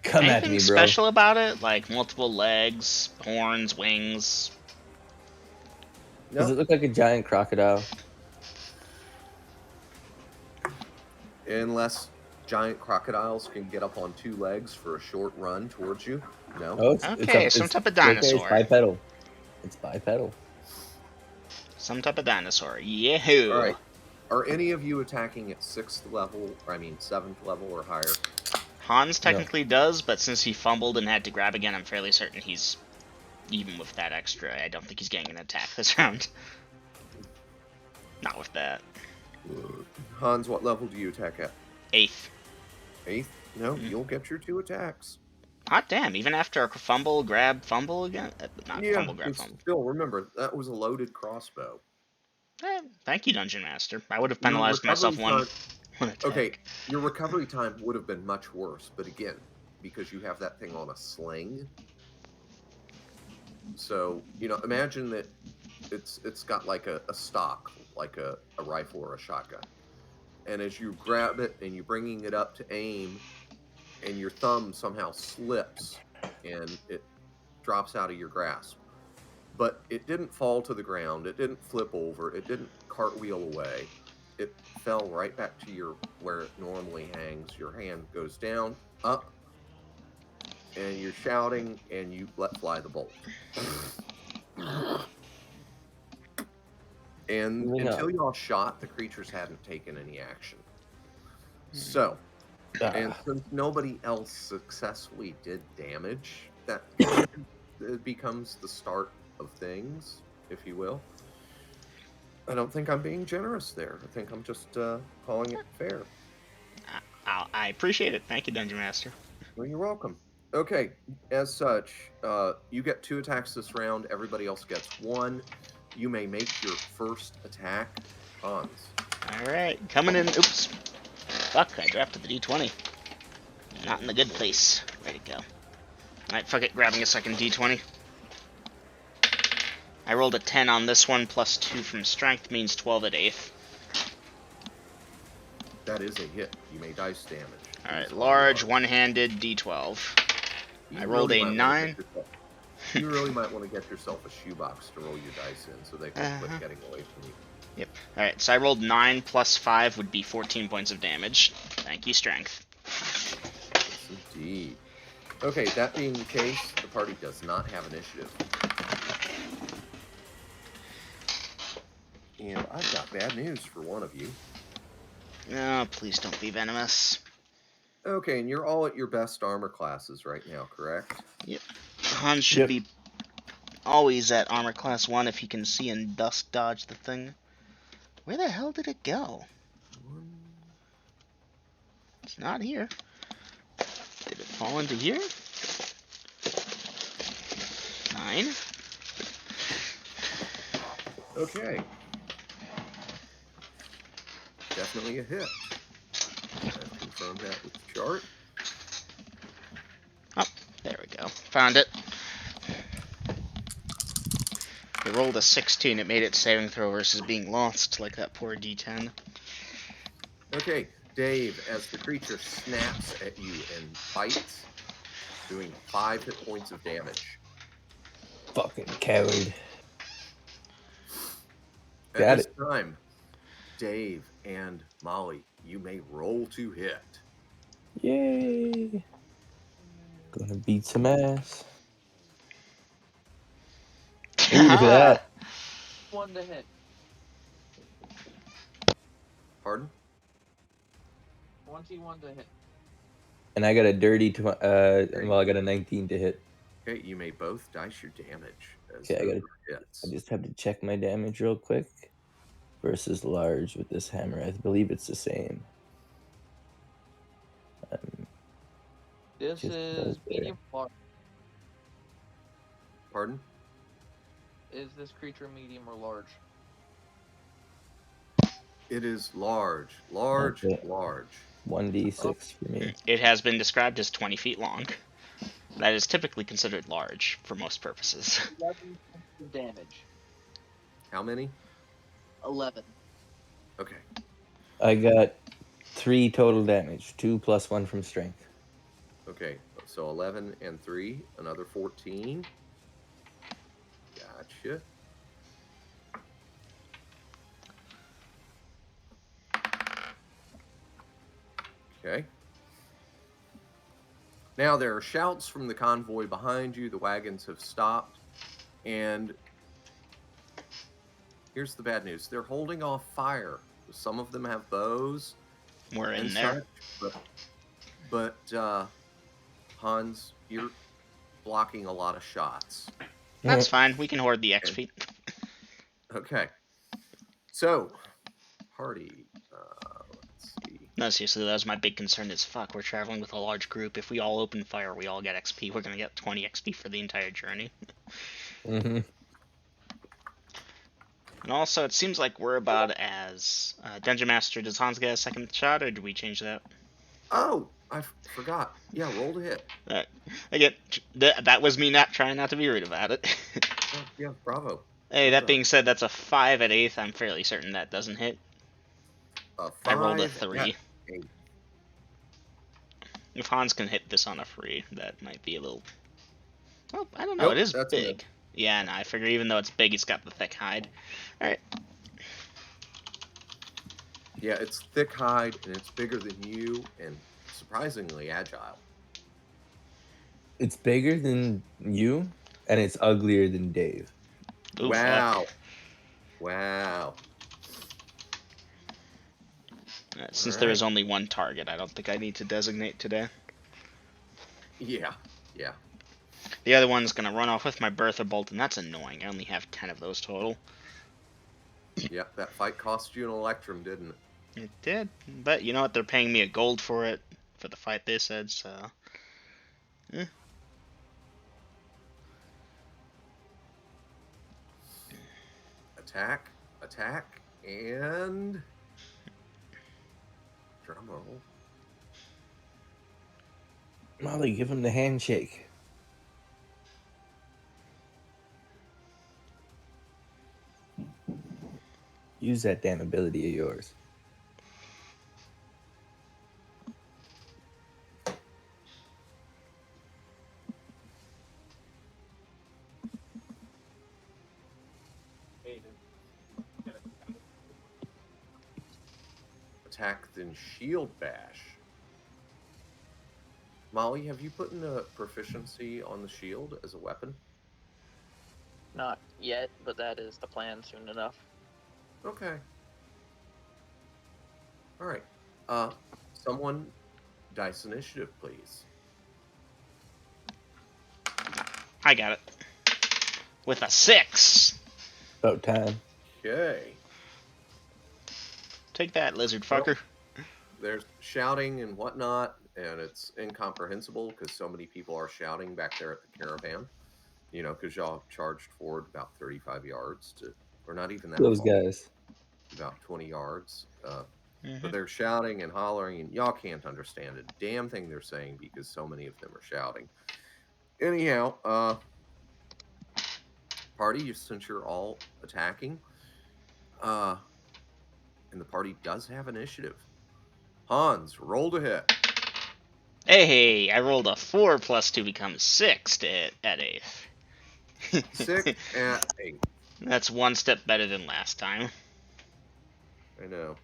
Come at Anything me, bro. special about it? Like multiple legs, horns, wings? Does it look like a giant crocodile? Unless giant crocodiles can get up on 2 legs for a short run towards you. No. Oh, Okay, some type of okay, dinosaur. it's bipedal. It's bipedal. Some type of dinosaur. Yahoo! All right. Are any of you attacking at 6th level, I mean 7th level or higher? Hans technically does, but since he fumbled and had to grab again, I'm fairly certain he's, even with that extra, I don't think he's getting an attack this round. Not with that. Hans, what level do you attack at? 8th. 8th? No, you'll get your 2 attacks. Hot damn, even after a fumble, grab, fumble again? Not fumble, grab, but fumble. still, remember, that was a loaded crossbow. Thank you, Dungeon Master. I would have Your penalized myself recovery one attack. Okay, your recovery time would have been much worse, but again, because you have that thing on a sling. So, imagine that it's got like a stock, like a rifle or a shotgun. And as you grab it and you're bringing it up to aim, and your thumb somehow slips and it drops out of your grasp. But it didn't fall to the ground, it didn't flip over, it didn't cartwheel away. It fell right back to where it normally hangs. Your hand goes down, up, and you're shouting, and you let fly the bolt. And until y'all shot, the creatures hadn't taken any action. So, and since nobody else successfully did damage, that it becomes the start of things, if you will. I don't think I'm being generous there. I think I'm just calling it fair. I appreciate it. Thank you, Dungeon Master. Well, you're welcome. Okay, as such, you get 2 attacks this round. Everybody else gets 1. You may make your first attack, Hans. Alright, coming in. Oops. Fuck, I drafted the D20. Not in the good place. Way to go. Alright, fuck it, grabbing a second D20. I rolled a 10 on this one, plus 2 from strength, means 12 at 8th. That is a hit. You may dice damage. Alright, large, one-handed D12. I rolled a 9. You really might want to get yourself a shoebox to roll your dice in so they can quit getting away from you. Yep. Alright, so I rolled 9 plus 5 would be 14 points of damage. Thank you, strength. Yes, indeed. Okay, that being the case, the party does not have initiative. And I've got bad news for one of you. No, please don't be venomous. Okay, and you're all at your best armor classes right now, correct? Yep. Hans should be always at armor class 1 if he can see and dusk dodge the thing. Where the hell did it go? It's not here. Did it fall into here? 9. Okay. Definitely a hit. I've confirmed that with the chart. Oh, there we go. Found it. It rolled a 16. It made its saving throw versus being lost, like that poor D10. Okay, Dave, as the creature snaps at you and bites, doing 5 hit points of damage. Fucking coward. At Got this it. time, Dave and Molly, you may roll to hit. Yay. Gonna beat some ass. Ooh, look at that. 1 to hit. Pardon? 21 to hit. And I got a dirty, well, I got a 19 to hit. Okay, you may both dice your damage as Okay, those are hits. I just have to check my damage real quick. Versus large with this hammer. I believe it's the same. This Just is right there. medium large. Pardon? Is this creature medium or large? It is large. Large, Okay. large. 1d6 for me. It has been described as 20 feet long. That is typically considered large for most purposes. 11 points of damage. How many? 11. Okay. I got 3 total damage. 2 plus 1 from strength. Okay, so 11 and 3, another 14. Gotcha. Okay. Now there are shouts from the convoy behind you. The wagons have stopped. And here's the bad news. They're holding off fire. Some of them have bows. We're in and there. such, but Hans, you're blocking a lot of shots. That's fine. We can hoard the XP. Okay. So, party. Let's see. No, seriously, that was my big concern is, fuck, we're traveling with a large group. If we all open fire, we all get XP. We're going to get 20 XP for the entire journey. Mm-hmm. And also, it seems like we're about as... Dungeon Master, does Hans get a second shot, or do we change that? Oh, I forgot. Yeah, roll to hit. Again, that was me not trying not to be rude about it. Yeah, bravo. Hey, Well that done. being said, that's a 5 at 8th. I'm fairly certain that doesn't hit. I rolled a 3. at 8. If Hans can hit this on a free, that might be a little... Well, I don't know. Nope, It is that's big. good. Yeah, no, I figure even though it's big, it's got the thick hide. Alright. Yeah, it's thick hide and it's bigger than you and surprisingly agile. It's bigger than you, and it's uglier than Dave. Ooh, wow. fuck. Wow. Since there is only one target, I don't think I need to designate today. Yeah. Yeah. The other one's gonna run off with my Bertha Bolt, and that's annoying. I only have 10 of those total. Yep, that fight cost you an Electrum, didn't it? It did. But you know what? They're paying me a gold for it, for the fight they said, so... Attack, attack, and... Drum roll. Molly, give him the handshake. Use that damn ability of yours. Attack, then shield bash. Molly, have you put in a proficiency on the shield as a weapon? Not yet, but that is the plan soon enough. Okay. All right. Someone dice initiative, please. I got it. With a 6! About time. Okay. Take that, lizard fucker. There's shouting and whatnot, and it's incomprehensible because so many people are shouting back there at the caravan. You know, because y'all charged forward about 35 yards to, or not even that Those far, guys. about 20 yards. But they're shouting and hollering, and y'all can't understand a damn thing they're saying because so many of them are shouting. Anyhow, Party, since you're all attacking, and the party does have initiative. Hans, roll to hit. Hey, I rolled a 4 plus 2 becomes 6 to hit at 8. 6 at 8. That's one step better than last time. I know.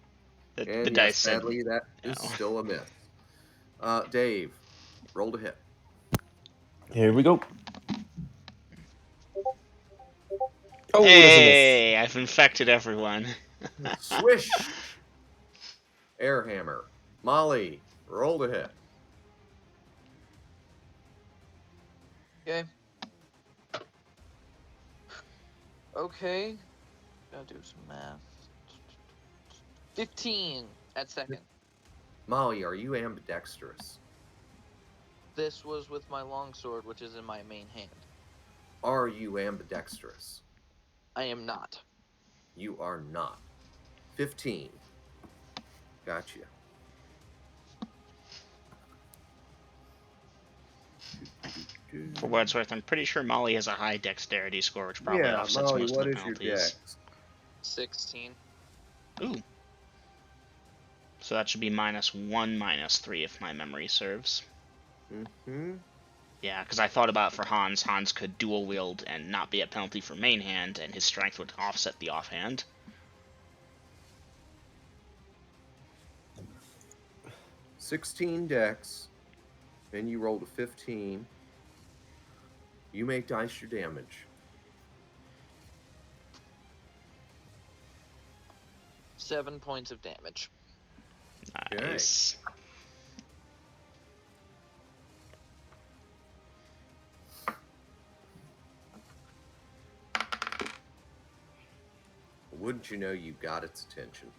The And dice yes, said sadly, that is no. still a miss. Dave, roll to hit. Here we go. Oh, that's a miss. Hey, I've infected everyone. Swish! Airhammer. Molly, roll to hit. Okay. Okay. Gotta do some math. 15 at second. Molly, are you ambidextrous? This was with my longsword, which is in my main hand. Are you ambidextrous? I am not. You are not. 15. Gotcha. For what it's worth, I'm pretty sure Molly has a high dexterity score, which probably Yeah, offsets Molly, most what of the is your penalties. dex? 16. Ooh. So that should be -1, -3 if my memory serves. Mm-hmm. Yeah, because I thought about for Hans. Hans could dual wield and not be at penalty for main hand, and his strength would offset the offhand. 16 dex, and you rolled a 15. You may dice your damage. 7 points of damage. Nice. Wouldn't you know you got its attention?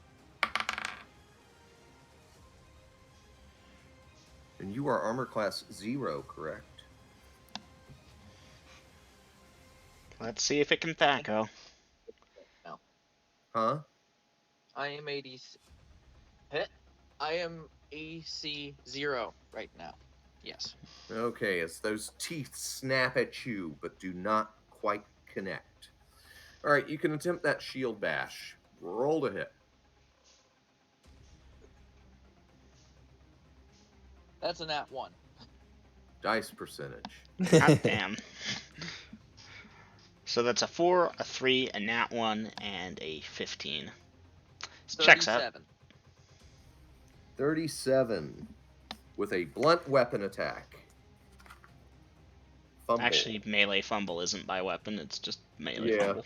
And you are armor class 0, correct? Let's see if it can thaco. No. Huh? I am 80. Hit. I am AC 0 right now. Yes. Okay, as those teeth snap at you, but do not quite connect. All right, you can attempt that shield bash. Roll to hit. That's a nat 1. Dice percentage. Hot damn. So that's a 4, a 3, a nat 1, and a 15. Checks out. 37. 37 with a blunt weapon attack. Fumble. Actually, melee fumble isn't by weapon, it's just melee fumble.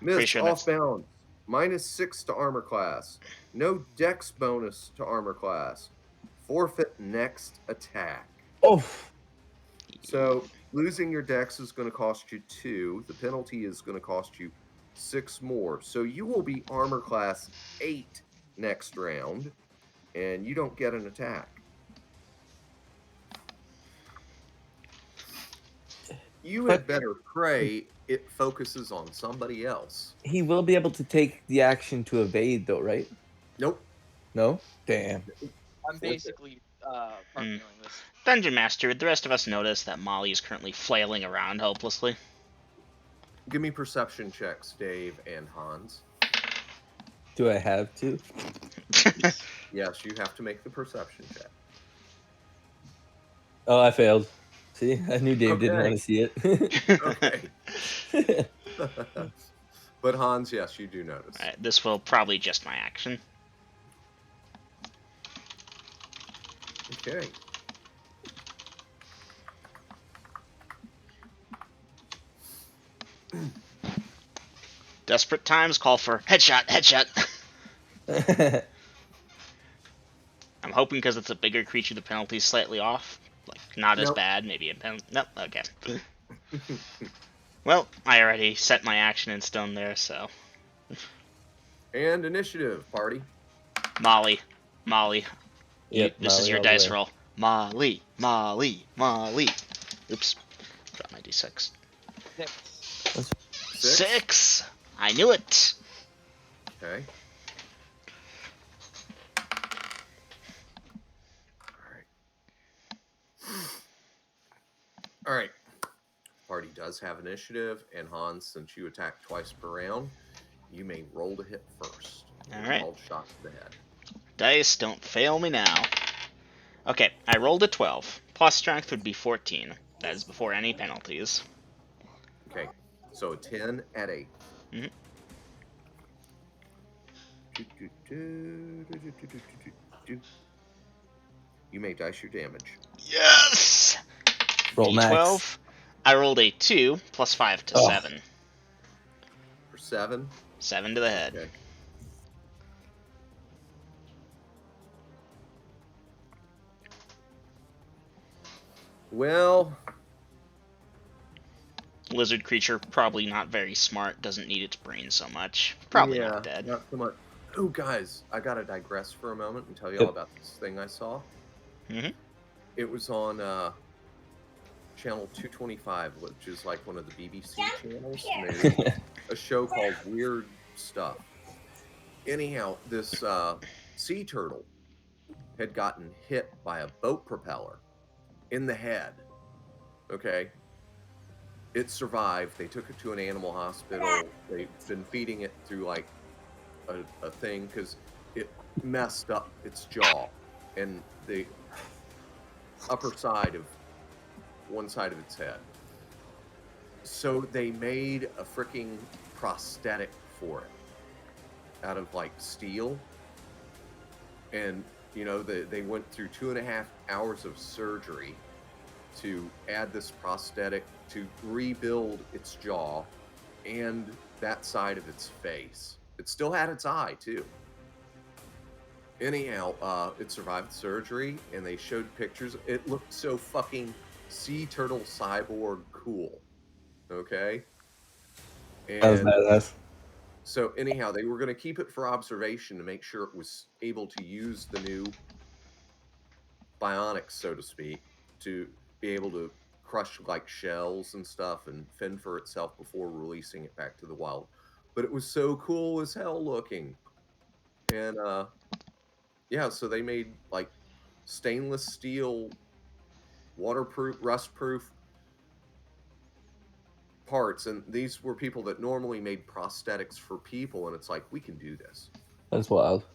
Miss sure off bounds. -6 to armor class. No dex bonus to armor class. Forfeit next attack. Oh, So losing your dex is going to cost you 2. The penalty is going to cost you 6 more. So you will be armor class 8 next round, and you don't get an attack. You had better pray it focuses on somebody else. he will be able to take the action to evade, though, right? Nope. No? Damn. I'm basically partnering this. Dungeon Master, did the rest of us notice that Molly is currently flailing around helplessly? Give me perception checks, Dave and Hans. Do I have to? Yes, you have to make the perception check. Oh, I failed. See, I knew Dave didn't want to see it. Okay. But Hans, yes, you do notice. Alright, this will probably just my action. Okay. Desperate times call for headshot, headshot. I'm hoping because it's a bigger creature, the penalty's slightly off. Like, not as Nope. bad, maybe a penalty. Nope, okay. Well, I already set my action in stone there, so. And initiative, party. Molly. Yep, This is Molly your all the dice way. roll. Molly. Oops. Drop my d6. 6. 6! I knew it! Okay. All right. party does have initiative, and Hans, since you attack twice per round, you may roll to hit first. All right. Called shot to the head. Dice, don't fail me now. Okay, I rolled a 12. Plus strength would be 14. That is before any penalties. Okay, so a 10 at 8. Mhm. You may dice your damage. Yes! Roll max. D12. I rolled a 2 plus 5 to Oh. 7. For 7? 7 to the head. Okay. Well, Lizard creature, probably not very smart, doesn't need its brain so much. Probably not dead. Not so much. Oh, guys, I gotta digress for a moment and tell you Yep. all about this thing I saw. Mhm. It was on channel 225, which is like one of the BBC channels. And there's a show called Weird Stuff. Anyhow, this sea turtle had gotten hit by a boat propeller in the head. Okay. It survived. They took it to an animal hospital. They've been feeding it through like a thing because it messed up its jaw and the upper side of one side of its head. So they made a freaking prosthetic for it out of like steel. And, you know, they went through 2.5 hours of surgery to add this prosthetic to rebuild its jaw and that side of its face. It still had its eye, too. Anyhow, it survived surgery, and they showed pictures. It looked so fucking sea turtle cyborg cool. Okay? That was And badass. so, anyhow, they were going to keep it for observation to make sure it was able to use the new bionics, so to speak, to be able to crush like shells and stuff and fend for itself before releasing it back to the wild. But it was so cool as hell looking. And yeah, so they made like stainless steel, waterproof, rust-proof parts, and these were people that normally made prosthetics for people, and it's like, we can do this. That's wild.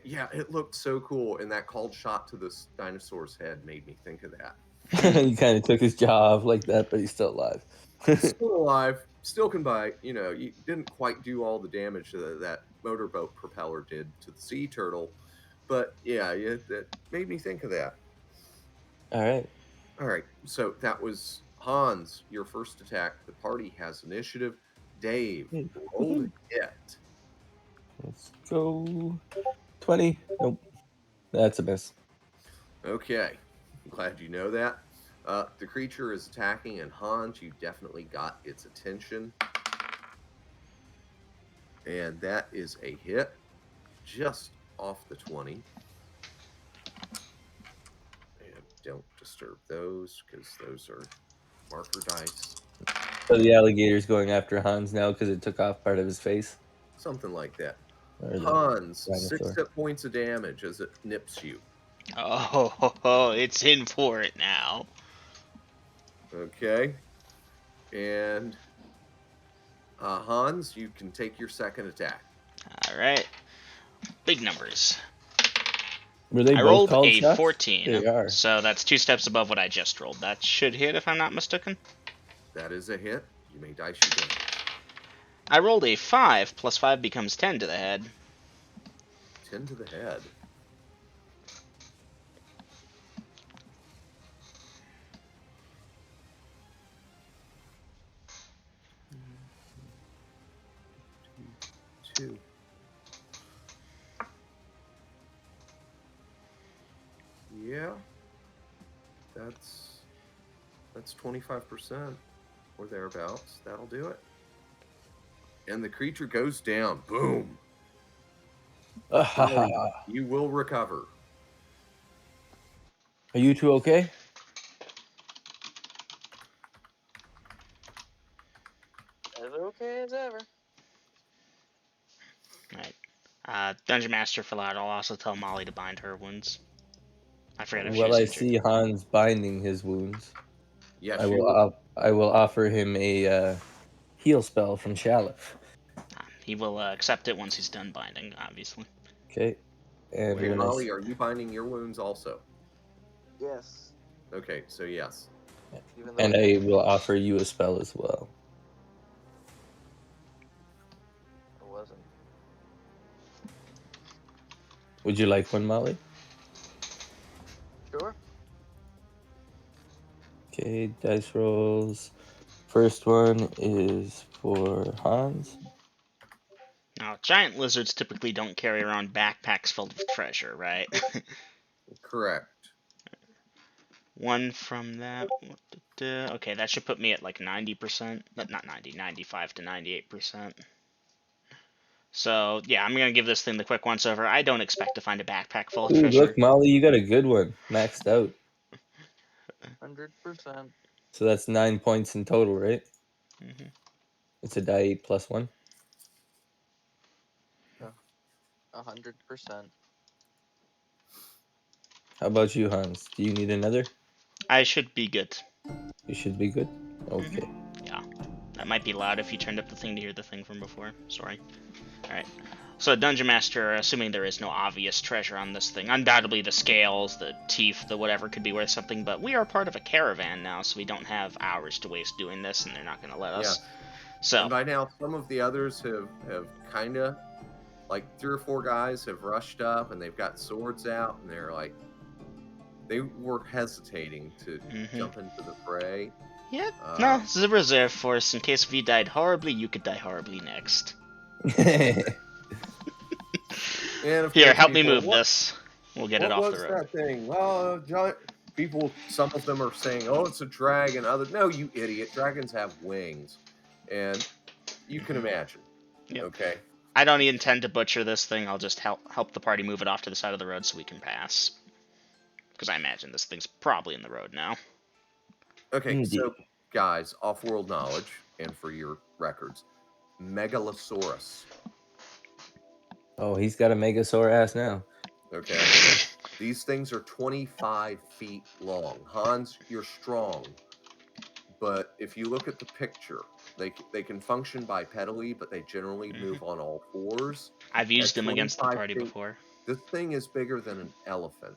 Yeah, it looked so cool, and that called shot to this dinosaur's head made me think of that. He kind of took his jaw off like that, but he's still alive. Still alive, still can bite. You know, you didn't quite do all the damage that motorboat propeller did to the sea turtle, but yeah, that made me think of that. All right. All right, so that was Hans, your first attack. The party has initiative. Dave, roll to hit. Let's go. 20. Nope. That's a miss. Okay, I'm glad you know that. The creature is attacking, and Hans, you definitely got its attention. And that is a hit, just off the 20. And don't disturb those, because those are marker dice. So the alligator's going after Hans now because it took off part of his face. Something like that. Or the Hans, dinosaur. 6 hit points of damage as it nips you. Oh, it's in for it now. Okay. And Hans, you can take your second attack. All right. Big numbers. Were they I both rolled called a shots? 14, They are. so that's 2 steps above what I just rolled. That should hit if I'm not mistaken. That is a hit. You may dice your damage. I rolled a 5, plus 5 becomes 10 to the head. 10 to the head. Two. Yeah. That's 25% or thereabouts. That'll do it. And the creature goes down. Boom. You will recover. Are you two okay? As okay as ever. Alright. Dungeon Master fill out. I'll also tell Molly to bind her wounds. I forget if she Well, was I injured. see Hans binding his wounds. Yes, I you will. will. I will offer him a heal spell from Shalif. He will accept it once he's done binding, obviously. Okay, and Okay, when I Molly, are you binding your wounds also? Yes. Okay, so yes. Even though and I I can't will reach. offer you a spell as well. It wasn't. Would you like one, Molly? Sure. Okay, dice rolls. First one is for Hans. Now, giant lizards typically don't carry around backpacks filled with treasure, right? Correct. One from that. Okay, that should put me at like 90%. Not 90, 95 to 98%. So, yeah, I'm going to give this thing the quick once over. I don't expect to find a backpack full of Ooh, look, treasure. Molly, you got a good one, maxed out. 100%. So that's 9 points in total, right? Hmm. It's a die 8 plus 1. 100%. How about you, Hans? Do you need another? I should be good. You should be good. Hmm. Okay. Yeah. That might be loud if you turned up the thing to hear the thing from before. Sorry. Alright. So, Dungeon Master, assuming there is no obvious treasure on this thing, undoubtedly the scales, the teeth, the whatever could be worth something, but we are part of a caravan now, so we don't have hours to waste doing this, and they're not going to let us. Yes. So, And by now, some of the others have kind of, like 3 or 4 guys have rushed up and they've got swords out and they're like, they were hesitating to mhm. jump into the fray. Yeah, no, this is a reserve force. In case if you died horribly, you could die horribly next. And of Here, course, help me people, move this. We'll get it what off the was road. that thing? Well, giant people. Some of them are saying, "Oh, it's a dragon." Other, no, you idiot. Dragons have wings, and you can imagine. Yep. Okay. I don't intend to butcher this thing. I'll just help the party move it off to the side of the road so we can pass. Because I imagine this thing's probably in the road now. Okay. Indeed. So, guys, off-world knowledge, and for your records, Megalosaurus. Oh, he's got a Megasaur ass now. Okay. These things are 25 feet long. Hans, you're strong, but if you look at the picture, they can function bipedally, but they generally Mhm. move on all fours. I've At used them against the 25 party feet, before. this thing is bigger than an elephant.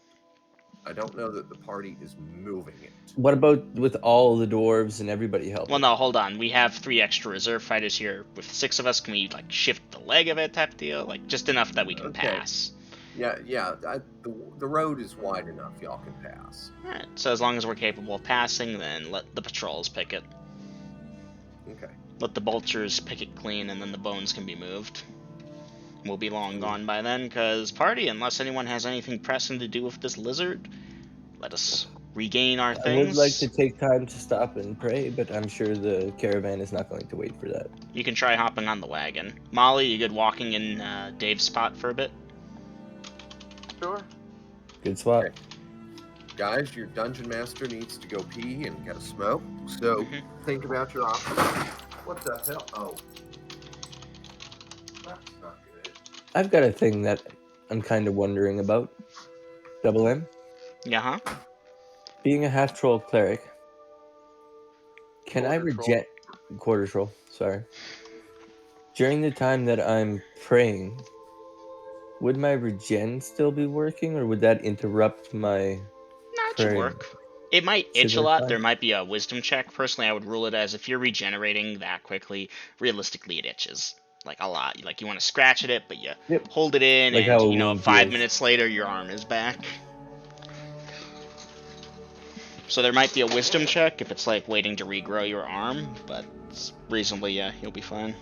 I don't know that the party is moving it. What about with all the dwarves and everybody Well, helping? no, hold on. We have 3 extra reserve fighters here. With 6 of us, can we, like, shift the leg of it type deal? Like, just enough that we can Okay. pass. Yeah, yeah. The road is wide enough. Y'all can pass. Alright, so as long as we're capable of passing, then let the patrols pick it. Okay. Let the vultures pick it clean, and then the bones can be moved. We'll be long Mm. gone by then, because party, unless anyone has anything pressing to do with this lizard, let us regain our I would like to things. take time to stop and pray, but I'm sure the caravan is not going to wait for that. You can try hopping on the wagon. Molly, you good walking in Dave's spot for a bit? Sure. Good swap. Okay. Guys, your dungeon master needs to go pee and get a smoke. So Mhm. think about your options. What the hell? Oh. That's not good. I've got a thing that I'm kind of wondering about. Double M? Yeah, huh? Being a half troll cleric, can I Quarter troll. reject quarter troll? Sorry. During the time that I'm praying, would my regen still be working, or would that interrupt my That should praying? work. It might Should itch a work lot. fine. There might be a wisdom check. Personally, I would rule it as if you're regenerating that quickly, realistically it itches. Like a lot. Like you want to scratch at it, but you Yep. hold it in, Like and how a you know, wound 5 heals. minutes later, your arm is back. So there might be a wisdom check if it's like waiting to regrow your arm, but it's reasonably, yeah, you'll be fine.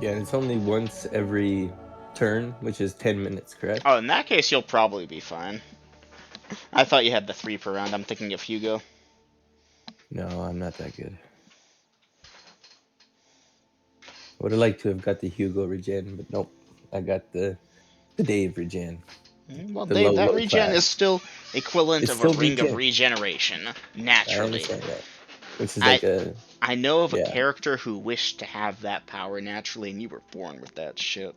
Yeah, and it's only once every turn, which is 10 minutes, correct? Oh, in that case, you'll probably be fine. I thought you had the 3 per round. I'm thinking of Hugo. No, I'm not that good. Would have liked to have got the Hugo regen, but nope. I got the Dave regen. Well, The Dave, low, that low regen is class. still equivalent It's of a still ring of regen. regeneration, I naturally. understand that. Which is I like a, I know of a yeah. character who wished to have that power naturally, and you were born with that shit.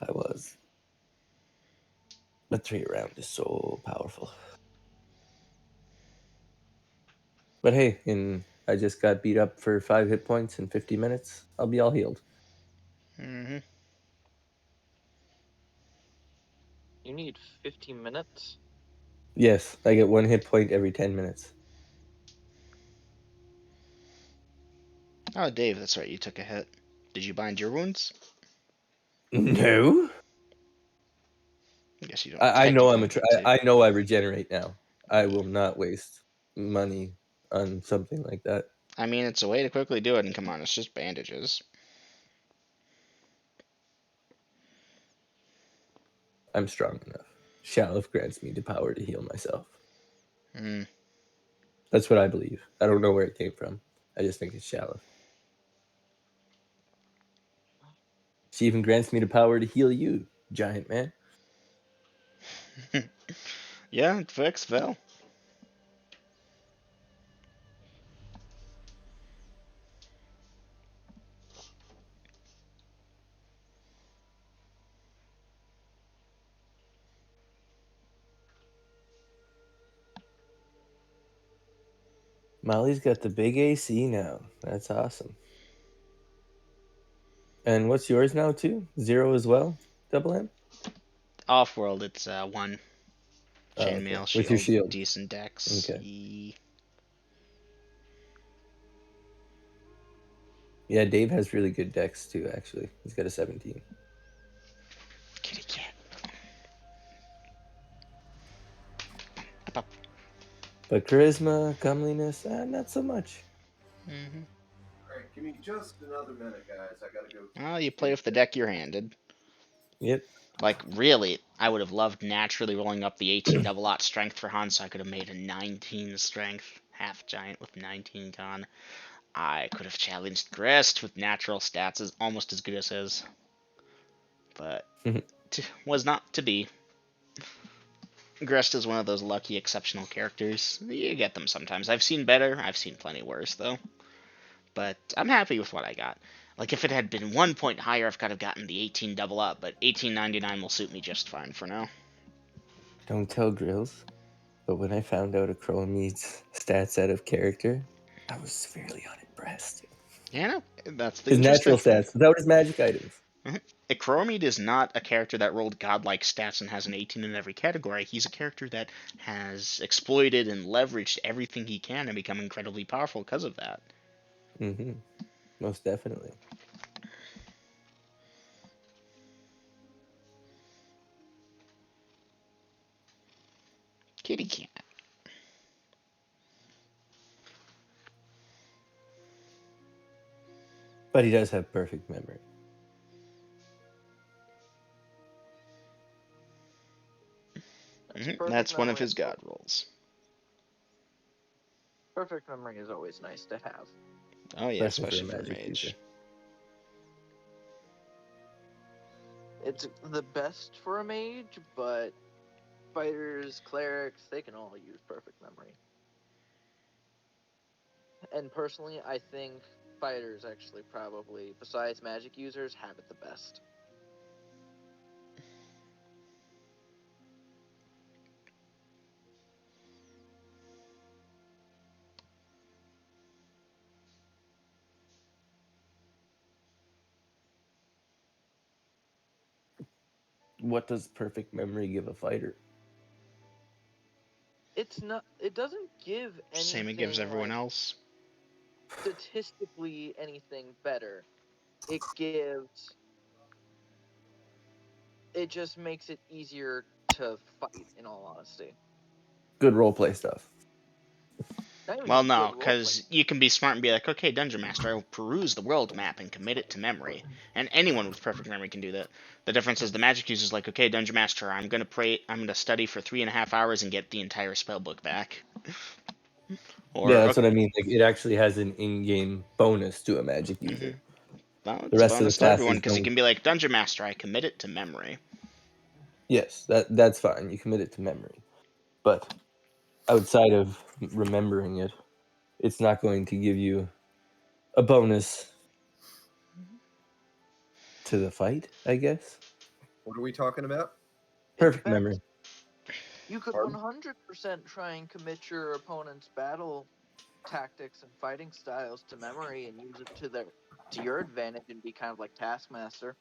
I was. A 3 round is so powerful. But hey, I just got beat up for 5 hit points in 50 minutes. I'll be all healed. Mm-hmm. You need 50 minutes? Yes, I get 1 hit point every 10 minutes. Oh, Dave, that's right. You took a hit. Did you bind your wounds? No. I guess you don't I know technically need to. I know I regenerate now. I will not waste money on something like that. I mean, it's a way to quickly do it, and come on, it's just bandages. I'm strong enough. Shalif grants me the power to heal myself. Hmm. That's what I believe. I don't know where it came from. I just think it's Shalif. She even grants me the power to heal you, giant man. Yeah, it fixed Vel. Molly's got the big AC now. That's awesome. And what's yours now too? 0 as well? Double M? Off world, it's 1. Oh, okay. Chainmail, With your shield, shield. decent dex. Okay. Yeah, Dave has really good dex too, actually. He's got a 17. Kitty cat. Up, up. But charisma, comeliness, not so much. Mm-hmm. All right, give me just another minute, guys. I gotta go. Well, you play with the deck you're handed. Yep. Like, really, I would have loved naturally rolling up the 18 double out strength for Han, so I could have made a 19 strength half giant with 19 con. I could have challenged Grist with natural stats as almost as good as his, but was not to be. Grist is one of those lucky exceptional characters. You get them sometimes. I've seen better. I've seen plenty worse though. But I'm happy with what I got. Like if it had been 1 point higher, I could have gotten the 18 double up. But 1899 will suit me just fine for now. Don't tell Grills, but when I found out a crow needs stats out of character, I was severely unimpressed. Yeah, no, that's the His interesting natural thing. stats, without his magic items. Ikromid is not a character that rolled godlike stats and has an 18 in every category. He's a character that has exploited and leveraged everything he can and become incredibly powerful because of that. Mm-hmm. Most definitely. Kitty cat. But he does have perfect memory. That's one of his god rolls. Perfect memory is always nice to have. Oh yeah, especially especially for a for magic mage. user. It's the best for a mage, but fighters, clerics, they can all use perfect memory. And personally, I think fighters actually probably, besides magic users, have it the best. What does perfect memory give a fighter? It's not. It doesn't give anything. Same it gives everyone like, else. statistically anything better. It gives. It just makes it easier to fight. In all honesty, Good roleplay stuff. not even Well, just good no, roleplay. because you can be smart and be like, okay, Dungeon Master, I will peruse the world map and commit it to memory. And anyone with perfect memory can do that. The difference is the magic user's like, okay, Dungeon Master, I'm gonna study for 3.5 hours and get the entire spell book back. Yeah, Or that's what I mean. Like, it actually has an in-game bonus to a magic user. well, The it's a rest of the bonus to everyone classes because you don't. can be like, Dungeon Master, I commit it to memory. Yes, that's fine. You commit it to memory. But outside of remembering it, it's not going to give you a bonus to the fight, I guess. What are we talking about? It Perfect depends. memory. You could Pardon? 100% try and commit your opponent's battle tactics and fighting styles to memory and use it to your advantage and be kind of like Taskmaster.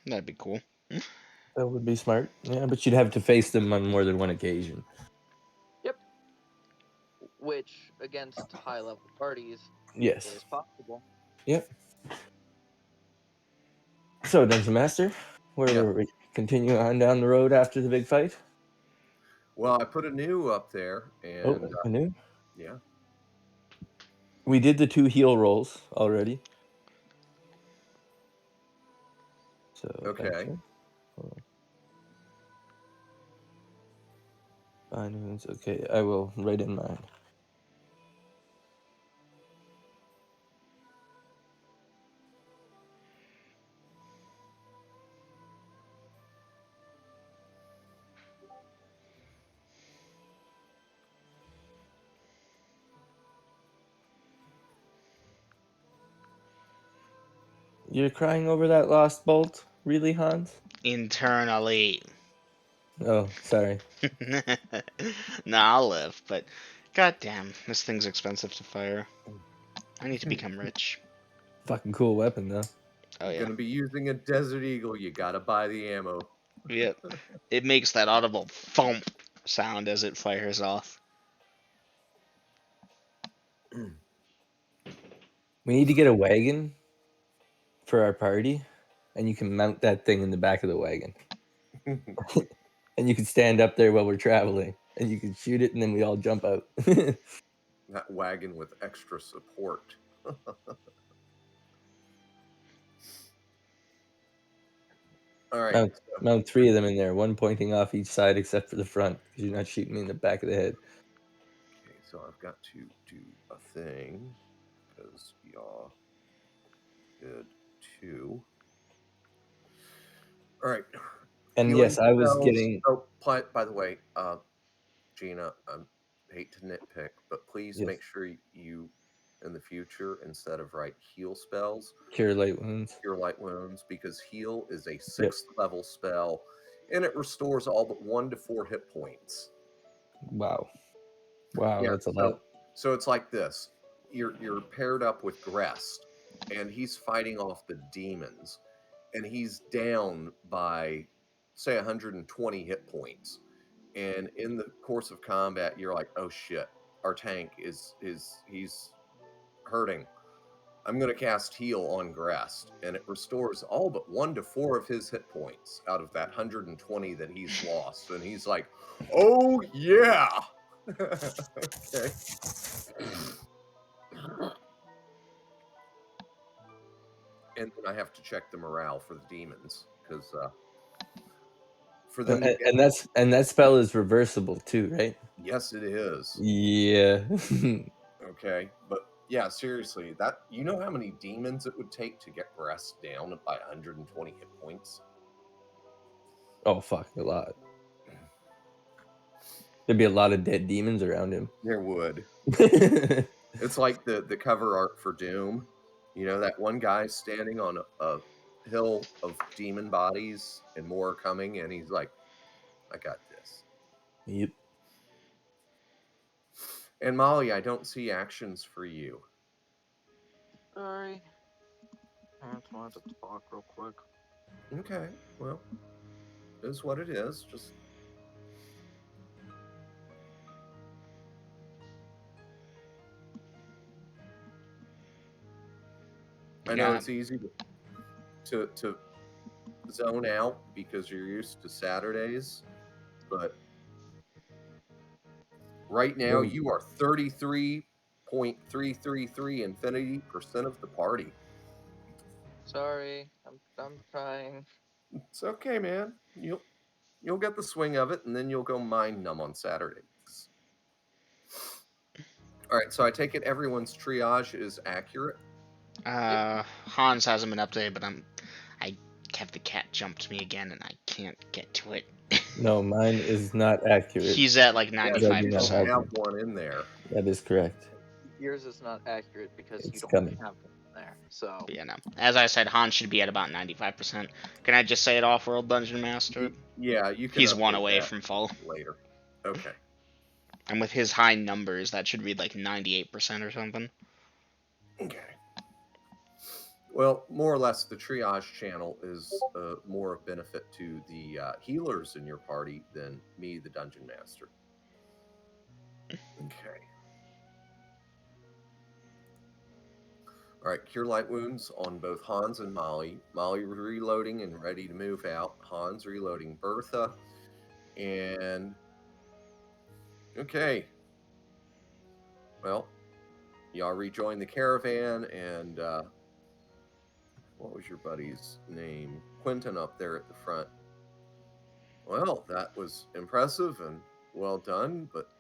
That'd be cool. That would be smart. Yeah, but you'd have to face them on more than one occasion. Yep. Which against high level parties Yes. is possible. Yep. So, Dungeon Master, where Yeah. were we? Continue on down the road after the big fight? Well, I put a new up there, and Canoe? yeah. We did the 2 heal rolls already. So, Okay. actually, hold on. Fine wounds. Okay, I will write in mine. You're crying over that lost bolt? Really, Hans? Internally. Oh, sorry. Nah, I'll live, but goddamn, this thing's expensive to fire. I need to become rich. Fucking cool weapon, though. Oh You're yeah. gonna be using a Desert Eagle. You gotta buy the ammo. Yep. It makes that audible thump sound as it fires off. We need to get a wagon for our party, and you can mount that thing in the back of the wagon. And you can stand up there while we're traveling, and you can shoot it, and then we all jump out. That wagon with extra support. All right. Mount 3 of them in there, one pointing off each side except for the front, because you're not shooting me in the back of the head. Okay, so I've got to do a thing because y'all did too. All right. And Healing yes, I was spells. getting. Oh, by the way, Gina, I hate to nitpick, but please Yes. make sure you, in the future, instead of write heal spells, Cure light wounds. cure light wounds, because heal is a 6th level spell, and it restores all but 1 to 4 hit points. Wow, that's a lot. So it's like this: you're paired up with Grest, and he's fighting off the demons, and he's down by say 120 hit points. And in the course of combat, you're like, oh shit, our tank he's hurting. I'm going to cast heal on Grest, and it restores all but 1 to 4 of his hit points out of that 120 that he's lost. And he's like, oh yeah. Okay. And then I have to check the morale for the demons, because for them to get, And that spell is reversible too, right? yes, it is. Yeah. Okay, but yeah, seriously, that, you know how many demons it would take to get Grest down by 120 hit points? Oh fuck, a lot. There'd be a lot of dead demons around him. There would. It's like the cover art for Doom. You know, that one guy standing on a hill of demon bodies and more are coming, and he's like, I got this. Yep. And Molly, I don't see actions for you. Sorry. I just wanted to talk real quick. Okay, well, it is what it is. Just I know Yeah. it's easy to zone out because you're used to Saturdays, but right now you are 33.333 infinity% of the party. Sorry. I'm trying. It's okay, man. You'll get the swing of it, and then you'll go mind numb on Saturdays. All right, so I take it everyone's triage is accurate. Hans hasn't been updated, but I have the cat jumped me again, and I can't get to it. No, mine is not accurate. He's at like Yes, I 95%. do not you have have one. one in there. That is correct. Yours is not accurate because you It's don't coming. have there. So But yeah, no. As I said, Han should be at about 95%. Can I just say it off-world Dungeon Master? Yeah, you can He's one update away that from full. later. Okay. And with his high numbers, that should read like 98% or something. Okay. Well, more or less, the triage channel is more of benefit to the healers in your party than me, the dungeon master. Okay. All right, cure light wounds on both Hans and Molly. Molly reloading and ready to move out. Hans reloading Bertha. And okay. Well, y'all rejoin the caravan, and what was your buddy's name? Quentin up there at the front. Well, that was impressive and well done, but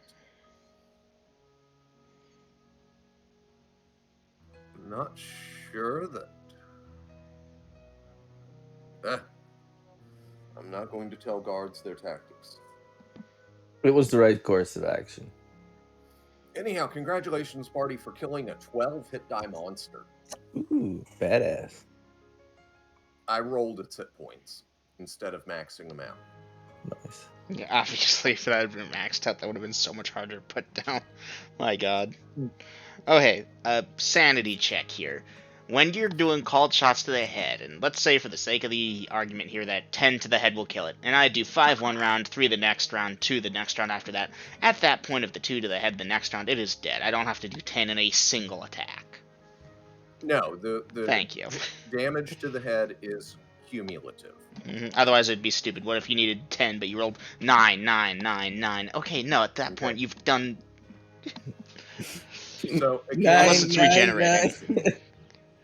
not sure that. I'm not going to tell guards their tactics. It was the right course of action. Anyhow, congratulations, party, for killing a 12 hit die monster. Ooh, badass. I rolled its hit points instead of maxing them out. Nice. Yeah, obviously, if that had been maxed out, that would have been so much harder to put down. My god. Okay, sanity check here. When you're doing called shots to the head, and let's say for the sake of the argument here that 10 to the head will kill it, and I do 5 one round, 3 the next round, 2 the next round after that, at that point of the 2 to the head the next round, it is dead. I don't have to do 10 in a single attack. No, the Thank you. damage to the head is cumulative. Otherwise, it'd be stupid. What if you needed 10, but you rolled 9, 9, 9, 9? Okay, no, at that point, you've done... So, again, Unless it's regenerating.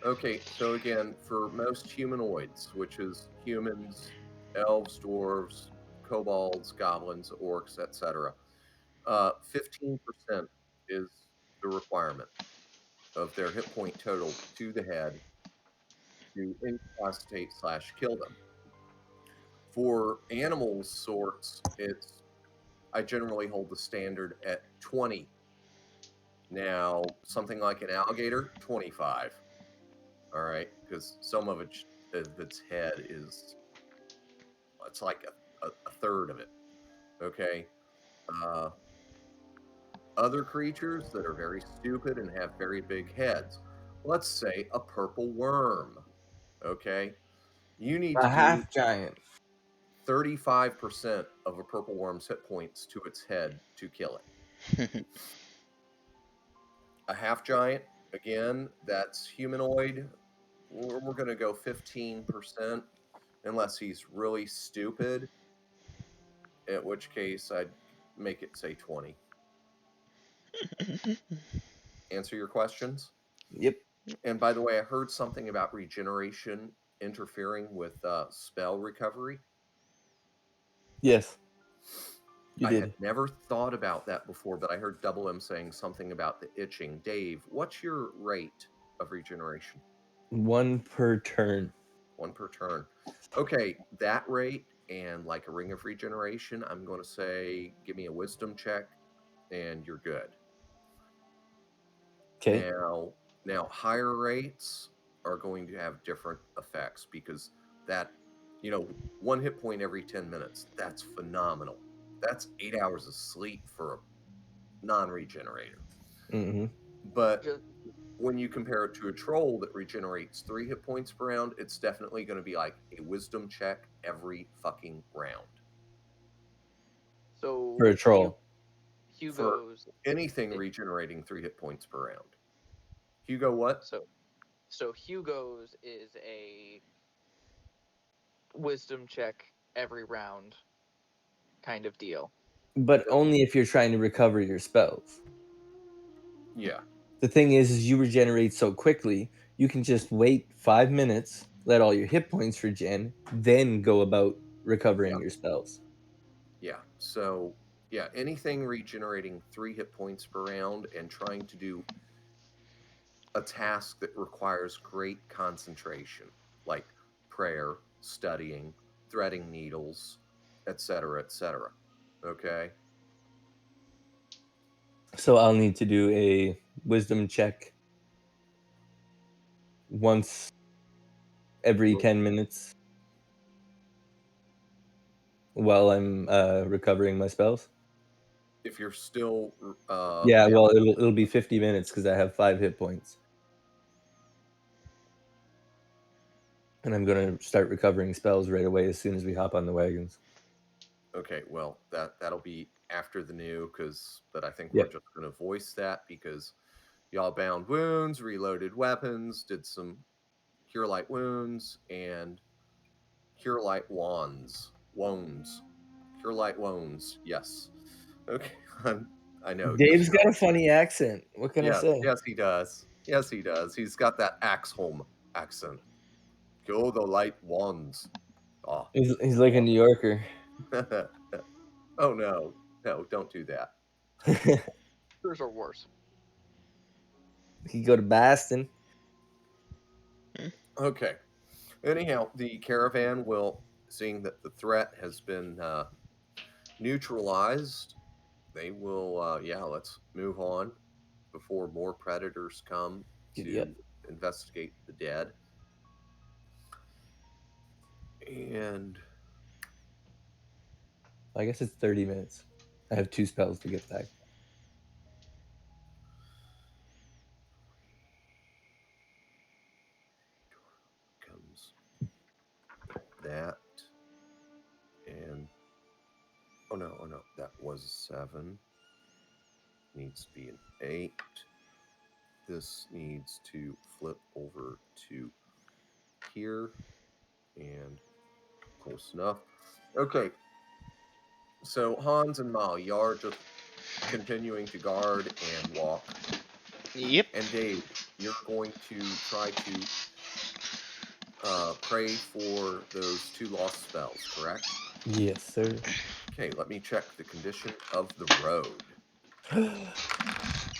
Okay, so again, for most humanoids, which is humans, elves, dwarves, kobolds, goblins, orcs, etc., 15% is the requirement of their hit point total to the head to incapacitate/kill them. For animal sorts, I generally hold the standard at 20. Now, something like an alligator, 25. All right, because some of its head is, it's like a third of it. Okay. Other creatures that are very stupid and have very big heads. Let's say a purple worm. Okay. You need A to do half giant. 35% of a purple worm's hit points to its head to kill it. A half giant, again, that's humanoid. We're going to go 15%, unless he's really stupid, at which case I'd make it say 20. Answer your questions? Yep. And by the way, I heard something about regeneration interfering with spell recovery. Yes. You I did. had never thought about that before, but I heard Double M saying something about the itching. Dave, what's your rate of regeneration? 1 per turn. 1 per turn. Okay, that rate and like a ring of regeneration, I'm going to say give me a wisdom check and you're good. Okay. Now higher rates are going to have different effects because that, 1 hit point every 10 minutes, that's phenomenal. That's 8 hours of sleep for a non-regenerator. Mm-hmm. But when you compare it to a troll that regenerates 3 hit points per round, it's definitely going to be like a wisdom check every fucking round. So For a troll. Hugo's anything regenerating 3 hit points per round. Hugo, what? So Hugo's is a wisdom check every round kind of deal. But only if you're trying to recover your spells. Yeah. The thing is you regenerate so quickly, you can just wait 5 minutes, let all your hit points regen, then go about recovering your spells. Yeah. So, yeah, anything regenerating 3 hit points per round and trying to do a task that requires great concentration, like prayer, studying, threading needles, etc., etc. Okay? So I'll need to do a wisdom check. once every 10 minutes while I'm recovering my spells. If you're still Yeah, well, it'll be 50 minutes because I have 5 hit points. And I'm going to start recovering spells right away as soon as we hop on the wagons. Okay, well, that'll be after the new, but I think we're just going to voice that because y'all bound wounds, reloaded weapons, did some cure light wounds, and cure light wounds. Cure light wounds, yes. Okay, I know. Dave's got a funny accent. What can I say? Yes, he does. Yes, he does. He's got that Axholm accent. Cure the light wands. Oh. He's like a New Yorker. Oh, no. No, don't do that. Yours are worse. He go to Boston. Okay. Anyhow, the caravan will, seeing that the threat has been neutralized, they will, let's move on before more predators come to investigate the dead. And I guess it's 30 minutes. I have 2 spells to get back. Comes that. And oh no, that was 7. Needs to be an 8. This needs to flip over to here. And close enough. Okay. So Hans and Mal, you are just continuing to guard and walk. Yep. And Dave, you're going to try to pray for those 2 lost spells, correct? Yes, sir. Okay, let me check the condition of the road.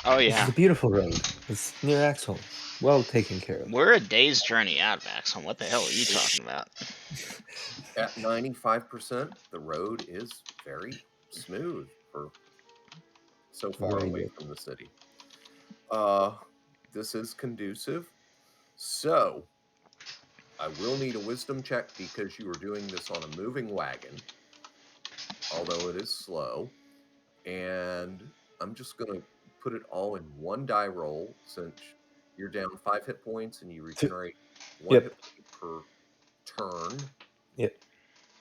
Oh, This yeah. is a beautiful road. It's near Axholm. Well taken care of. We're a day's journey out of Axholm. What the hell are you talking about? At 95%, the road is very smooth for so far Very away good. from the city. This is conducive. So, I will need a wisdom check because you are doing this on a moving wagon, although it is slow. And I'm just going to put it all in one die roll since you're down 5 hit points and you regenerate 1 hit point per turn. Yep.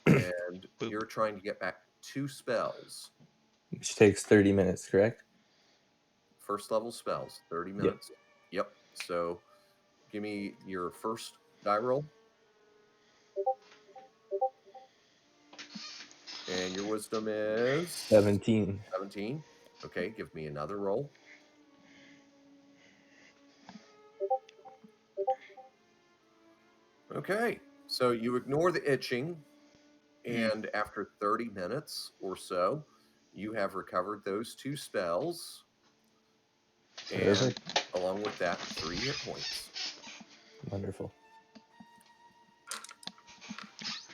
And you're trying to get back 2 spells. Which takes 30 minutes, correct? First level spells, 30 minutes. Yep. So give me your first die roll. And your wisdom is 17. 17. Okay, give me another roll. Okay, so you ignore the itching, and after 30 minutes or so, you have recovered those 2 spells. And along with that, 3 hit points. Wonderful.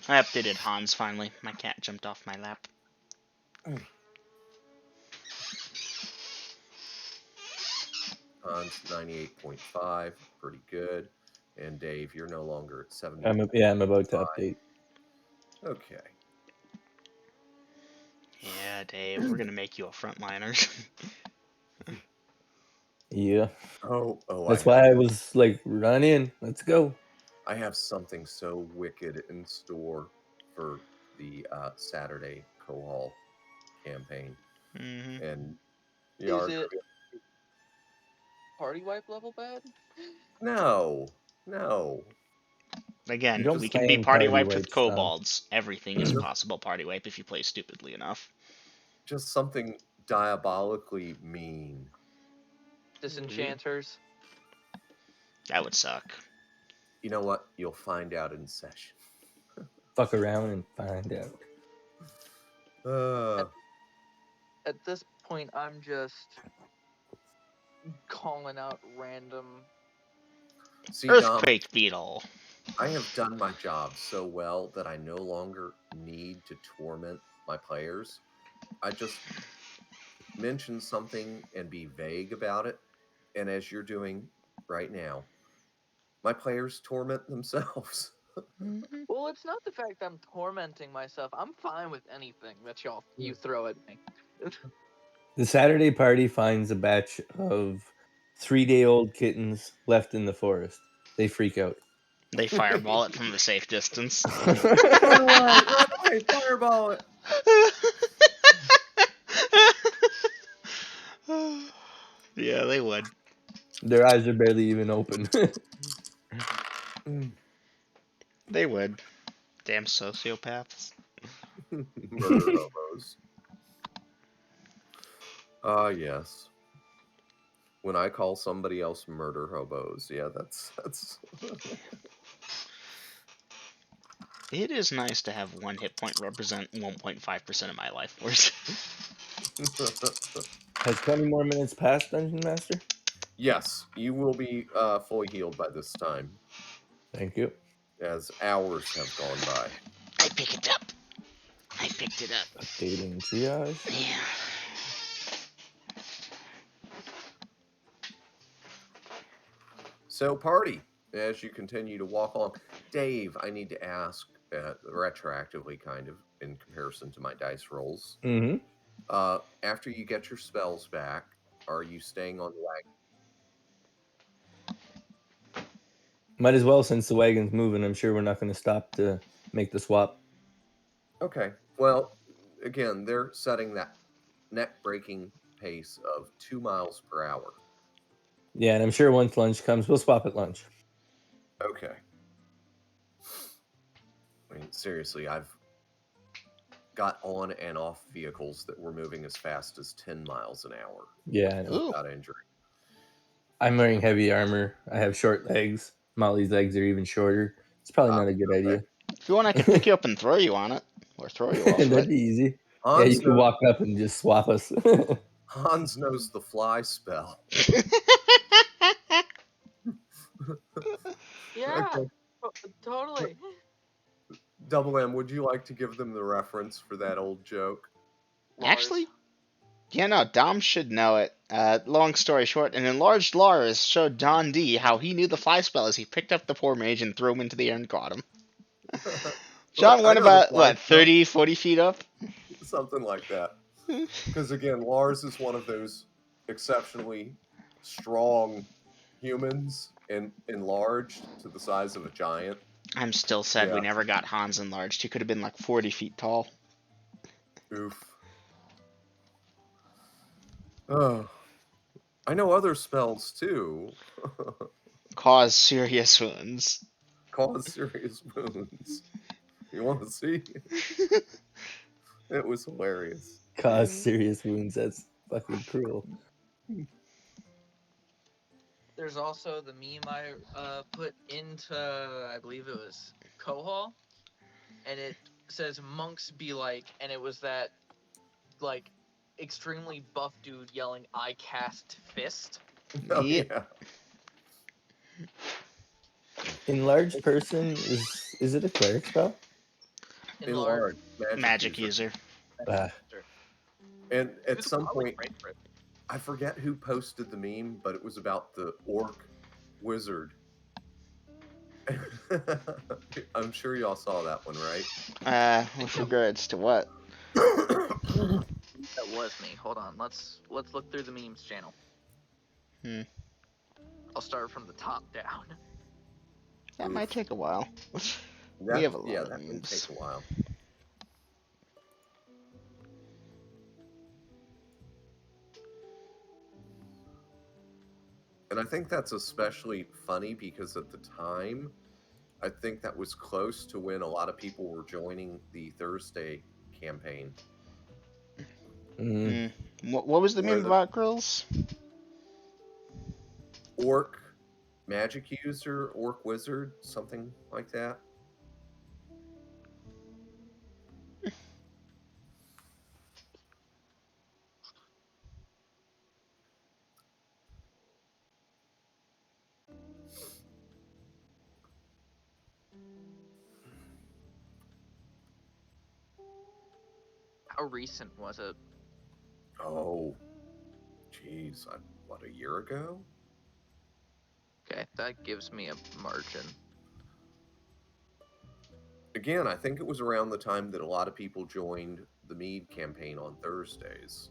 I updated Hans finally. My cat jumped off my lap. Hans 98.5, pretty good. And Dave, you're no longer at 70. I'm about to update. Okay. Yeah, Dave, we're gonna make you a frontliner. Yeah. Oh, That's why I was like, run in. Let's go. I have something so wicked in store for the Saturday Kohal campaign. Mm-hmm. And Is it party wipe level bad? No. Again, we can be party wiped with kobolds. Everything is possible party wipe if you play stupidly enough. Just something diabolically mean. Disenchanters. That would suck. You know what? You'll find out in session. Fuck around and find out. At this point, I'm just calling out random. See, Earthquake beetle. I have done my job so well that I no longer need to torment my players. I just mention something and be vague about it. And as you're doing right now, My players torment themselves. Mhm. Well, it's not the fact I'm tormenting myself. I'm fine with anything that you throw at me. The Saturday party finds a batch of 3-day-old kittens left in the forest. They freak out. They fireball it from a safe distance. Run away, fireball it. Yeah, they would. Their eyes are barely even open. They would. Damn sociopaths. Murder hobos. Ah, yes. When I call somebody else murder hobos, yeah, that's It is nice to have one hit point represent 1.5% of my life force. Has 20 more minutes passed, Dungeon Master? Yes, you will be fully healed by this time, Thank you. as hours have gone by. I pick it up. I picked it up. Updating triage. Yeah. So, party, as you continue to walk along. Dave, I need to ask, retroactively, kind of, in comparison to my dice rolls. Mm-hmm. After you get your spells back, are you staying on the wagon? Might as well, since the wagon's moving. I'm sure we're not going to stop to make the swap. Okay. Well, again, they're setting that neck-breaking pace of 2 miles per hour. Yeah, and I'm sure once lunch comes, we'll swap at lunch. Okay. I mean, seriously, I've got on and off vehicles that were moving as fast as 10 miles an hour Yeah, I know. Ooh. without injury. I'm wearing heavy armor. I have short legs. Molly's legs are even shorter. It's probably not a good idea. If you want, I could pick you up and throw you on it, or throw you off of That'd it. be easy. Yeah, you could walk up and just swap us. Hans knows the fly spell. Yeah, Okay. totally. Double M, would you like to give them the reference for that old joke? Actually, yeah, no, Dom should know it. Long story short, an enlarged Lars showed Don D how he knew the fly spell as he picked up the poor mage and threw him into the air and caught him. John Look, I went know the about, fly what, spell. 30, 40 feet up? Something like that. Because again, Lars is one of those exceptionally strong humans and enlarged to the size of a giant. I'm still sad we Yeah. never got Hans enlarged. He could have been like 40 feet tall. Oof. Oh, I know other spells too. Cause serious wounds. Cause serious wounds. You want to see? It was hilarious. Cause serious wounds. That's fucking cruel. There's also the meme I put into, I believe it was Kohal, and it says monks be like, and it was that like extremely buff dude yelling, "I cast fist." Oh, Yeah. yeah. Enlarged person is it a cleric spell? Enlarged Magic user. Ah. And at It's some probably point, great for it. I forget who posted the meme, but it was about the orc wizard. I'm sure y'all saw that one, right? With regards to what? That was me. Hold on. Let's look through the memes channel. Hmm. I'll start from the top down. That might take a while. We That, have a lot yeah, of that may memes. take a while. And I think that's especially funny because at the time, I think that was close to when a lot of people were joining the Thursday campaign. Mm. What was the Where meme the about, girls? orc magic user, orc wizard, something like that. How recent was it? Oh, geez, what, a year ago? Okay. Okay, that gives me a margin. Again, I think it was around the time that a lot of people joined the Mead campaign on Thursdays.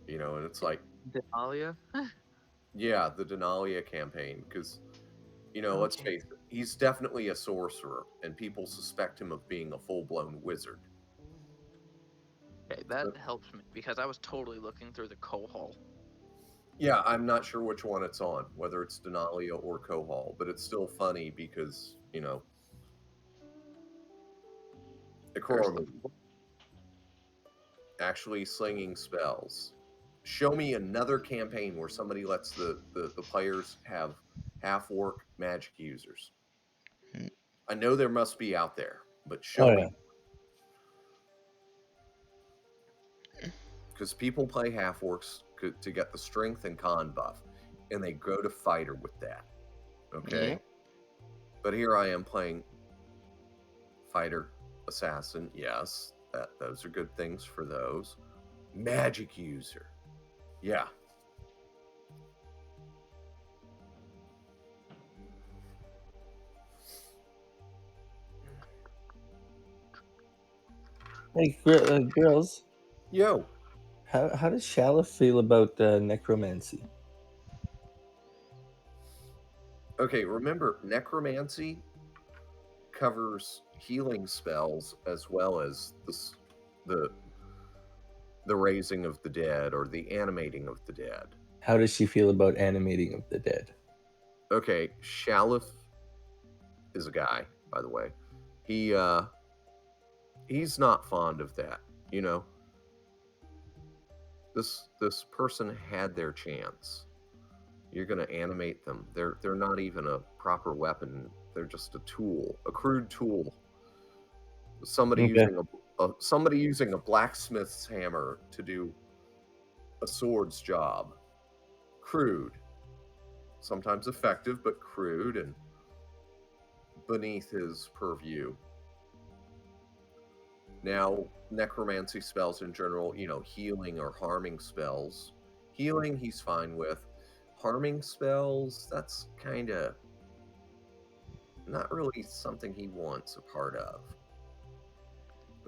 And it's like, Denalia? yeah, the Denalia campaign, because, let's Okay. face it, he's definitely a sorcerer, and people suspect him of being a full-blown wizard. Okay, that helps me because I was totally looking through the Kohol. Yeah, I'm not sure which one it's on, whether it's Denalia or Kohol, but it's still funny because, There's the actually slinging spells. Show me another campaign where somebody lets the players have half-orc magic users. I know there must be out there, but show me. Because people play half-orcs to get the strength and con buff, and they go to fighter with that. Okay? Yep. But here I am playing fighter, assassin, yes, those are good things for those. Magic user. Yeah. Hey, girls, Yo. how does Shalif feel about necromancy? Okay, remember, necromancy covers healing spells as well as the raising of the dead or the animating of the dead. How does she feel about animating of the dead? Okay, Shalif is a guy, by the way. He's not fond of that, This person had their chance. You're going to animate them. They're not even a proper weapon. They're just a tool, a crude tool. Somebody using a blacksmith's hammer to do a sword's job. Crude. Sometimes effective, but crude and beneath his purview. Now, necromancy spells in general, healing or harming spells. Healing, he's fine with. Harming spells, that's kind of not really something he wants a part of.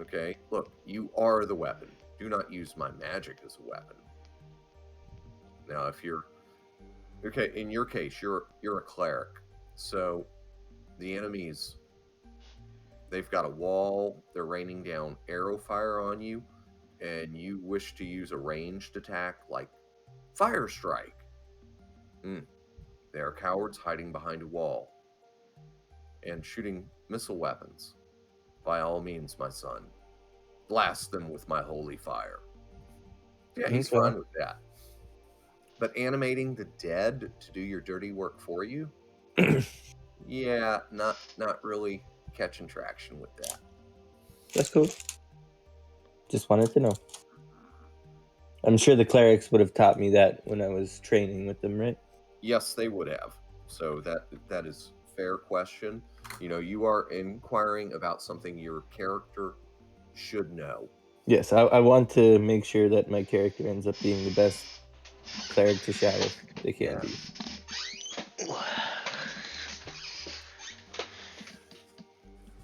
Okay, look, you are the weapon. Do not use my magic as a weapon. Now, if you're okay, in your case, you're a cleric, so the enemies, they've got a wall. They're raining down arrow fire on you, and you wish to use a ranged attack like fire strike. They are cowards hiding behind a wall and shooting missile weapons. By all means, my son, blast them with my holy fire. Yeah, he's fine with that. But animating the dead to do your dirty work for you, yeah, not really catching traction with that. That's cool. Just wanted to know. I'm sure the clerics would have taught me that when I was training with them, right? Yes, they would have. So that is a fair question. You are inquiring about something your character should know. Yes, I want to make sure that my character ends up being the best cleric to Shalif they can be.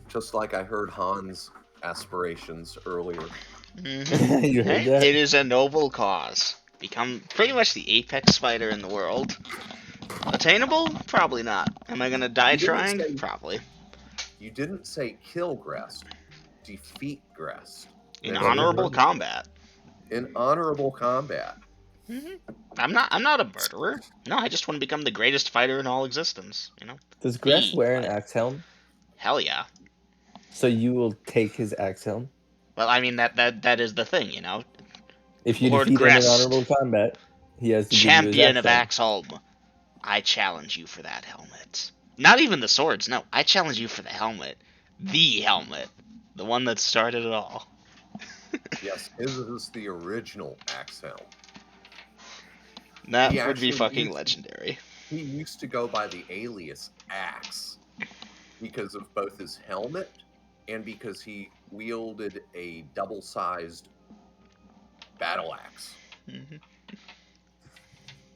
Just like I heard Han's aspirations earlier. Mm-hmm. You heard that? It is a noble cause. Become pretty much the apex fighter in the world. Attainable? Probably not. Am I gonna die trying? Probably. You didn't say kill Grest. Defeat Grest. In honorable combat. In honorable combat. Mm-hmm. I'm not a murderer. No, I just want to become the greatest fighter in all existence. Does Grest wear an axe helm? Hell yeah. So you will take his axe helm? Well, I mean that is the thing, If you Lord defeat him in Grest, honorable combat, he has to champion give you his of Axholm, I challenge you for that helmet. Not even the swords, no. I challenge you for the helmet. The helmet. The one that started it all. Yes, his is the original axe helm. That would be fucking legendary. He used to go by the alias Axe because of both his helmet and because he wielded a double-sized battle axe. Mm-hmm.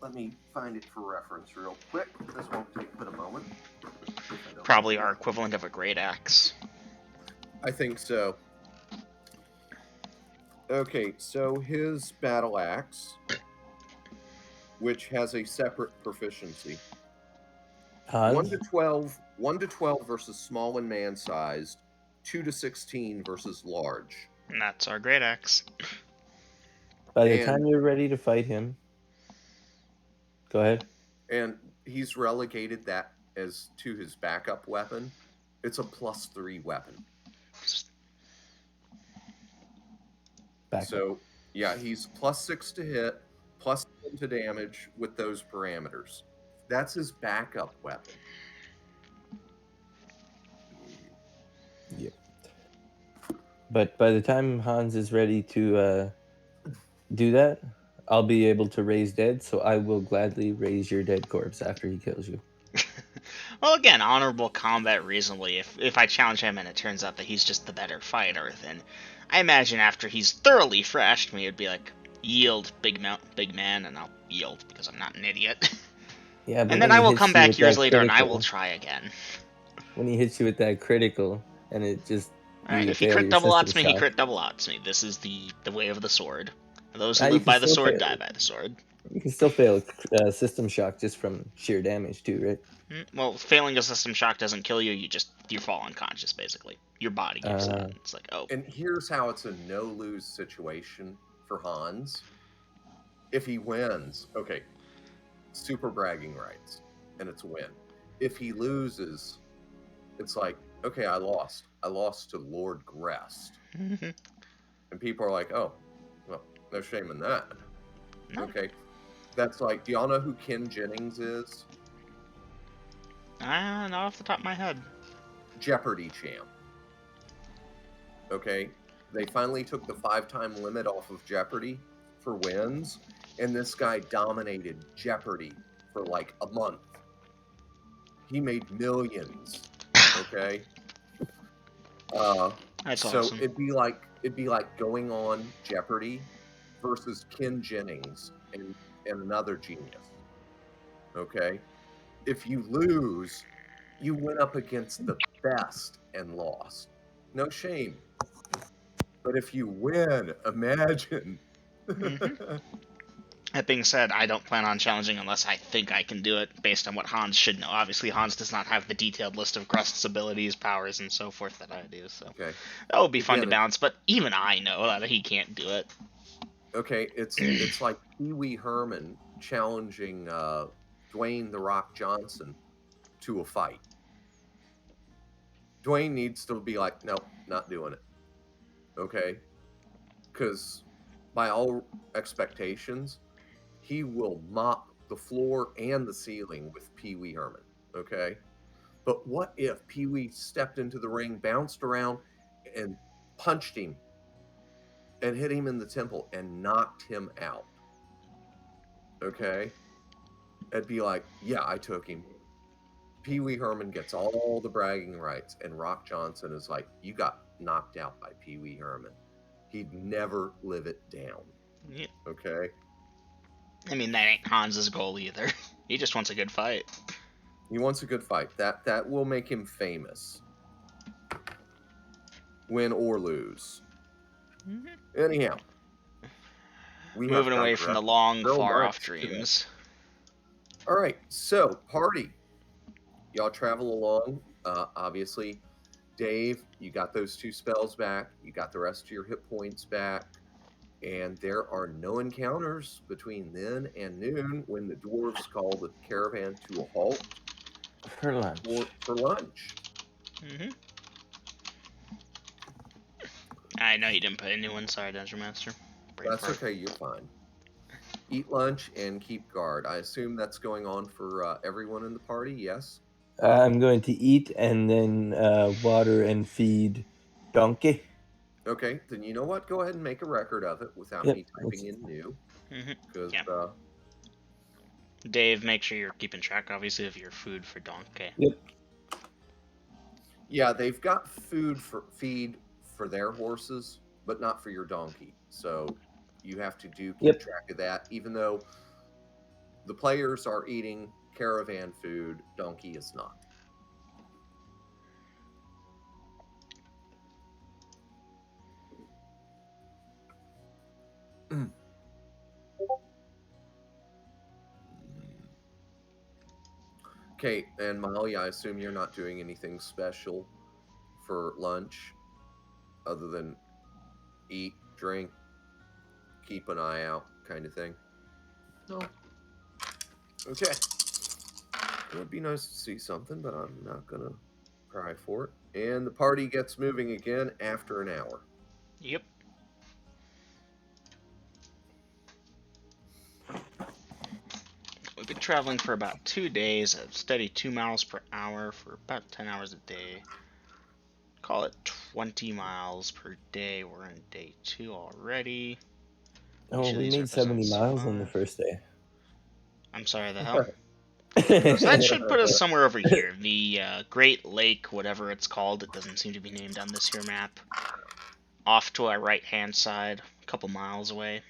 let me find it for reference real quick. This won't take but a moment. Probably our equivalent of a great axe. I think so. Okay, so his battle axe, which has a separate proficiency. Hans? 1 to 12 versus small and man-sized, 2 to 16 versus large. And that's our great axe. By the And- time you're ready to fight him, go ahead. And he's relegated that as to his backup weapon. It's a +3 weapon. Back up. So, yeah, he's +6 to hit, +7 to damage with those parameters. That's his backup weapon. Yeah. But by the time Hans is ready to do that, I'll be able to raise dead, so I will gladly raise your dead corpse after he kills you. Well, again, honorable combat reasonably. If I challenge him and it turns out that he's just the better fighter, then I imagine after he's thoroughly thrashed me, it'd be like, yield, big man, and I'll yield because I'm not an idiot. Yeah, but And then when I he will hits come you back with years that later and I critical- will try again. When he hits you with that critical, and it just Alright, you if he fail crit your double outs system me, he shock. crit double outs me. This is the way of the sword. Those who You live can by the still sword fail. die by the sword. You can still fail system shock just from sheer damage too, right? Well, failing a system shock doesn't kill you. You fall unconscious basically. Your body gives in. It's like, oh. And here's how it's a no-lose situation for Hans. If he wins, okay, super bragging rights, and it's a win. If he loses, it's like, okay, I lost. I lost to Lord Grest. And people are like, oh, well, no shame in that. No. Okay. That's like, do y'all know who Ken Jennings is? Not off the top of my head. Jeopardy champ. Okay. They finally took the 5-time limit off of Jeopardy for wins, and this guy dominated Jeopardy for like a month. He made millions. Okay. That's so awesome. it'd be like going on Jeopardy versus Ken Jennings and another genius. Okay. If you lose, you went up against the best and lost. No shame. But if you win, imagine. That being said, I don't plan on challenging unless I think I can do it based on what Hans should know. Obviously, Hans does not have the detailed list of Grust's abilities, powers, and so forth that I do, so Okay. that would be fun to Again, balance, but even I know that he can't do it. Okay, it's like Pee Wee Herman challenging Dwayne "The Rock" Johnson to a fight. Dwayne needs to be like, nope, not doing it. Okay? Because by all expectations, he will mop the floor and the ceiling with Pee Wee Herman. Okay? But what if Pee Wee stepped into the ring, bounced around, and punched him and hit him in the temple and knocked him out? Okay? It'd be like, yeah, I took him. Pee Wee Herman gets all the bragging rights, and Rock Johnson is like, you got knocked out by Pee Wee Herman. He'd never live it down. Yeah. Okay? I mean, that ain't Hans's goal either. He just wants a good fight. He wants a good fight. That will make him famous. Win or lose. Anyhow. Moving away from the long, far-off dreams. All right, so party. Y'all travel along. Obviously, Dave, you got those 2 spells back. You got the rest of your hit points back. And there are no encounters between then and noon when the dwarves call the caravan to a halt For lunch. for lunch. I know you didn't put a new one. Sorry, Dungeon Master. That's okay. You're fine. Eat lunch and keep guard. I assume that's going on for everyone in the party, yes? I'm going to eat and then water and feed Donkey. Okay, then you know what? Go ahead and make a record of it without Yep, me typing in new. Because Yeah. Dave, make sure you're keeping track, obviously, of your food for Donkey. Yep. Yeah, they've got feed for their horses, but not for your donkey. So you have to keep track of that, even though the players are eating caravan food. Donkey is not. Okay, and Molly, I assume you're not doing anything special for lunch other than eat, drink, keep an eye out kind of thing. No. Okay. It would be nice to see something, but I'm not going to cry for it. And the party gets moving again after an hour. Yep. We've been traveling for about 2 days at a steady 2 miles per hour for about 10 hours a day. Call it 20 miles per day. We're in day 2 already. Oh, Each of we these made 70 represents miles on the 5. first day. I'm sorry, the hell? So that should put us somewhere over here. The Great Lake, whatever it's called, it doesn't seem to be named on this here map. Off to our right-hand side, a couple miles away.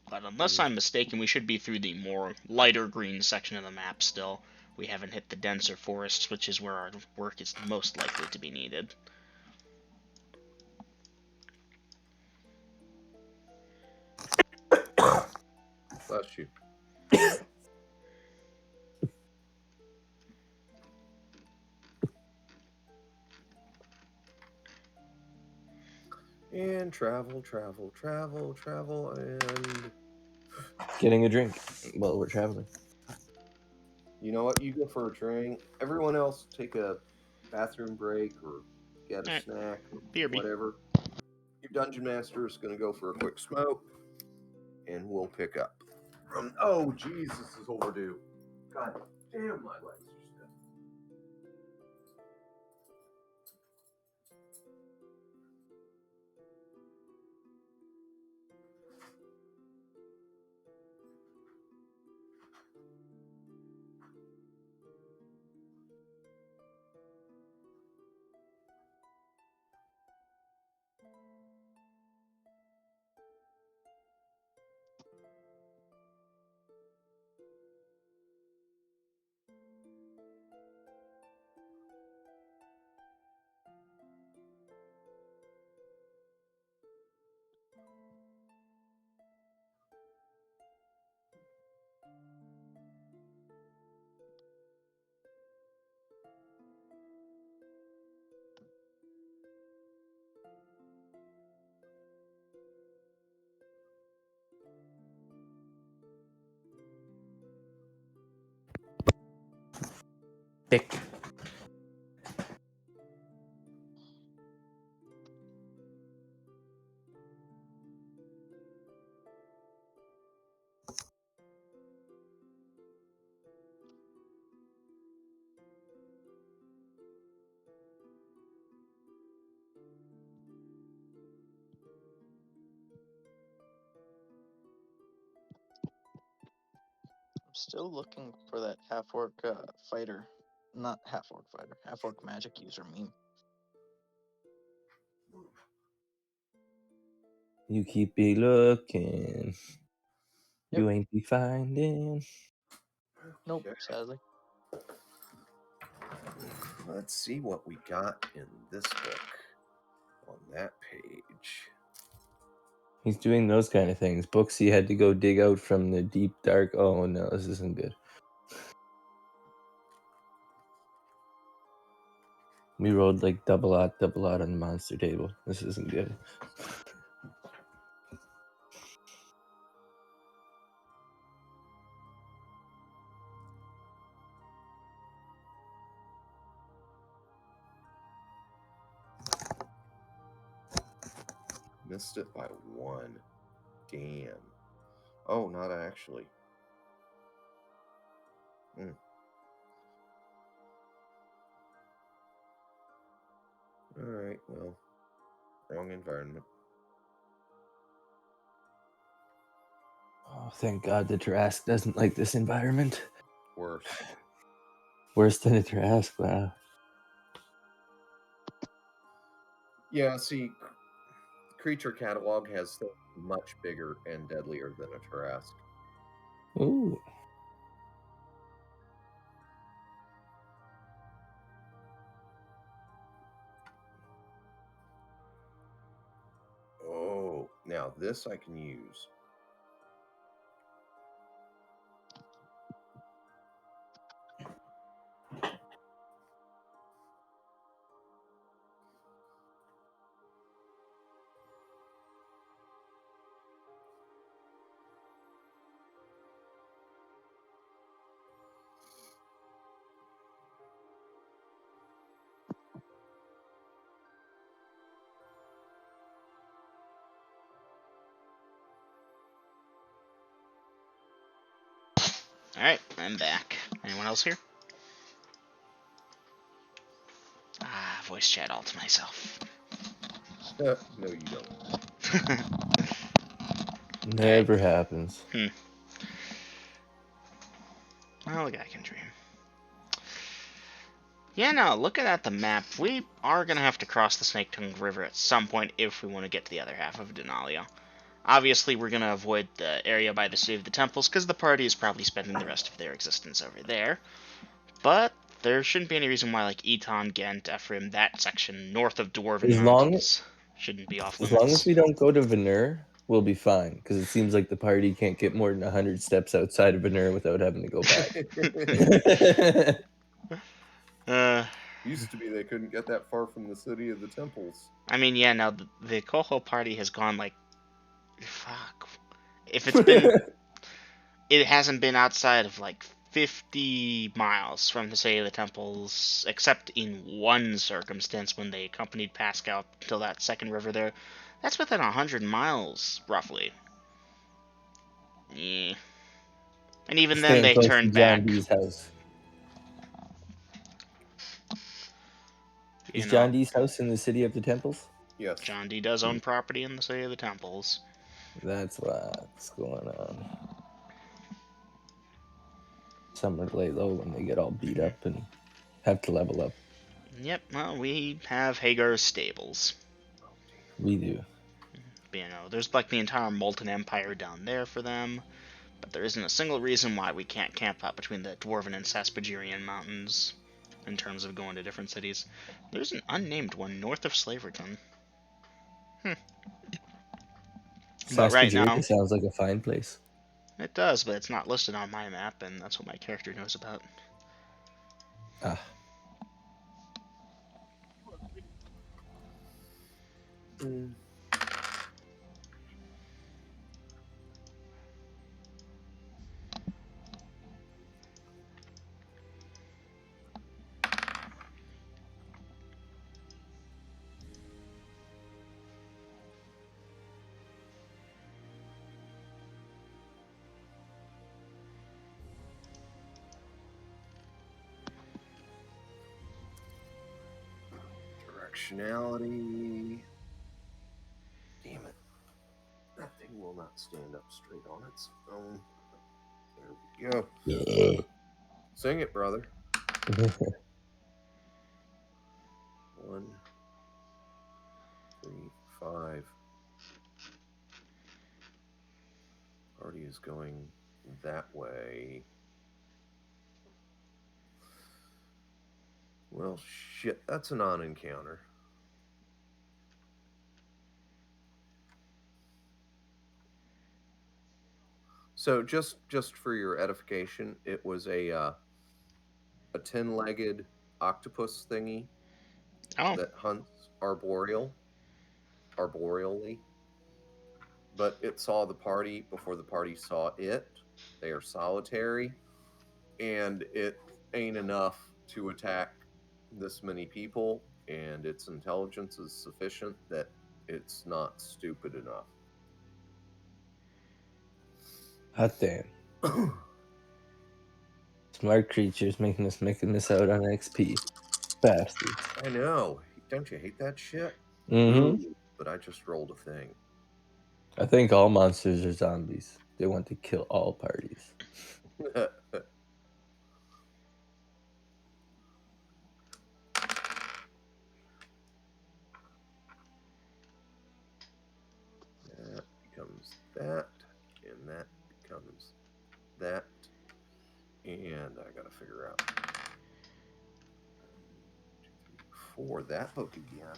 But unless I'm mistaken, we should be through the more lighter green section of the map still. We haven't hit the denser forests, which is where our work is most likely to be needed. Bless you. And travel, and Getting a drink while we're traveling. you know what? You go for a drink. Everyone else take a bathroom break or get a Alright, snack or BRB. whatever. Your dungeon master is going to go for a quick smoke, and we'll pick up. Oh, Jesus, this is overdue. God damn, my legs are stiff. Thick. I'm still looking for that half-orc fighter. Not half-orc fighter. Half-orc magic user meme. You keep be looking. Yep. You ain't be finding. Nope, Okay. sadly. Let's see what we got in this book on that page. He's doing those kind of things. Books he had to go dig out from the deep dark. Oh no, this isn't good. We rolled like double out on the monster table. This isn't good. Missed it by 1. Damn. Oh, not actually. Alright, well, wrong environment. Oh, thank God the Trask doesn't like this environment. Worse. Worse than a Trask, wow. Yeah, see, creature catalog has things much bigger and deadlier than a Tarrasque. Ooh. Oh, now this I can use. Alright, I'm back. Anyone else here? Voice chat all to myself. No, you don't. Never happens. Well, the guy can dream. Yeah, no, looking at the map, we are going to have to cross the Snake Tongue River at some point if we want to get to the other half of Denalia. Obviously, we're going to avoid the area by the City of the Temples, because the party is probably spending the rest of their existence over there. But there shouldn't be any reason why, like, Eton, Ghent, Ephraim, that section north of Dwarven As long Mountains shouldn't be off as limits. we don't go to Venur, we'll be fine. Because it seems like the party can't get more than 100 steps outside of Venur without having to go back. Used to be they couldn't get that far from the City of the Temples. I mean, yeah, now the Coho party has gone, like, fuck. If it's been, it hasn't been outside of, like, 50 miles from the City of the Temples, except in one circumstance when they accompanied Pascal till that second river there. That's within 100 miles, roughly. Yeah. And even then, Staying they close to turned John back. D's house. You Is know, John D's house in the City of the Temples? Yes. John D does own property in the City of the Temples. That's what's going on. Somewhere to lay low when they get all beat up and have to level up. Yep, well, we have Hagar's stables. We do. You know, there's like the entire Molten Empire down there for them, but there isn't a single reason why we can't camp out between the Dwarven and Saspagirian mountains in terms of going to different cities. There's an unnamed one north of Slaverton. But right now, Saspagiri sounds like a fine place. it does, but it's not listed on my map, and that's what my character knows about. Ah. Directionality. Damn it. That thing will not stand up straight on its own. There we go. Yeah. Sing it, brother. 1, 3, 5. Party is going that way. Well, shit, that's a non-encounter. So just for your edification, it was a 10-legged octopus thingy that hunts arboreally, but it saw the party before the party saw it. They are solitary, and it ain't enough to attack this many people, and its intelligence is sufficient that it's not stupid enough. Hot damn. Smart creatures making this out on XP. Bastards. I know. Don't you hate that shit? Mm-hmm. Ooh, but I just rolled a thing. I think all monsters are zombies. They want to kill all parties. that, and that becomes that. And I gotta figure out 4 that book again.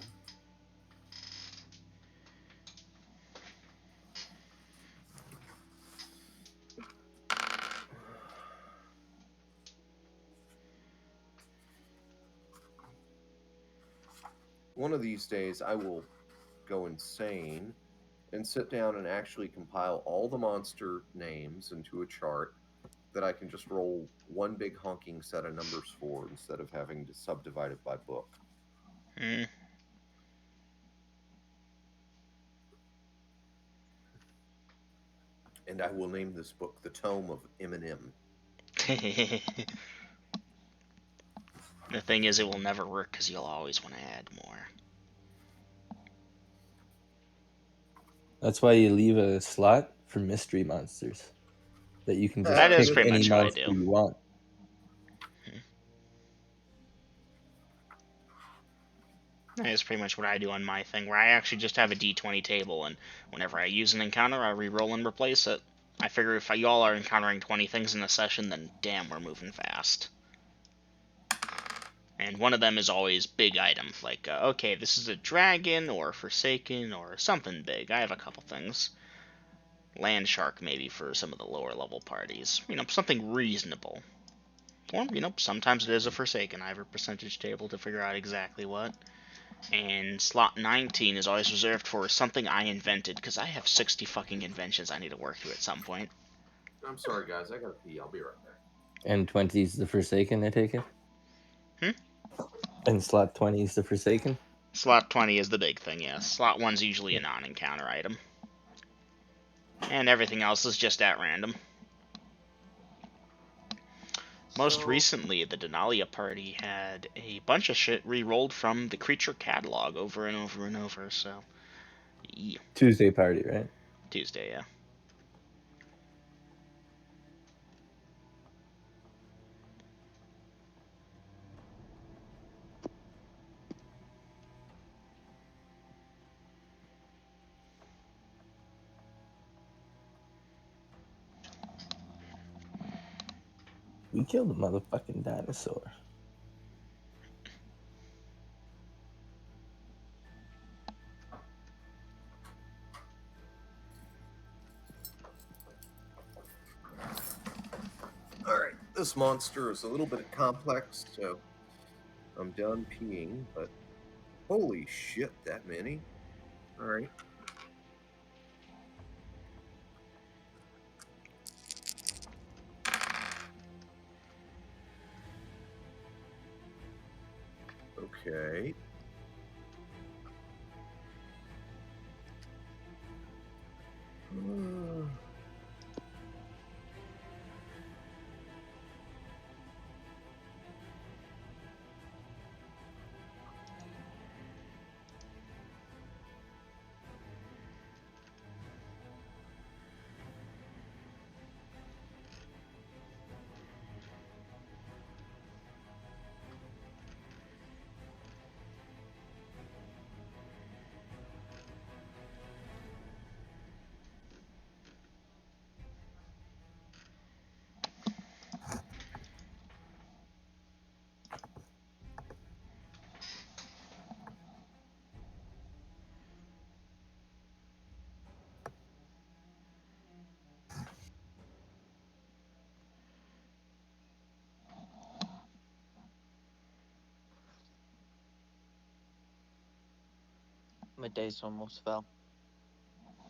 One of these days, I will go insane and sit down and actually compile all the monster names into a chart that I can just roll one big honking set of numbers for instead of having to subdivide it by book. Mm. And I will name this book The Tome of Eminem. The thing is, it will never work because you'll always want to add more. That's why you leave a slot for mystery monsters that you can just That is pick pretty any much what I monster do. you want. That is pretty much what I do on my thing, where I actually just have a d20 table, and whenever I use an encounter, I re-roll and replace it. I figure if y'all are encountering 20 things in a session, then damn, we're moving fast. And one of them is always big item, like, okay, this is a dragon, or Forsaken, or something big. I have a couple things. Land Shark, maybe, for some of the lower level parties. Something reasonable. Or, sometimes it is a Forsaken. I have a percentage table to figure out exactly what. And slot 19 is always reserved for something I invented, because I have 60 fucking inventions I need to work through at some point. I'm sorry, guys. I gotta pee. I'll be right back. And 20 is the Forsaken, I take it? Hmm? And slot 20 is the Forsaken? Slot 20 is the big thing, yes. Slot 1's usually a non-encounter item. And everything else is just at random. Most recently, the Denalia party had a bunch of shit re-rolled from the creature catalog over and over and over, so... Yeah. Tuesday party, right? Tuesday, yeah. We killed a motherfucking dinosaur. Alright, this monster is a little bit complex, so I'm done peeing, but holy shit, that many. Alright. Okay. My dice almost fell.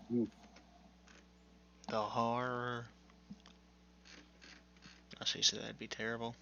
The horror. I see, so that'd be terrible.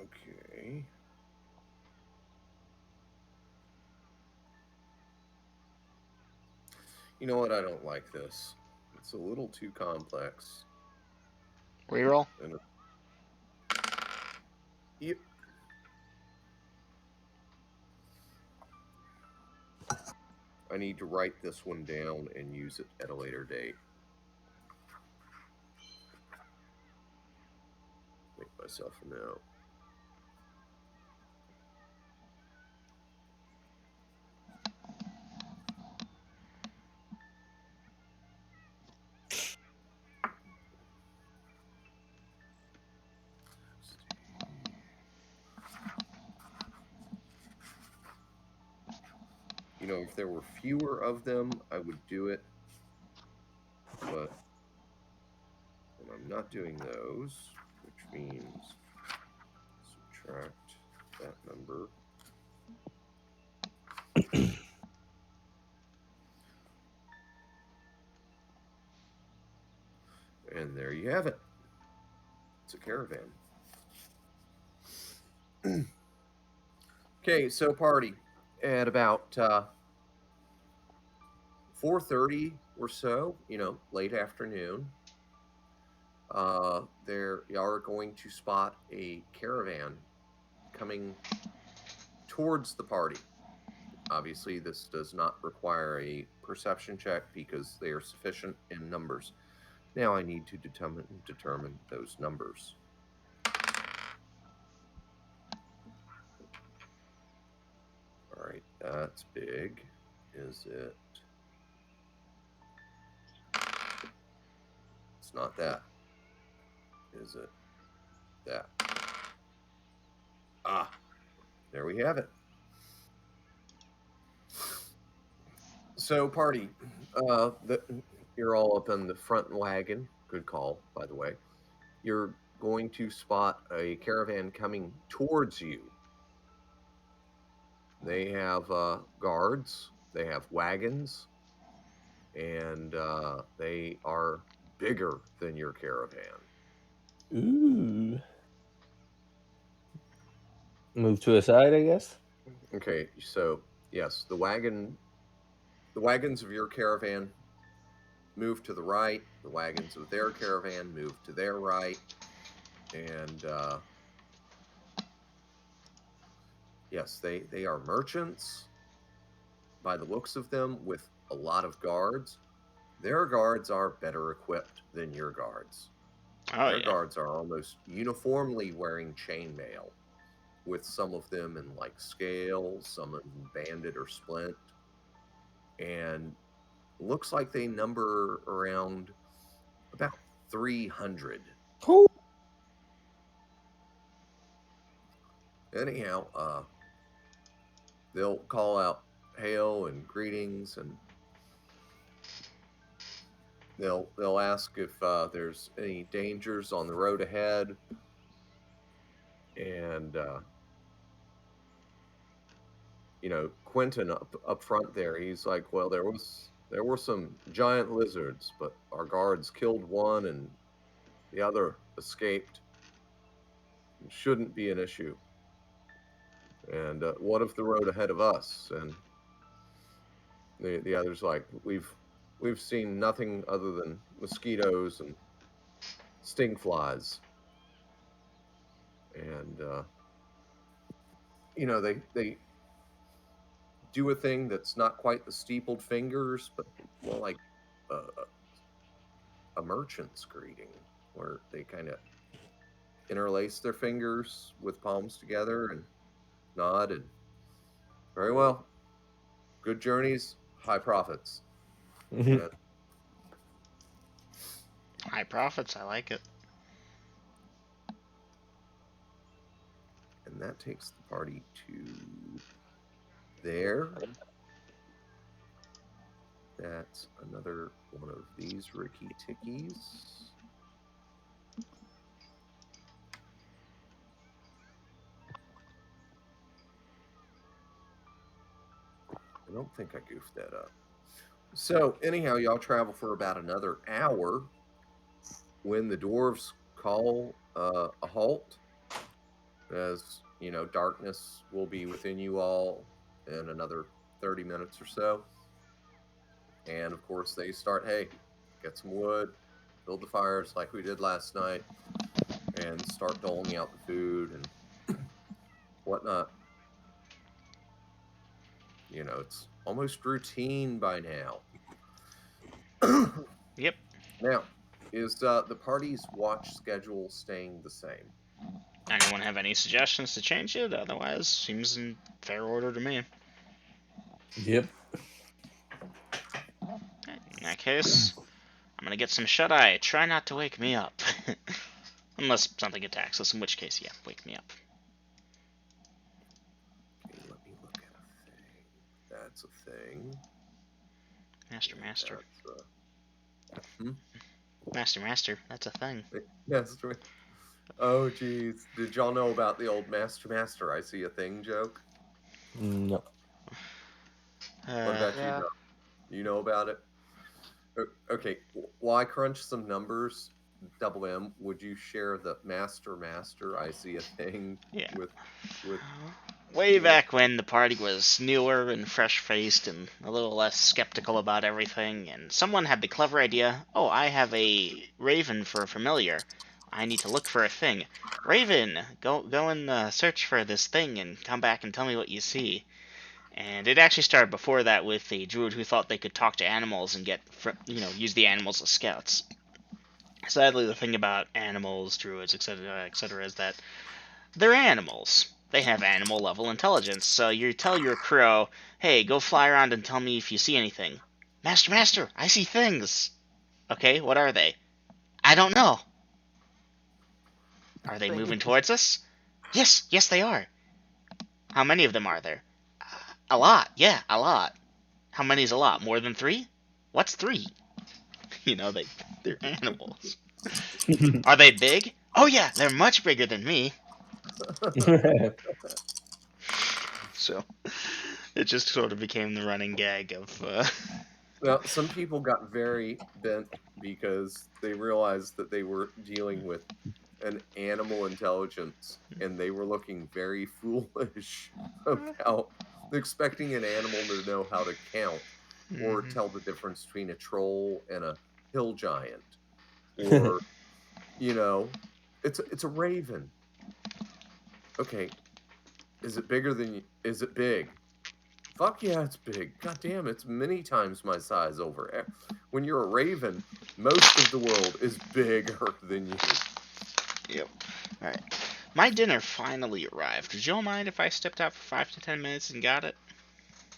Okay. You know what? I don't like this. It's a little too complex. Reroll. And yep. I need to write this one down and use it at a later date. Make myself a note. You know, if there were fewer of them, I would do it. But and I'm not doing those, which means subtract that number. And there you have it. It's a caravan. Okay, so party at about 4:30 or so, late afternoon. There you are going to spot a caravan coming towards the party. Obviously, this does not require a perception check because they are sufficient in numbers. Now I need to determine those numbers. All right, that's big. Is it? It's not that. Is it that? Ah, there we have it. So, party, you're all up in the front wagon. Good call, by the way. You're going to spot a caravan coming towards you. They have guards, they have wagons, and they are bigger than your caravan. Ooh. Move to a side, I guess. Okay, so yes, the wagons of your caravan move to the right. The wagons of their caravan move to their right, and yes, they are merchants by the looks of them with a lot of guards. Their guards are better equipped than your guards. Oh Their yeah. guards are almost uniformly wearing chainmail, with some of them in like scale, some in banded or splint, and looks like they number around about 300. Oh. Anyhow, they'll call out hail and greetings, and they'll ask if there's any dangers on the road ahead, and Quentin up front there, he's like, well, there were some giant lizards, but our guards killed one and the other escaped. It shouldn't be an issue. And what of the road ahead of us? And the other's like, we've seen nothing other than mosquitoes and sting flies. And they do a thing that's not quite the steepled fingers, but more like a merchant's greeting, where they kind of interlace their fingers with palms together and nod and very well. Good journeys, high profits. And, High profits. I like it. and that takes the party to there. That's another one of these Ricky Tickies. I don't think I goofed that up. So, anyhow, y'all travel for about another hour when the dwarves call a halt. as darkness will be within you all in another 30 minutes or so. And of course, they start, hey, get some wood, build the fires like we did last night, and start doling out the food and whatnot. It's almost routine by now. Yep. Now, is the party's watch schedule staying the same? Anyone have any suggestions to change it? Otherwise, seems in fair order to me. Yep. In that case, I'm gonna get some shut eye. Try not to wake me up. Unless something attacks us, in which case, yeah, wake me up. Okay, let me look at a thing. That's a thing. Master, And master. Hmm? Master, master. That's a thing. Yes. Oh, geez. Did y'all know about the old Master, I see a thing joke? No. What about you, Yeah. Doc? You know about it? Okay. While I crunch some numbers, Double M, would you share the Master, I see a thing Yeah. with Way me? back when the party was newer and fresh faced and a little less skeptical about everything, and someone had the clever idea, oh, I have a raven for a familiar. I need to look for a thing. Raven, go and search for this thing and come back and tell me what you see. And it actually started before that with a druid who thought they could talk to animals and use the animals as scouts. Sadly, the thing about animals, druids, etc., is that they're animals. They have animal level intelligence. So you tell your crow, hey, go fly around and tell me if you see anything. Master, master, I see things. Okay, what are they? I don't know. Are they moving Things. towards us? Yes, they are. How many of them are there? A lot, yeah, a lot. How many's a lot? More than three? What's three? They're animals. Are they big? Oh yeah, they're much bigger than me. So it just sort of became the running gag of Well, some people got very bent because they realized that they were dealing with an animal intelligence and they were looking very foolish about expecting an animal to know how to count or Mhm. tell the difference between a troll and a hill giant or you know it's a raven. Okay, is it big? Fuck yeah, it's big. God damn, it's many times my size over. When you're a raven, most of the world is bigger than you. Yep. All right. My dinner finally arrived. Would you all mind if I stepped out for 5 to 10 minutes and got it?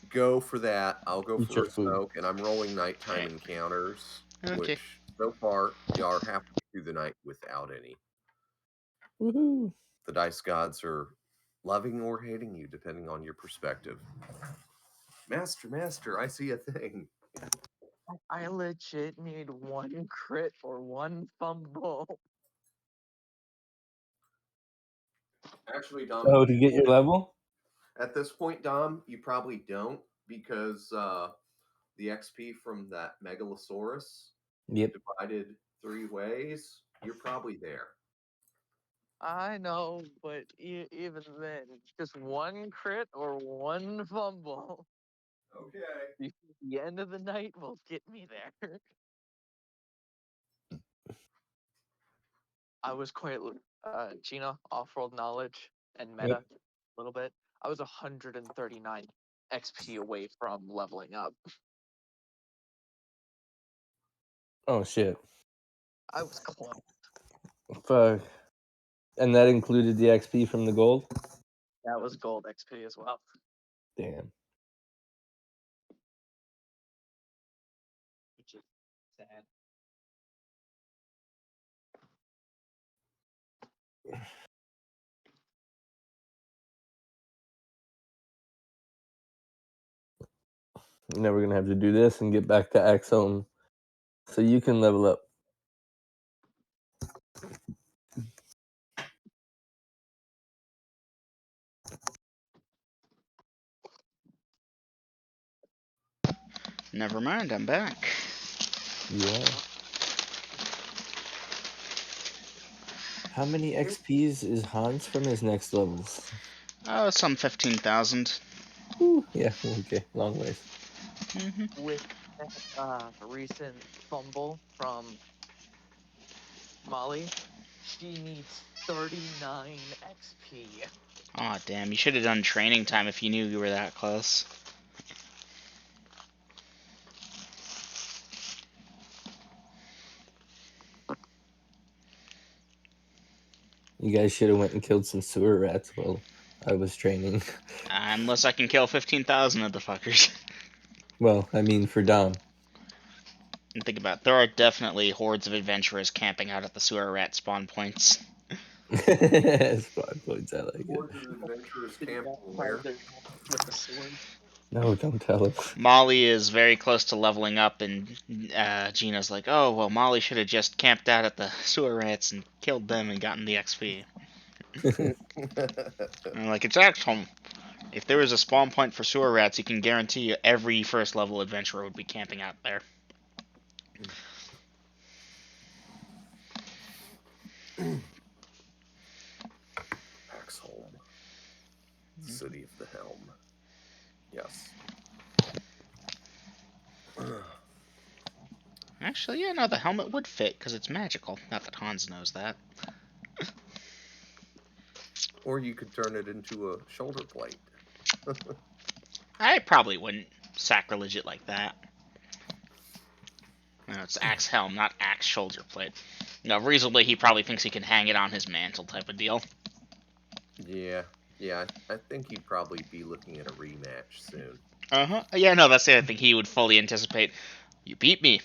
Go for that. I'll go Eat for your a food. smoke, and I'm rolling All nighttime right. encounters, Okay. which so far y'all are halfway through the night without any. Woohoo. The dice gods are loving or hating you, depending on your perspective. Master, I see a thing. I legit need one crit or one fumble. Actually, Dom, Oh, to get your level? at this point, Dom, you probably don't because the XP from that Megalosaurus Yep. divided 3 ways, you're probably there. I know, but even then, just one crit or one fumble. Okay. The end of the night will get me there. I was quite, Gina, off-world knowledge and meta Yep. a little bit. I was 139 XP away from leveling up. Oh shit. I was close. Fuck. And that included the XP from the gold? That was gold XP as well. Damn. Which is sad. Now we're gonna have to do this and get back to Axome so you can level up. Never mind. I'm back. Yeah. How many XPs is Hans from his next levels? Some 15,000. Ooh, yeah, okay, long ways. With that recent fumble from Molly, she needs 39 XP. Aw, damn, you should have done training time if you knew you were that close. You guys should have went and killed some sewer rats while I was training. Unless I can kill 15,000 of the fuckers. Well, I mean for Dom. And think about it, there are definitely hordes of adventurers camping out at the sewer rat spawn points. Spawn points, I like Hordes it. of adventurers Did camping not where? find their with the sword. No, don't tell him. Molly is very close to leveling up, and Gina's like, oh, well, Molly should have just camped out at the sewer rats and killed them and gotten the XP. And I'm like, it's actual. If there was a spawn point for sewer rats, you can guarantee every first level adventurer would be camping out there. Axholm, City of the Helm. Yes. Actually, yeah, no, the helmet would fit because it's magical. Not that Hans knows that. Or you could turn it into a shoulder plate. I probably wouldn't sacrilege it like that. No, it's axe helm, not axe shoulder plate. No, reasonably, he probably thinks he can hang it on his mantle type of deal. Yeah, I think he'd probably be looking at a rematch soon. Yeah, no, that's the other thing he would fully anticipate. You beat me.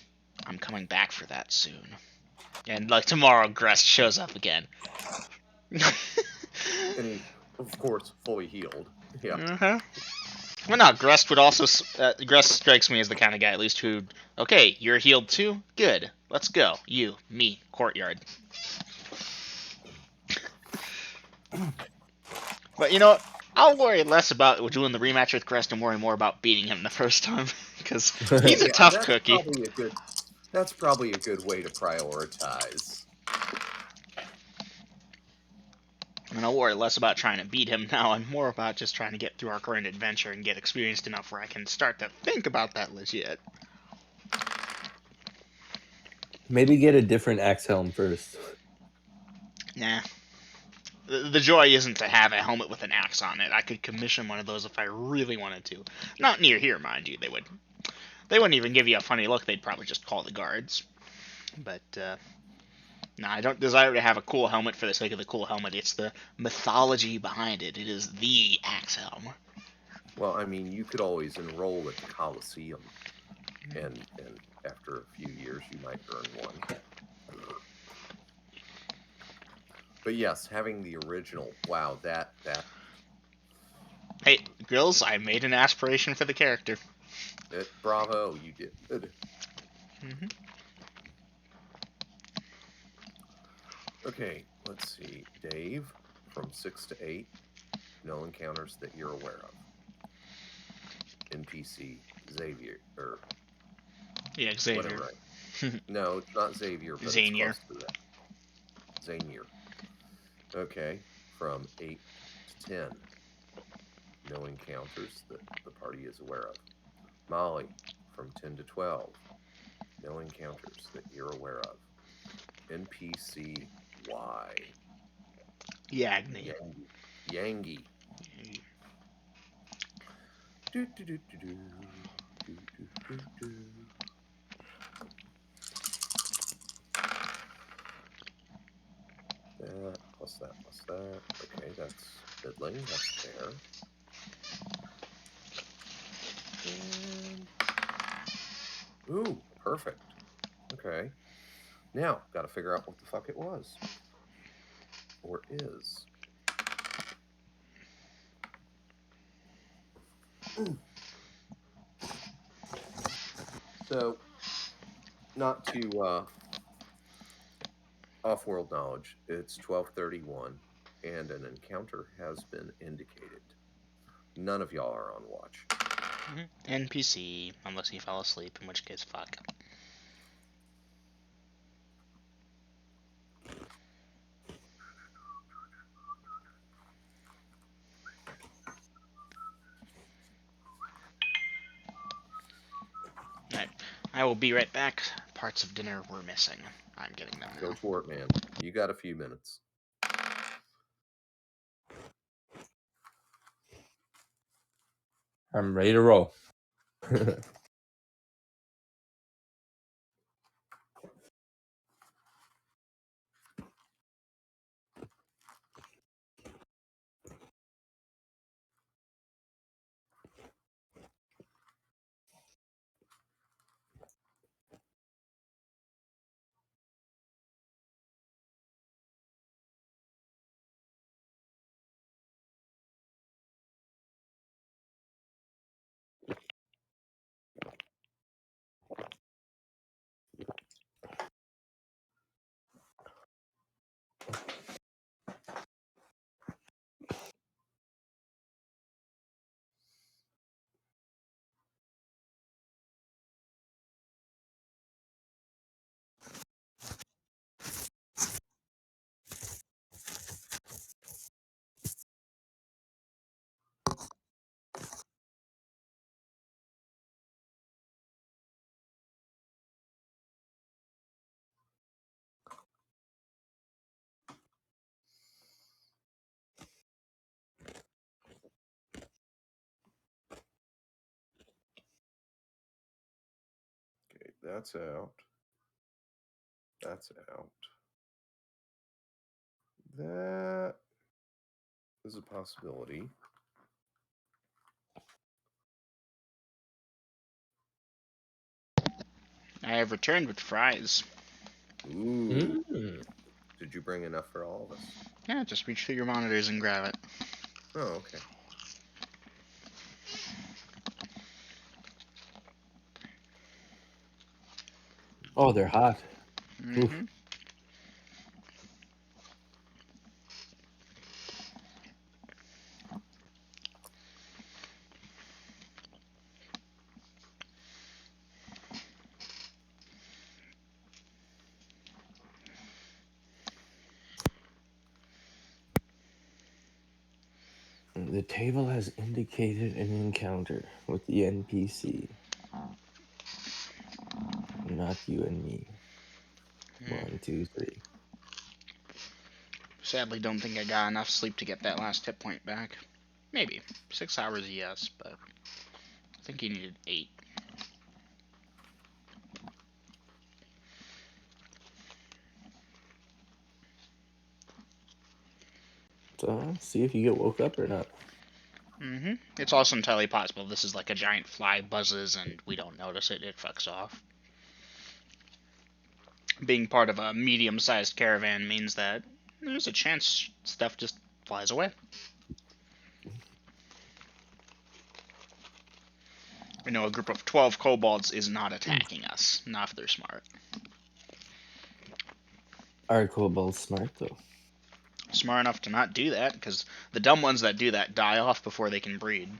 I'm coming back for that soon. And, like, tomorrow, Grest shows up again. And he's, of course, fully healed. Yeah. Well, no, Grest would also. Grest strikes me as the kind of guy, at least, who. Okay, you're healed too? Good. Let's go. You, me, courtyard. But you know what? I'll worry less about doing the rematch with Grest and worry more about beating him the first time. Because he's a tough cookie. That's probably a good way to prioritize. And I'll worry less about trying to beat him now and more about just trying to get through our current adventure and get experienced enough where I can start to think about that legit. Maybe get a different axe helm first. Nah. The joy isn't to have a helmet with an axe on it. I could commission one of those if I really wanted to. Not near here, mind you. They wouldn't even give you a funny look. They'd probably just call the guards. But no, I don't desire to have a cool helmet for the sake of the cool helmet. It's the mythology behind it. It is the axe helm. Well, I mean, you could always enroll at the Coliseum, and after a few years, you might earn one. But yes, having the original, wow, that. Hey, Grills, I made an aspiration for the character. Bravo, you did. Mm-hmm. Okay, let's see. Dave, from 6 to 8, no encounters that you're aware of. NPC, Xavier, or Yeah, Xavier. whatever. No, it's not Xavier, but Xanier. it's close to that. Xanier. Okay, from 8 to 10, no encounters that the party is aware of. Molly, from 10 to 12, no encounters that you're aware of. NPC Y. Yagni. Yangi. Do, do, do, do, do. Do, do, do, do. That plus that plus that. Okay, that's middling. That's fair. And... Ooh, perfect. Okay. Now, got to figure out what the fuck it was. Or is. So, not to off-world knowledge, it's 12:31, and an encounter has been indicated. None of y'all are on watch. NPC, unless he fell asleep, in which case, fuck. I will be right back. Parts of dinner were missing. I'm getting them Go now. for it, man. You got a few minutes. I'm ready to roll. Okay, that's out. That's out. That is a possibility. I have returned with fries. Ooh. Did you bring enough for all of us? Yeah, just reach through your monitors and grab it. Oh, okay. Oh, they're hot. Mm-hmm. The table has indicated an encounter with the NPC. Not you and me. 1, 2, 3. Sadly, don't think I got enough sleep to get that last hit point back. Maybe 6 hours, yes, but I think you needed 8. So, see if you get woke up or not. Mm-hmm. It's also entirely possible this is like a giant fly buzzes and we don't notice it. It fucks off. Being part of a medium-sized caravan means that there's a chance stuff just flies away. We know a group of 12 kobolds is not attacking us. Not if they're smart. Are kobolds smart, though? Smart enough to not do that, because the dumb ones that do that die off before they can breed.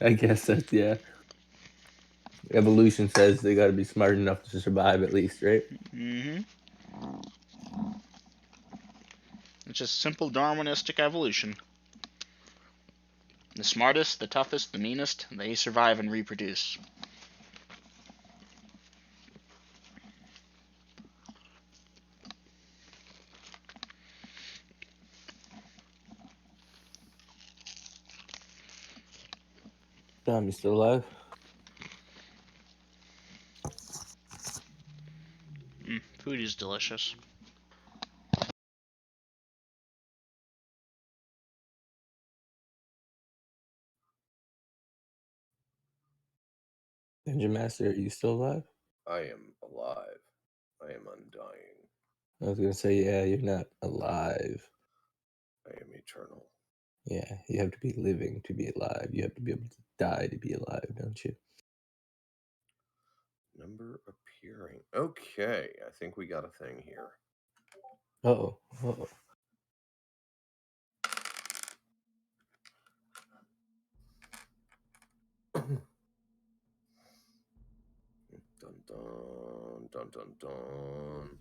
I guess that's, yeah. Evolution says they gotta be smart enough to survive at least, right? Mm-hmm. It's just simple Darwinistic evolution. The smartest, the toughest, the meanest, they survive and reproduce. Tom, you still alive? Food is delicious. Dungeon Master, are you still alive? I am alive. I am undying. I was gonna say, yeah, you're not alive. I am eternal. Yeah, you have to be living to be alive. You have to be able to die to be alive, don't you? Number appearing. Okay, I think we got a thing here. Uh-oh. Uh-oh. Dun dun dun dun dun.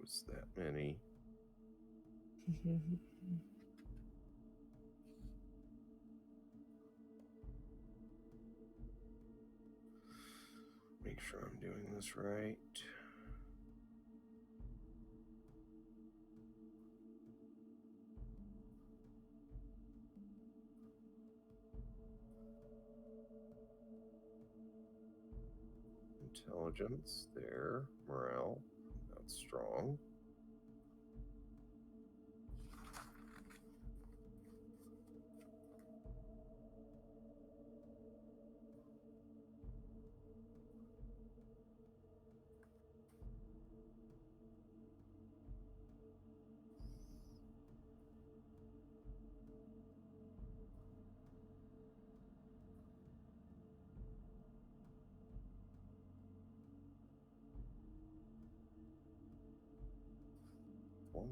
was that many. Make sure I'm doing this right. Intelligence there, morale, that's strong.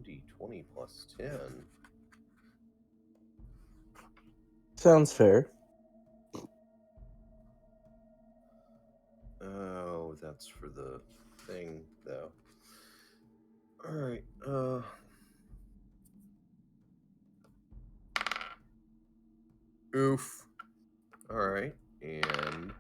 D20 plus 10. Sounds fair. Oh, that's for the thing, though. All right. Oof. All right. And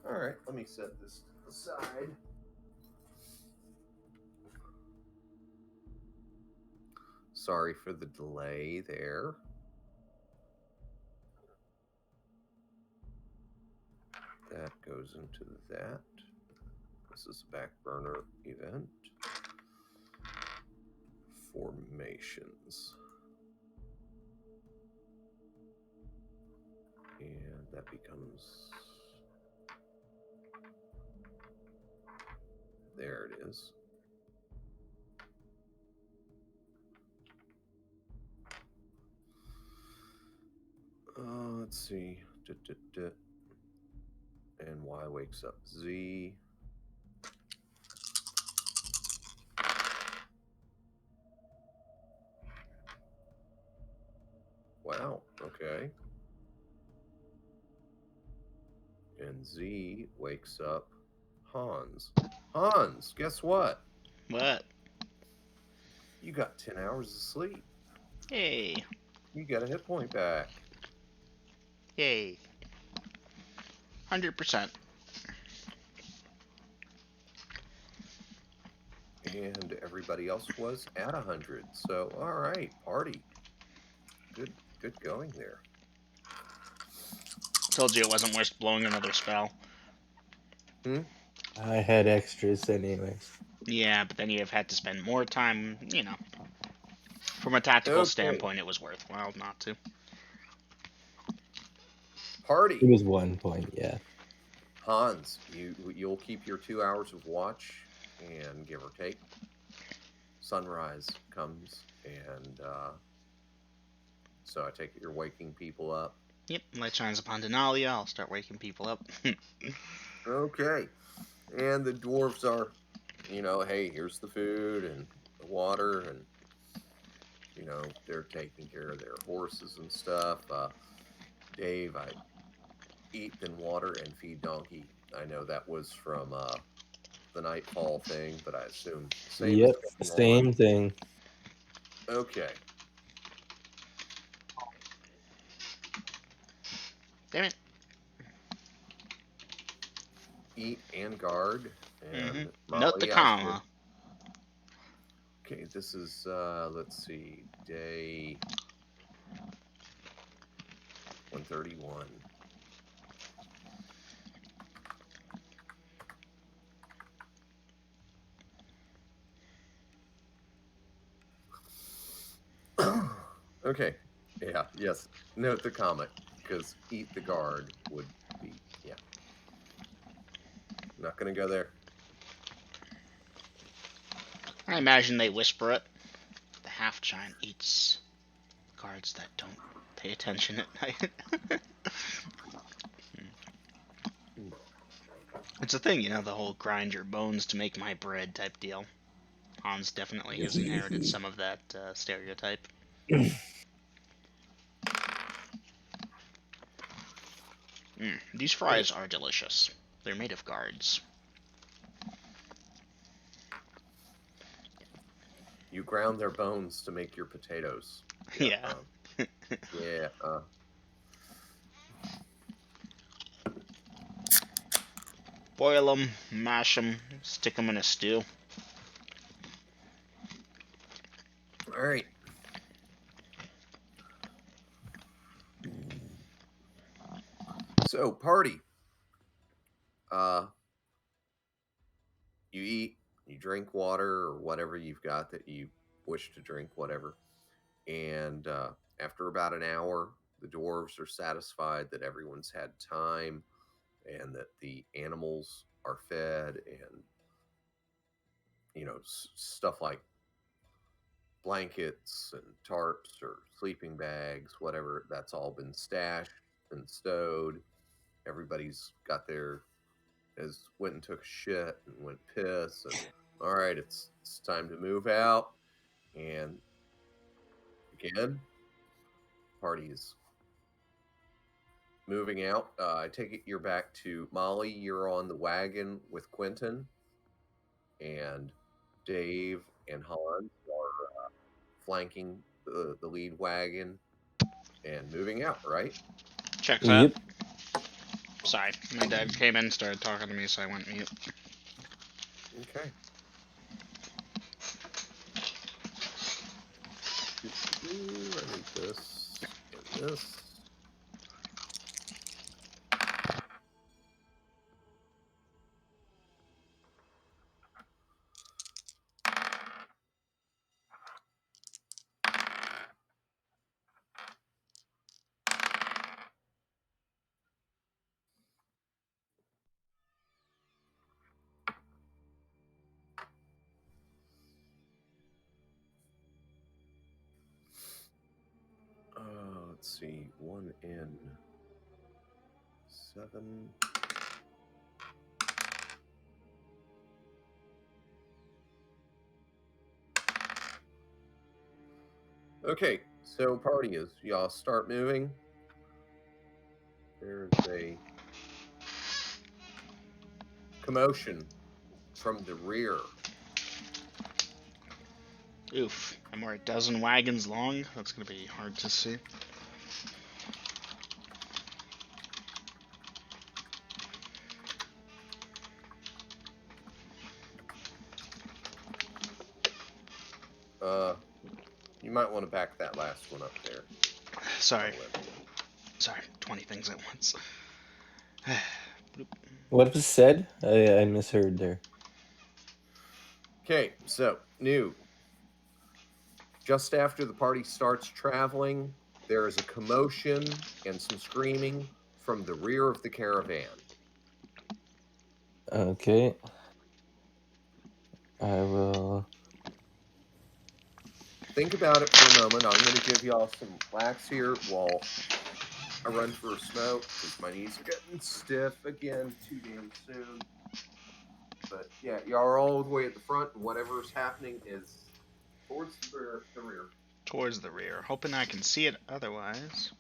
all right, let me set this aside. Sorry for the delay there. That goes into that. This is a back burner event. Formations. And that becomes... There it is. Let's see. And Y wakes up Z. Wow, okay. And Z wakes up Hans. Hans, guess what? What? You got 10 hours of sleep. Yay. You got a hit point back. Yay. 100%. And everybody else was at 100. So, all right, party. Good going there. Told you it wasn't worth blowing another spell. I had extras anyways. Yeah, but then you'd have had to spend more time, you know. From a tactical standpoint, it was worthwhile not to. Party. It was 1 point, yeah. Hans, you'll keep your 2 hours of watch, and give or take, sunrise comes, and so I take it you're waking people up. Yep, light shines upon Denalia. I'll start waking people up. Okay, and the dwarves are, hey, here's the food and the water, and they're taking care of their horses and stuff. Dave, I eat then water and feed donkey. I know that was from the Nightfall thing, but I assume same. Yep, same thing. Okay. Damn it. Eat and guard. And Note the comma. Okay, this is let's see, day 131. Okay. Yeah, yes. Note the comment, because eat the guard would be, yeah. Not going to go there. I imagine they whisper it. The half-giant eats guards that don't pay attention at night. It's a thing, the whole grind your bones to make my bread type deal. Hans definitely has inherited some of that stereotype. These fries are delicious. They're made of guards. You ground their bones to make your potatoes. Yeah. Yeah. Boil them, mash them, stick them in a stew. All right. So, party. Uh, you eat, you drink water or whatever you've got that you wish to drink, whatever. And after about an hour, the dwarves are satisfied that everyone's had time and that the animals are fed, and stuff like blankets and tarps or sleeping bags, whatever, that's all been stashed and stowed. Everybody's got their went and took a shit and went piss, and all right, it's time to move out. And again, party is moving out. I take it you're back to Molly. You're on the wagon with Quentin, and Dave and Hans are flanking the lead wagon and moving out, right? Checks out. Yep. Sorry, my dad came in, started talking to me, so I went mute. Okay. I need this and this. Let's see, 1N7. Okay, so party is y'all start moving. There's a commotion from the rear. Oof. And we're a dozen wagons long. That's going to be hard to see. You might want to back that last one up there. Sorry. 20 things at once. What was said? I misheard there. Okay, so new. Just after the party starts traveling, there is a commotion and some screaming from the rear of the caravan. Okay. I will. Think about it for a moment. I'm going to give y'all some wax here while I run for a smoke because my knees are getting stiff again too damn soon. But yeah, y'all are all the way at the front, and whatever's happening is towards the rear. Towards the rear. Hoping I can see it otherwise.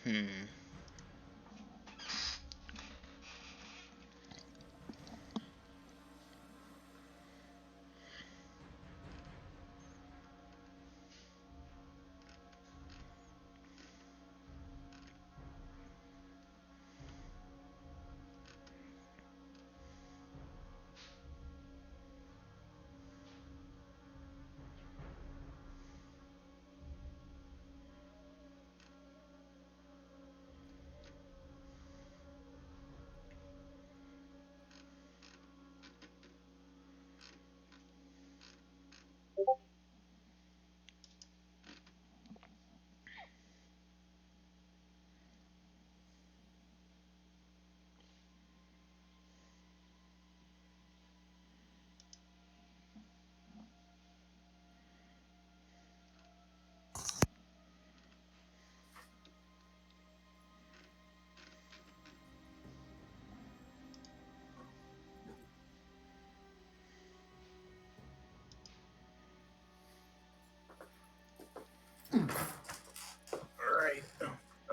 Hmm.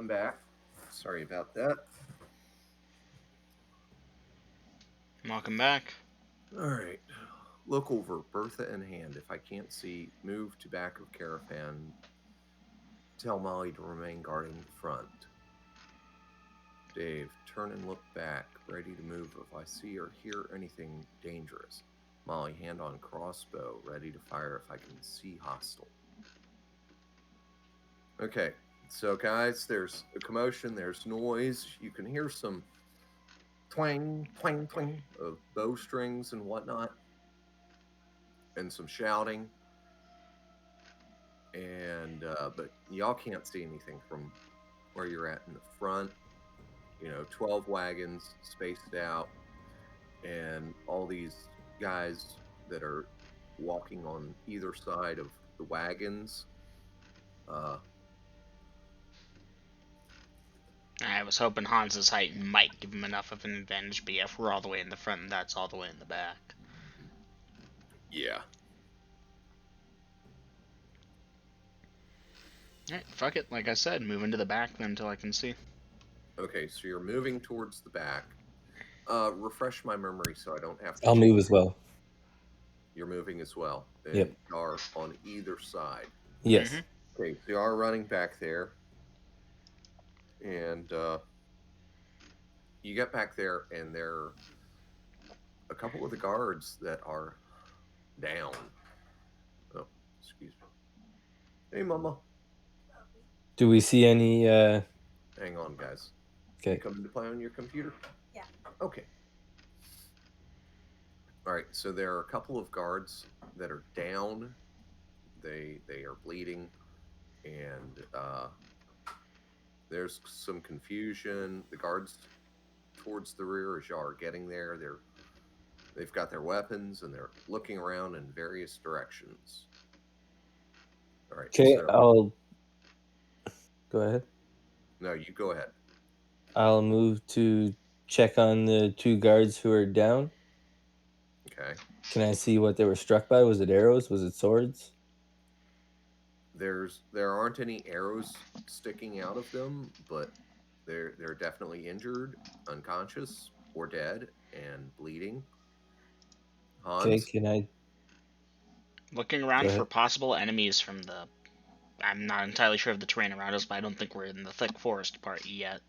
I'm back. Sorry about that. Welcome back. All right. Look over, Bertha in hand. If I can't see, move to back of caravan. Tell Molly to remain guarding the front. Dave, turn and look back, ready to move if I see or hear anything dangerous. Molly, hand on crossbow, ready to fire if I can see hostile. Okay, so guys, there's a commotion, there's noise. You can hear some twang, twang, twang of bowstrings and whatnot, and some shouting. And but y'all can't see anything from where you're at in the front. 12 wagons spaced out, and all these guys that are walking on either side of the wagons. Uh, I was hoping Hans's height might give him enough of an advantage, but yeah, if we're all the way in the front and that's all the way in the back. yeah. Alright, fuck it. Like I said, move into the back then until I can see. Okay, so you're moving towards the back. Refresh my memory so I don't have to. I'll move as well. You're moving as well. And Yep. you are on either side. Yes. Mm-hmm. Okay, so you are running back there. And you get back there, and there are a couple of the guards that are down. Oh, excuse me. Hey, Mama. Do we see any? Hang on, guys. Okay. You coming to play on your computer? Yeah. Okay. All right. So there are a couple of guards that are down. They are bleeding, and there's some confusion. The guards towards the rear, as y'all are getting there, they've got their weapons and they're looking around in various directions. All right. Okay, So, I'll go ahead. no, you go ahead. I'll move to check on the two guards who are down. Okay. Can I see what they were struck by? Was it arrows? Was it swords? There aren't any arrows sticking out of them, but they're definitely injured, unconscious, or dead, and bleeding. Okay, Hans? can I? Looking Go around for ahead. possible enemies from the. I'm not entirely sure of the terrain around us, but I don't think we're in the thick forest part yet.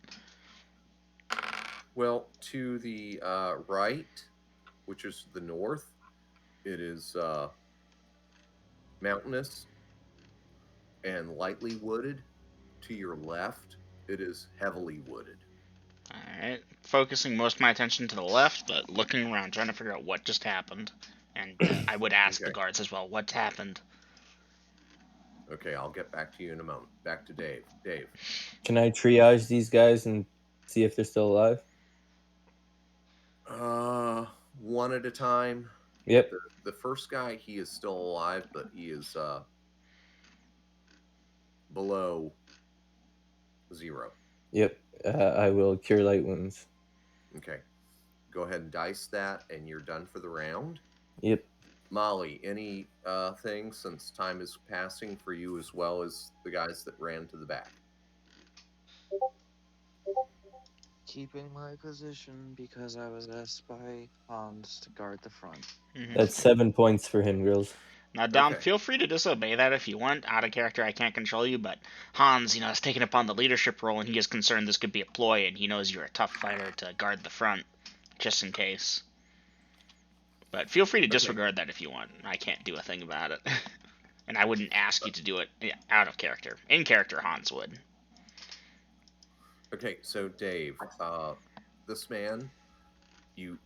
Well, to the right, which is the north, it is mountainous and lightly wooded. To your left, it is heavily wooded. Alright, focusing most of my attention to the left, but looking around, trying to figure out what just happened. And I would ask the Okay. guards as well, what's happened? Okay, I'll get back to you in a moment. Back to Dave. Dave. Can I triage these guys and see if they're still alive? One at a time. Yep. The first guy, he is still alive, but he is below 0. Yep. I will cure light wounds. Okay. Go ahead and dice that, and you're done for the round. Yep. Molly, any thing since time is passing for you as well as the guys that ran to the back? Keeping my position because I was asked by Hans to guard the front. Mm-hmm. That's 7 points for him, girls. Now, Dom, Okay. feel free to disobey that if you want. Out of character, I can't control you, but Hans, has taken upon the leadership role, and he is concerned this could be a ploy, and he knows you're a tough fighter to guard the front, just in case. But feel free to disregard that if you want. I can't do a thing about it. And I wouldn't ask you to do it out of character. In character, Hans would. Okay, so Dave, this man, you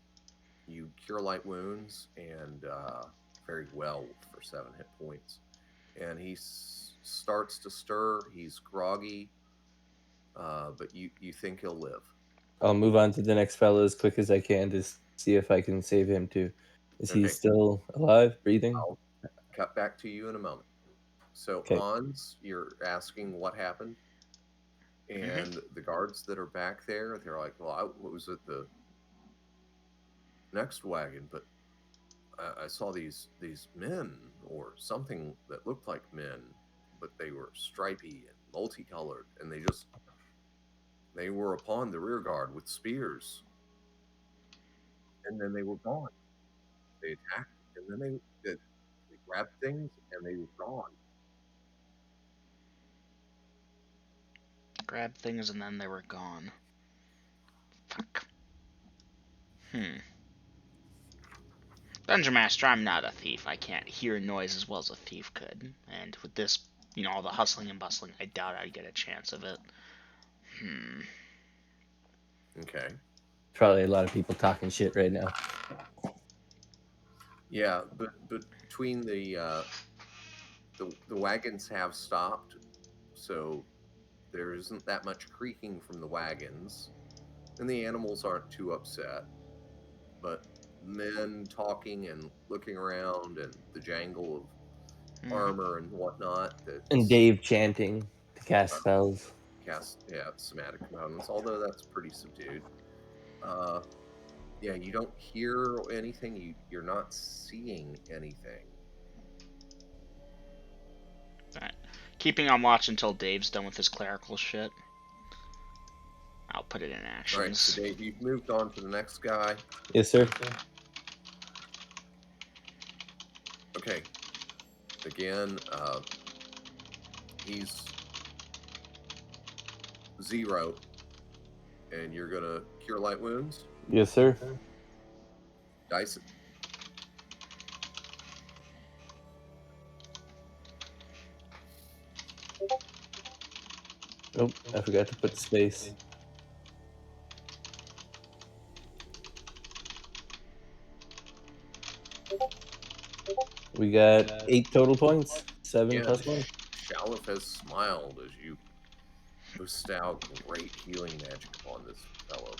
cure light wounds and very well for 7 hit points, and he starts to stir. He's groggy, but you think he'll live. I'll move on to the next fellow as quick as I can to see if I can save him too. Is he Okay. still alive, breathing? I'll cut back to you in a moment. So Okay. Hans, you're asking what happened, and the guards that are back there, they're like, "Well, I was at the next wagon, but I saw these men or something that looked like men, but they were stripy and multicolored, and they just They were upon the rear guard with spears, and then they were gone. They attacked, and then they grabbed things, and they were gone. Grabbed things and then they were gone. Fuck. Dungeon Master, I'm not a thief. I can't hear noise as well as a thief could. And with this, all the hustling and bustling, I doubt I'd get a chance of it. Okay. Probably a lot of people talking shit right now. Yeah, but between the wagons have stopped, so there isn't that much creaking from the wagons, and the animals aren't too upset. But men talking and looking around, and the jangle of armor and whatnot And that's Dave chanting to cast spells. somatic components, although that's pretty subdued. Yeah, you don't hear anything. You're not seeing anything. Alright. Keeping on watch until Dave's done with his clerical shit. I'll put it in actions. All right, so Dave, you've moved on to the next guy. Yes, sir. Okay. Again, he's 0, and you're gonna cure light wounds. Yes, sir. Dice it. Oh, I forgot to put space. We got 8 total points. 7 Yeah. plus 1. Shalif has smiled as you bestow great healing magic upon this fellow.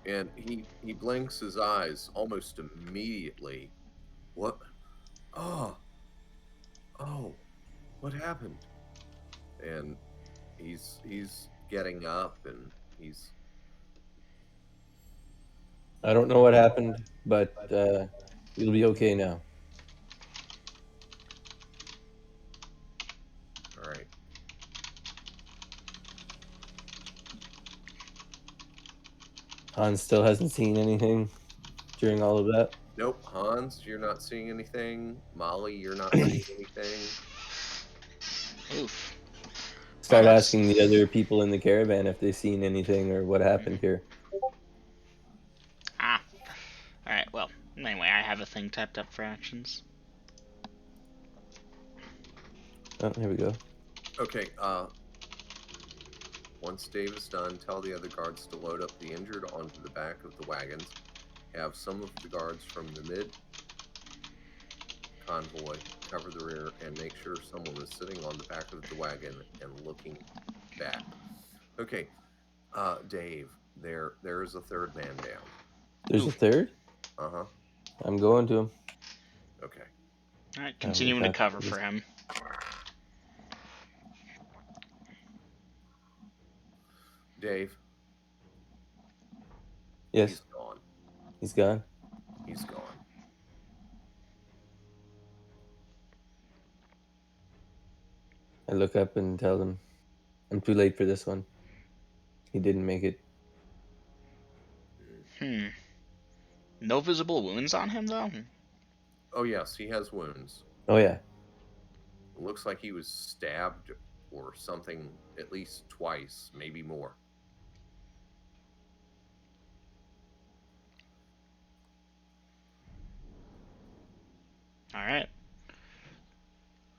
And he blinks his eyes almost immediately. What? Oh, what happened? And he's getting up, and he's. I don't know what happened, but you'll be okay now. All right. Hans still hasn't seen anything during all of that. Nope, Hans, you're not seeing anything. Molly, you're not seeing anything. Oof. Start Well, asking the other people in the caravan if they've seen anything or what happened here. Alright, well, anyway, I have a thing typed up for actions. Oh, here we go. Okay, once Dave is done, tell the other guards to load up the injured onto the back of the wagons. Have some of the guards from the mid convoy cover the rear, and make sure someone is sitting on the back of the wagon and looking back. Okay, Dave, there is a third man down. There's a third? Uh-huh. I'm going to him. Okay. Alright, continuing to cover for him. Dave. Yes. He's gone. He's gone? He's gone. I look up and tell them, I'm too late for this one. He didn't make it. No visible wounds on him, though? Oh, yes, he has wounds. Oh, yeah. It looks like he was stabbed or something at least twice, maybe more. Alright.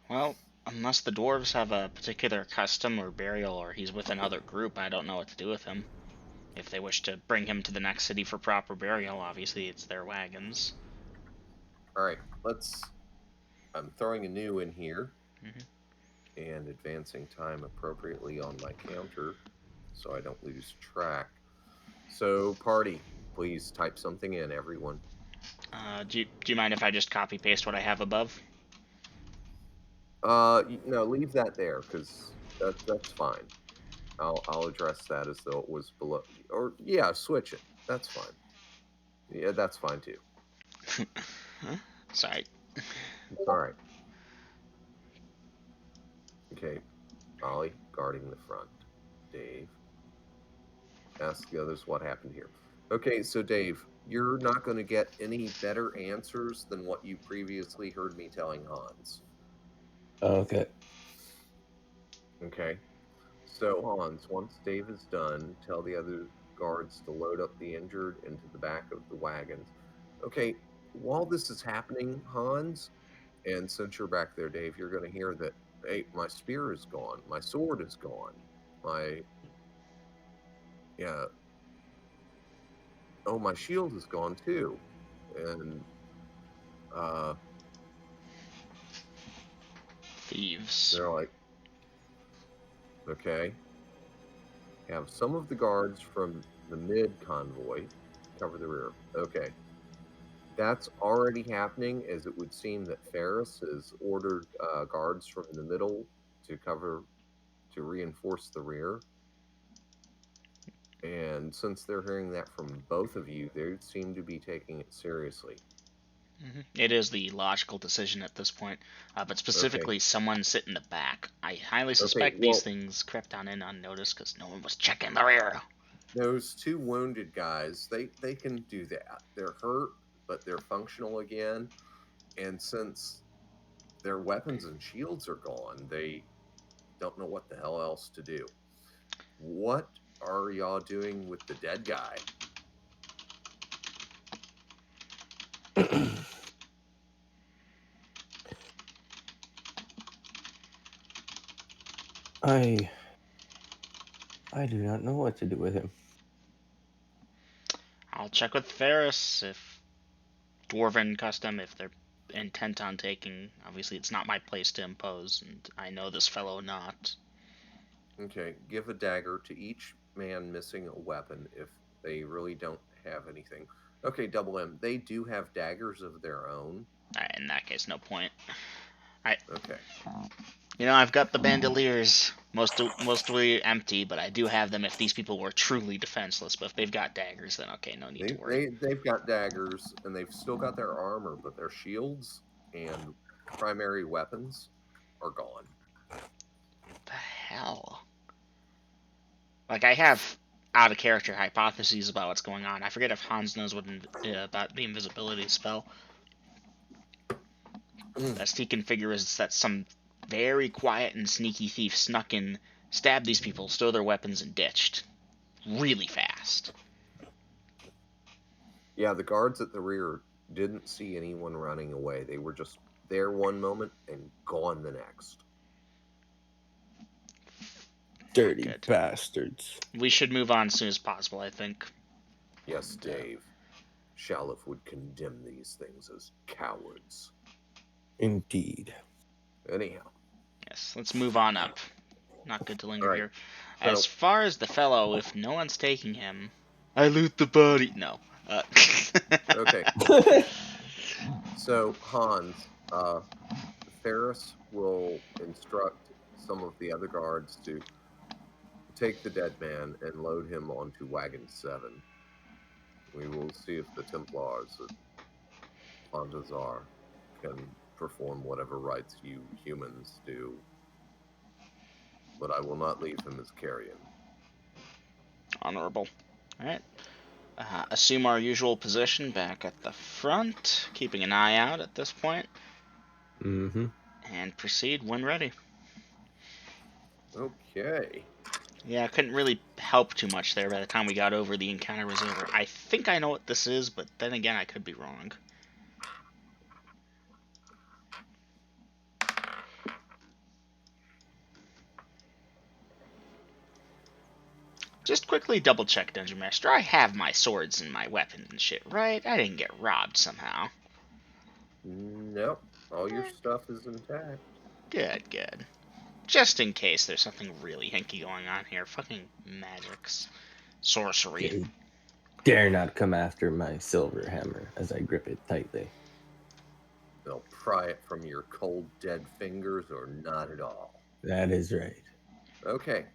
Well, unless the dwarves have a particular custom or burial, or he's with another group, I don't know what to do with him. If they wish to bring him to the next city for proper burial, obviously it's their wagons. Alright, I'm throwing a new in here. And advancing time appropriately on my counter so I don't lose track. So, party, please type something in, everyone. Do you mind if I just copy paste what I have above? No, leave that there, because that's fine. I'll address that as though it was below. Or, yeah, switch it. That's fine. Yeah, that's fine, too. Sorry. It's all right. Okay. Ollie, guarding the front. Dave, ask the others what happened here. Okay, so Dave, you're not going to get any better answers than what you previously heard me telling Hans. Okay. Okay. So, Hans, once Dave is done, tell the other guards to load up the injured into the back of the wagons. Okay, while this is happening, Hans, and since you're back there, Dave, you're going to hear that, hey, my spear is gone, my sword is gone, my, yeah, oh, my shield is gone too. And, uh, Thieves. they're like, okay, have some of the guards from the mid convoy cover the rear. Okay. That's already happening, as it would seem that Ferris has ordered guards from the middle to cover, to reinforce the rear. And since they're hearing that from both of you, they seem to be taking it seriously. It is the logical decision at this point, but specifically someone sit in the back. I highly suspect these things crept on in unnoticed because no one was checking the rear. Those two wounded guys, they can do that. They're hurt, but they're functional again. And since their weapons and shields are gone, they don't know what the hell else to do. What are y'all doing with the dead guy? I do not know what to do with him. I'll check with Ferris if Dwarven custom, if they're intent on taking. Obviously, it's not my place to impose, and I know this fellow not. Okay, give a dagger to each man missing a weapon if they really don't have anything. Okay, Double M, they do have daggers of their own. In that case, no point. Okay. I've got the bandoliers mostly empty, but I do have them if these people were truly defenseless. But if they've got daggers, then okay, no need to worry. They've got daggers and they've still got their armor, but their shields and primary weapons are gone. What the hell? Like, I have out of character hypotheses about what's going on. I forget if Hans knows about the invisibility spell. Best he can figure is that some very quiet and sneaky thief snuck in, stabbed these people, stole their weapons, and ditched. Really fast. Yeah, the guards at the rear didn't see anyone running away. They were just there one moment and gone the next. Dirty bastards. We should move on as soon as possible, I think. Yes, Dave. Shalif would condemn these things as cowards. Indeed. Anyhow. Yes, let's move on up. Not good to linger here. So, as far as the fellow, if no one's taking him, I loot the body. No. Okay. So, Hans, Ferris will instruct some of the other guards to take the dead man and load him onto Wagon 7. We will see if the Templars at Fontazar can perform whatever rites you humans do. But I will not leave him as carrion. Honorable. Alright. Assume our usual position back at the front, keeping an eye out at this point. Mm-hmm. And proceed when ready. Okay. Yeah, I couldn't really help too much there by the time we got over. The encounter was over. I think I know what this is, but then again, I could be wrong. Just quickly double check, Dungeon Master. I have my swords and my weapons and shit, right? I didn't get robbed somehow. Nope. All your stuff is intact. Good, good. Just in case there's something really hinky going on here. Fucking magics. Sorcery. You dare not come after my silver hammer as I grip it tightly. They'll pry it from your cold, dead fingers or not at all. That is right. Okay.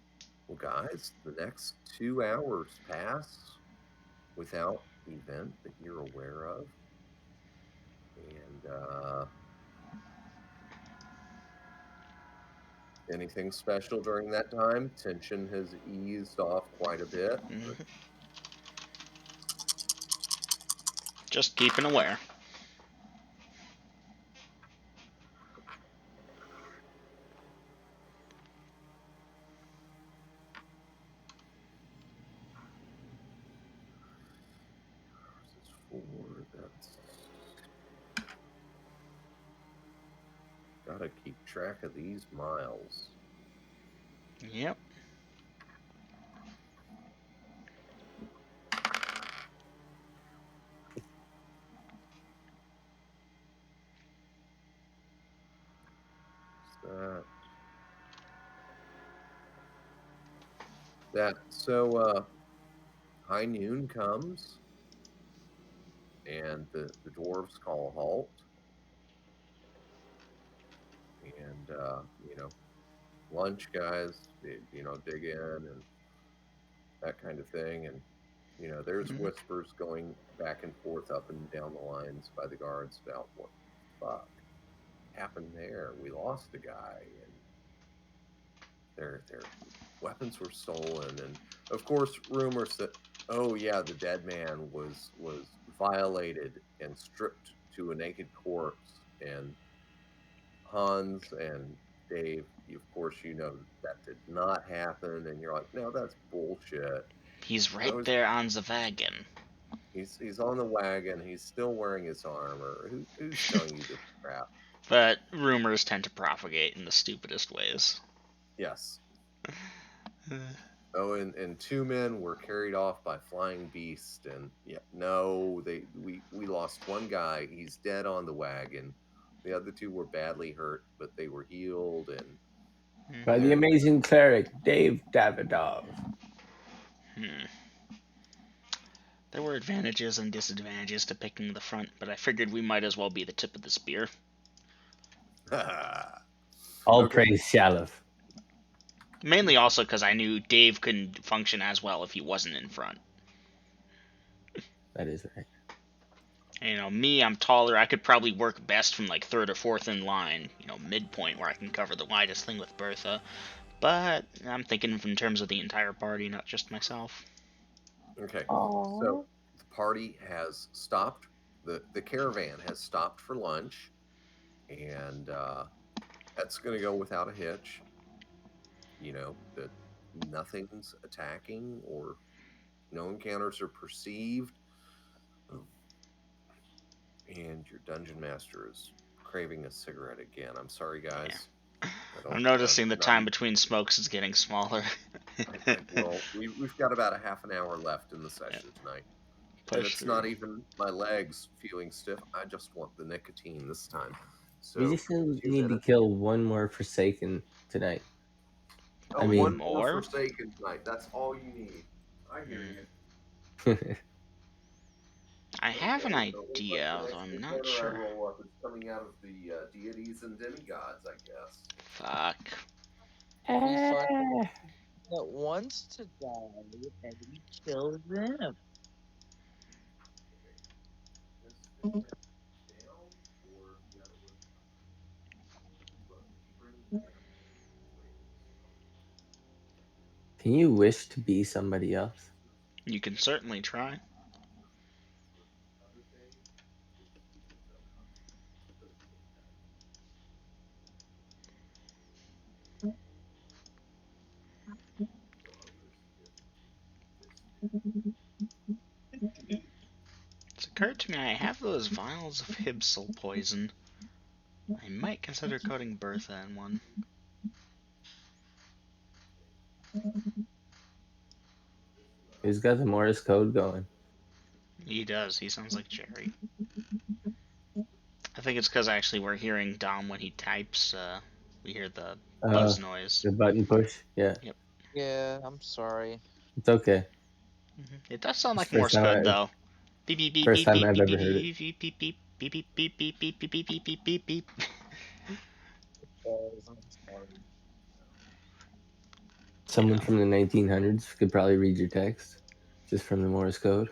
Well, guys, the next 2 hours pass without event that you're aware of. And Anything special during that time? Tension has eased off quite a bit. Mhm. Just keeping aware. It's 4. That's gotta keep track of these miles. Yep. That that so high noon comes and the dwarves call a halt and lunch guys, dig in and that kind of thing. And there's Mhm. whispers going back and forth up and down the lines by the guards about what the fuck happened there. We lost a guy and their weapons were stolen, and of course rumors that, oh yeah, the dead man was violated and stripped to a naked corpse. And Hans and Dave, of course, that did not happen, and you're like, no, that's bullshit. He's right No, there on the wagon. he's on the wagon. He's still wearing his armor. Who's telling you this crap? But rumors tend to propagate in the stupidest ways. Yes. Oh, and 2 men were carried off by flying beasts, and yeah, no, we lost one guy. He's dead on the wagon. The other 2 were badly hurt, but they were healed, and By the Mhm. they're amazing cleric Dave Davidoff. Hmm. There were advantages and disadvantages to picking the front, but I figured we might as well be the tip of the spear. All okay. praise Shalif. Mainly also because I knew Dave couldn't function as well if he wasn't in front. That is right. Me, I'm taller. I could probably work best from like third or fourth in line, midpoint where I can cover the widest thing with Bertha. But I'm thinking in terms of the entire party, not just myself. Okay. So Aww. the party has stopped. The caravan has stopped for lunch, and that's going to go without a hitch. That nothing's attacking or no encounters are perceived. And your dungeon master is craving a cigarette again. I'm sorry, Yeah. guys. I don't. I'm noticing the Not time even. between smokes is getting smaller. Well, we've got about a half an hour left in the Yeah, session tonight, and push it's not through. even my legs feeling stiff. I just want the nicotine this time. We So just need 2 to minutes. kill one more Forsaken tonight. Oh, I One mean, one more more? Forsaken tonight. That's all you need. I hear Hmm. you. I have an Okay, so it looks like idea, the although next I'm not encounter I sure. roll up is coming out of the deities and demigods, I guess. Fuck. We find Ah. that wants to die and we kill them. This thing went down, or the other one? Look, keep bringing it down. Can you wish to be somebody else? You can certainly try. It's occurred to me I have those vials of Hibsel poison. I might consider coating Bertha in one. Who's got the Morse code going? He does. He sounds like Jerry. I think it's because actually we're hearing Dom when he types. We hear the Uh, buzz noise. the button push. Yeah, Yep. Yeah, I'm sorry. it's okay. It does sound It's like the first Morse time code though. Beep beep beep first beep time beep I've beep ever beep heard it. beep beep beep beep beep beep beep beep beep beep beep beep beep beep. Guys, I'm sorry. Someone Yeah. from the 1900s could probably read your text just from the Morse code.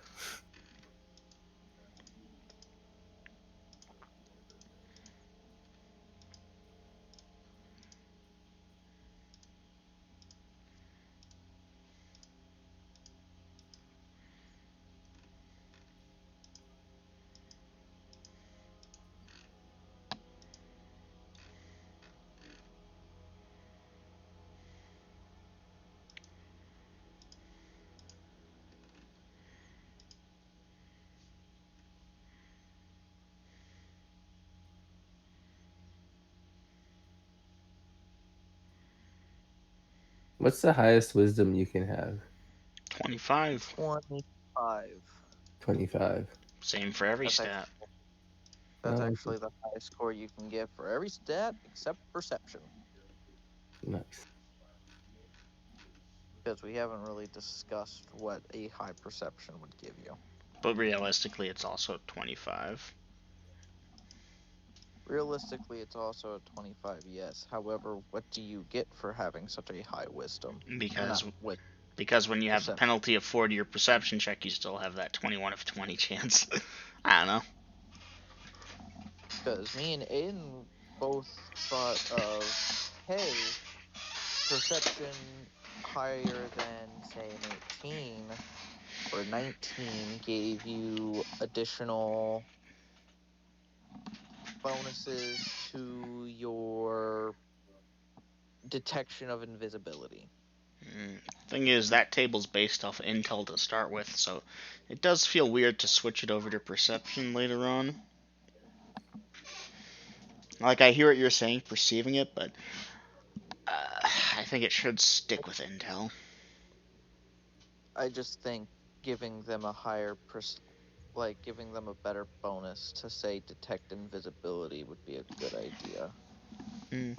What's the highest wisdom you can have? 25. 25. 25. Same for every That's stat. actually that's Oh, okay. actually the highest score you can get for every stat except perception, Nice. because we haven't really discussed what a high perception would give you. But realistically, it's also 25. Realistically, it's also a 25, yes. However, what do you get for having such a high wisdom? Or not Because with because when you have the perception. penalty of 4 to your perception check, you still have that 21 of 20 chance. I don't know. Because me and Aiden both thought of, hey, perception higher than, say, an 18 or 19 gave you additional bonuses to your detection of invisibility. Thing is, that table's based off intel to start with, so it does feel weird to switch it over to perception later on. Like, I hear what you're saying, perceiving it, but I think it should stick with intel. I just think giving them a higher like giving them a better bonus to say detect invisibility would be a good idea. Mm.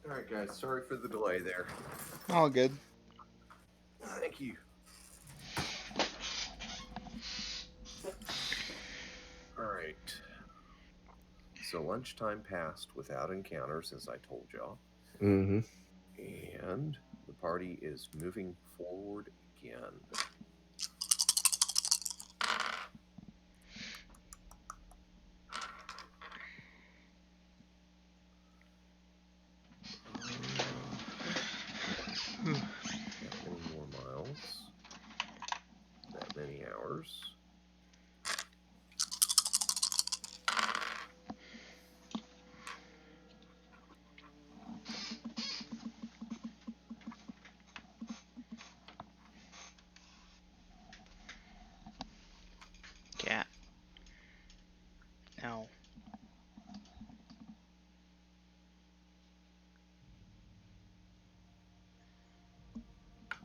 All right, guys. Sorry for the delay there. All good. Thank you. All right. So lunchtime passed without encounters, as I told y'all, Mm-hmm. and the party is moving forward again. That many more miles. That many hours. Cat. No.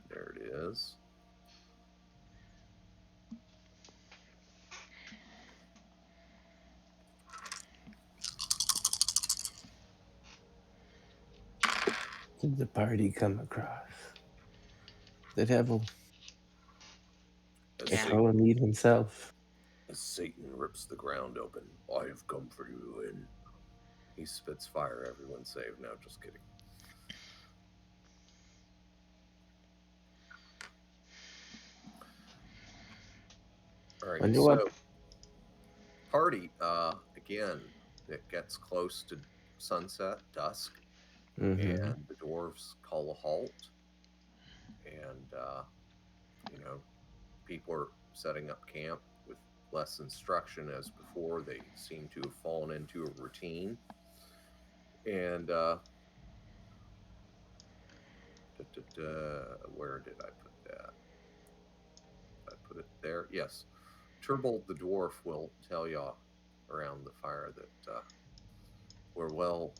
There it is. Did the party come across the devil, As, the Cat. Colonnade himself? as Satan rips the ground open, I have come for you, and he spits fire. Everyone save. No, just kidding. All right, Wonder so what? party again. It gets close to sunset, dusk, Mm-hmm. and the dwarves call a halt, and you know, people are setting up camp with less instruction as before. They seem to have fallen into a routine, and Where did I put that? I put it there. Yes. Turbold the dwarf will tell y'all around the fire that we're well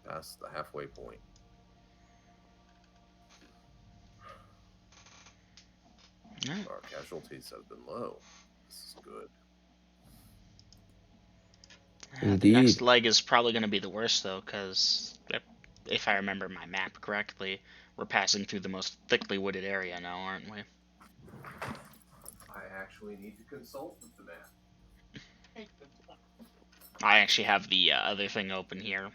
past the halfway point. Our casualties have been low. This is good. The next Indeed. leg is probably going to be the worst, though, because if I remember my map correctly, we're passing through the most thickly wooded area now, aren't we? I actually need to consult with the map. I actually have the other thing open here.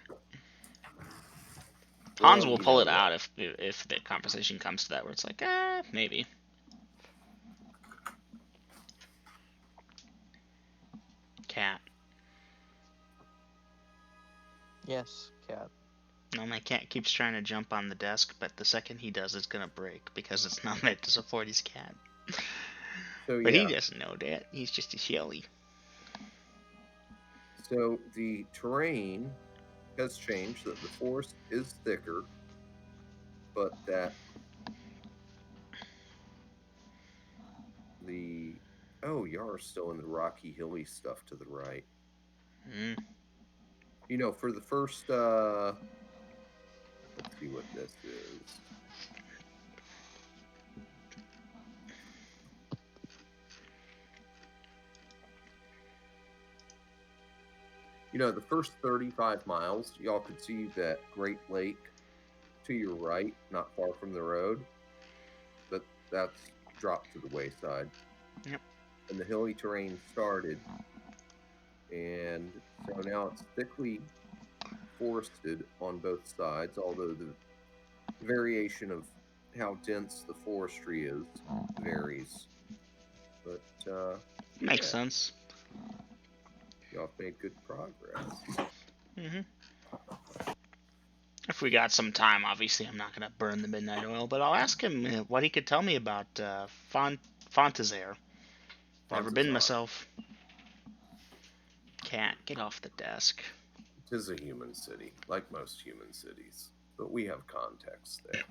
Hans Well, will you pull know it what? out if the conversation comes to that, where it's like, maybe. Cat. Yes, cat. No, my cat keeps trying to jump on the desk, but the second he does, it's gonna break because it's not meant to support his cat. So But he yeah. doesn't know that. He's just a shelly. So the terrain has changed. That the forest is thicker, but that the Yar's still in the rocky, hilly stuff to the right. Mm. You know, for the first let's see what this is. You know, the first 35 miles, y'all could see that Great Lake to your right, not far from the road. That's dropped to the wayside. Yep. And the hilly terrain started. And so now it's thickly forested on both sides, although the variation of how dense the forestry is varies. But Makes sense. y'all have made good progress. If we got some time, obviously I'm not gonna burn the midnight oil, but I'll ask him what he could tell me about Fontazare. Never been Fontazar. myself. Cat, get off the desk. It is a human city, like most human cities, but we have context there.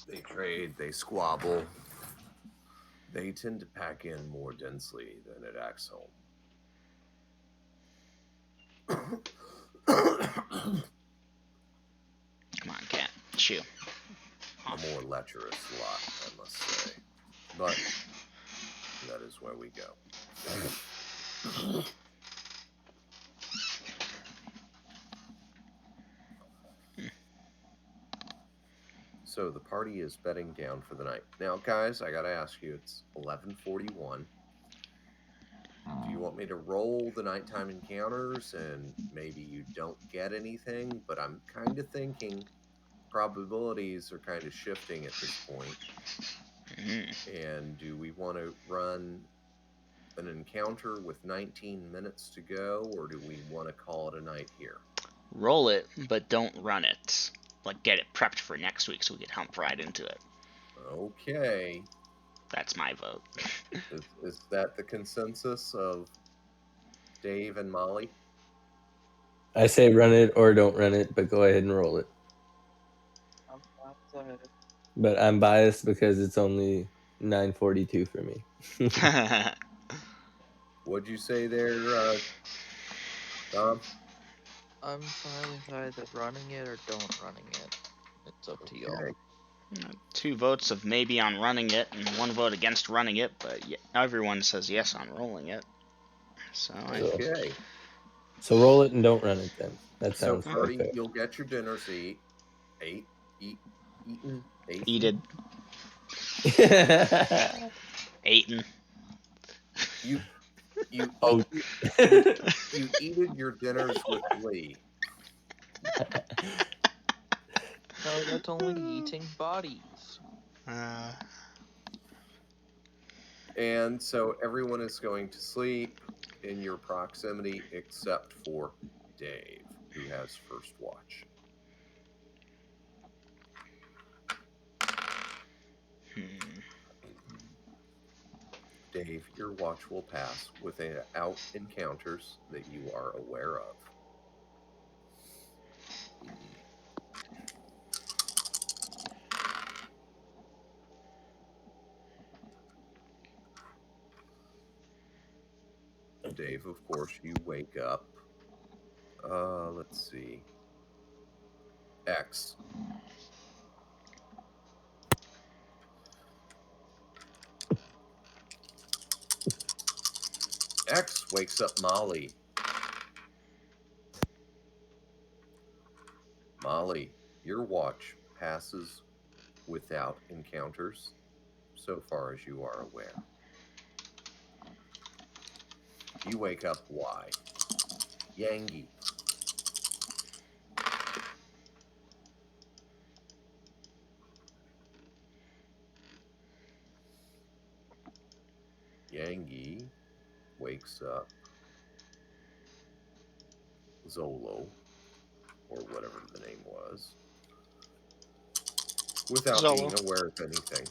They trade, they squabble. They tend to pack in more densely than at Axholm. Come on, cat. Chew. A more lecherous lot, I must say. But that is where we go. So the party is bedding down for the night. Now, guys, I gotta ask you, it's 11:41. Do you want me to roll the nighttime encounters and maybe you don't get anything? But I'm kind of thinking probabilities are kind of shifting at this point. And do we want to run an encounter with 19 minutes to go, or do we want to call it a night here? Roll it, but don't run it. Like, get it prepped for next week so we can hump right into it. Okay. That's my vote. Is that the consensus of Dave and Molly? I say run it or don't run it, but go ahead and roll it. But I'm biased because it's only 9:42 for me. What'd you say there, Tom? I'm fine with either running it or don't running it. It's up to y'all. Okay. 2 votes of maybe on running it, and 1 vote against running it, but everyone says yes on rolling it. So, Okay. So roll it and don't run it then. That So, sounds party, fair. you'll get your dinners eaten. eated. Eaten. You Oh. you eated your dinners with Lee. No, that's only eating bodies. And so everyone is going to sleep in your proximity except for Dave, who has first watch. Dave, your watch will pass without encounters that you are aware of. Dave, of course, you wake up. Let's see. X. X wakes up Molly. Molly, your watch passes without encounters, so far as you are aware. You wake up Y. Yangi. Yangi wakes up Zolo, or whatever the name was, without Zolo. being aware of anything.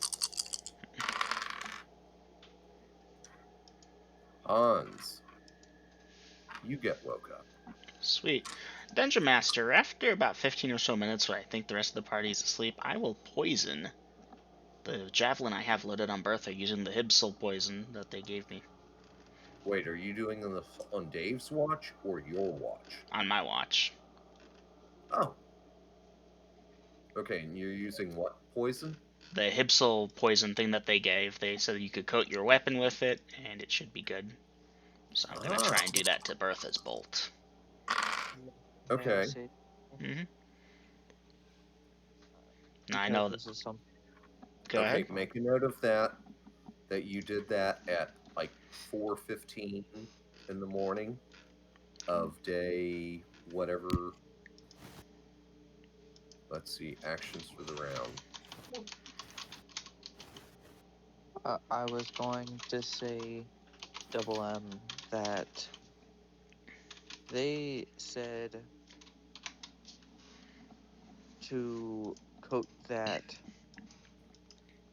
Hans, you get woke up. Sweet. Dungeon Master, after about 15 or so minutes where I think the rest of the party is asleep, I will poison the javelin I have loaded on Bertha using the Hibsel poison that they gave me. Wait, are you doing this on Dave's watch or your watch? On my watch. Oh. Okay, and you're using what poison? The Hibsel poison thing that they gave. They said you could coat your weapon with it, and it should be good. So I'm going to try and do that to Bertha's bolt. Okay. Mm-hmm. Now I know that. this is some. Go ahead. Make a note of that you did that at like 4:15 in the morning of day whatever. Let's see, actions for the round. I was going to say, Double M, that they said to coat that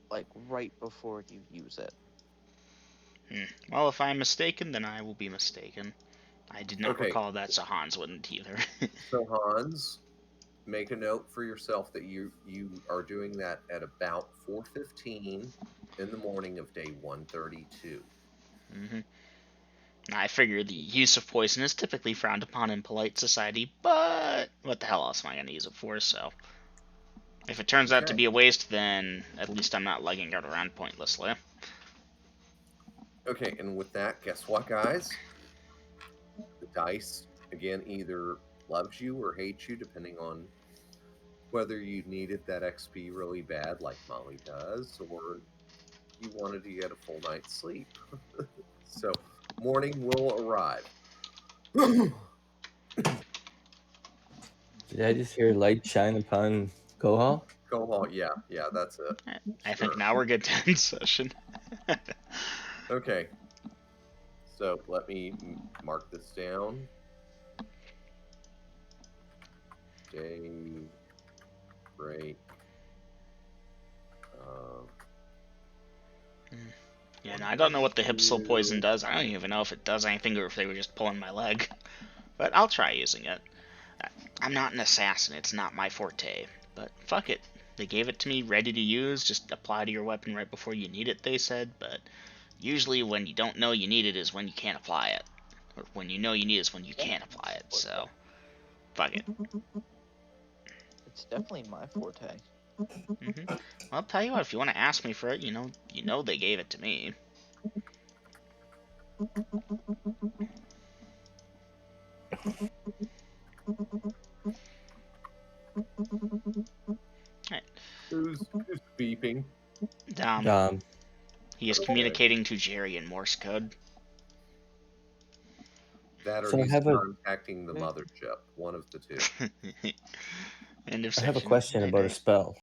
like right before you use it. Well, if I'm mistaken, then I will be mistaken. I did not recall that, so Hans wouldn't either. So Hans, make a note for yourself that you are doing that at about 4:15 in the morning of day 132. Mm-hmm. I figure the use of poison is typically frowned upon in polite society, but what the hell else am I going to use it for? So, if it turns out to be a waste, then at least I'm not lugging it around pointlessly. Okay, and with that, guess what, guys? The dice, again, either loves you or hates you, depending on whether you needed that XP really bad, like Molly does, or you wanted to get a full night's sleep. So, morning will arrive. Did I just hear light shine upon Kohal? Kohal, yeah, that's it. I think now we're good to end session. Okay. So let me mark this down. Day break. Yeah, and I don't know what the Hibsel poison does. I don't even know if it does anything or if they were just pulling my leg. But I'll try using it. I'm not an assassin. It's not my forte. But fuck it. They gave it to me ready to use. Just apply to your weapon right before you need it, they said. But usually when you don't know you need it is when you can't apply it. Or when you know you need it is when you can't apply it. So, fuck it. It's definitely my forte. Mm-hmm. Well, I'll tell you what, if you want to ask me for it, you know they gave it to me. Right. Who's beeping? Dom. He is communicating to Jerry in Morse code. That or he's contacting the mothership. One of the two. End of I have a question about a spell.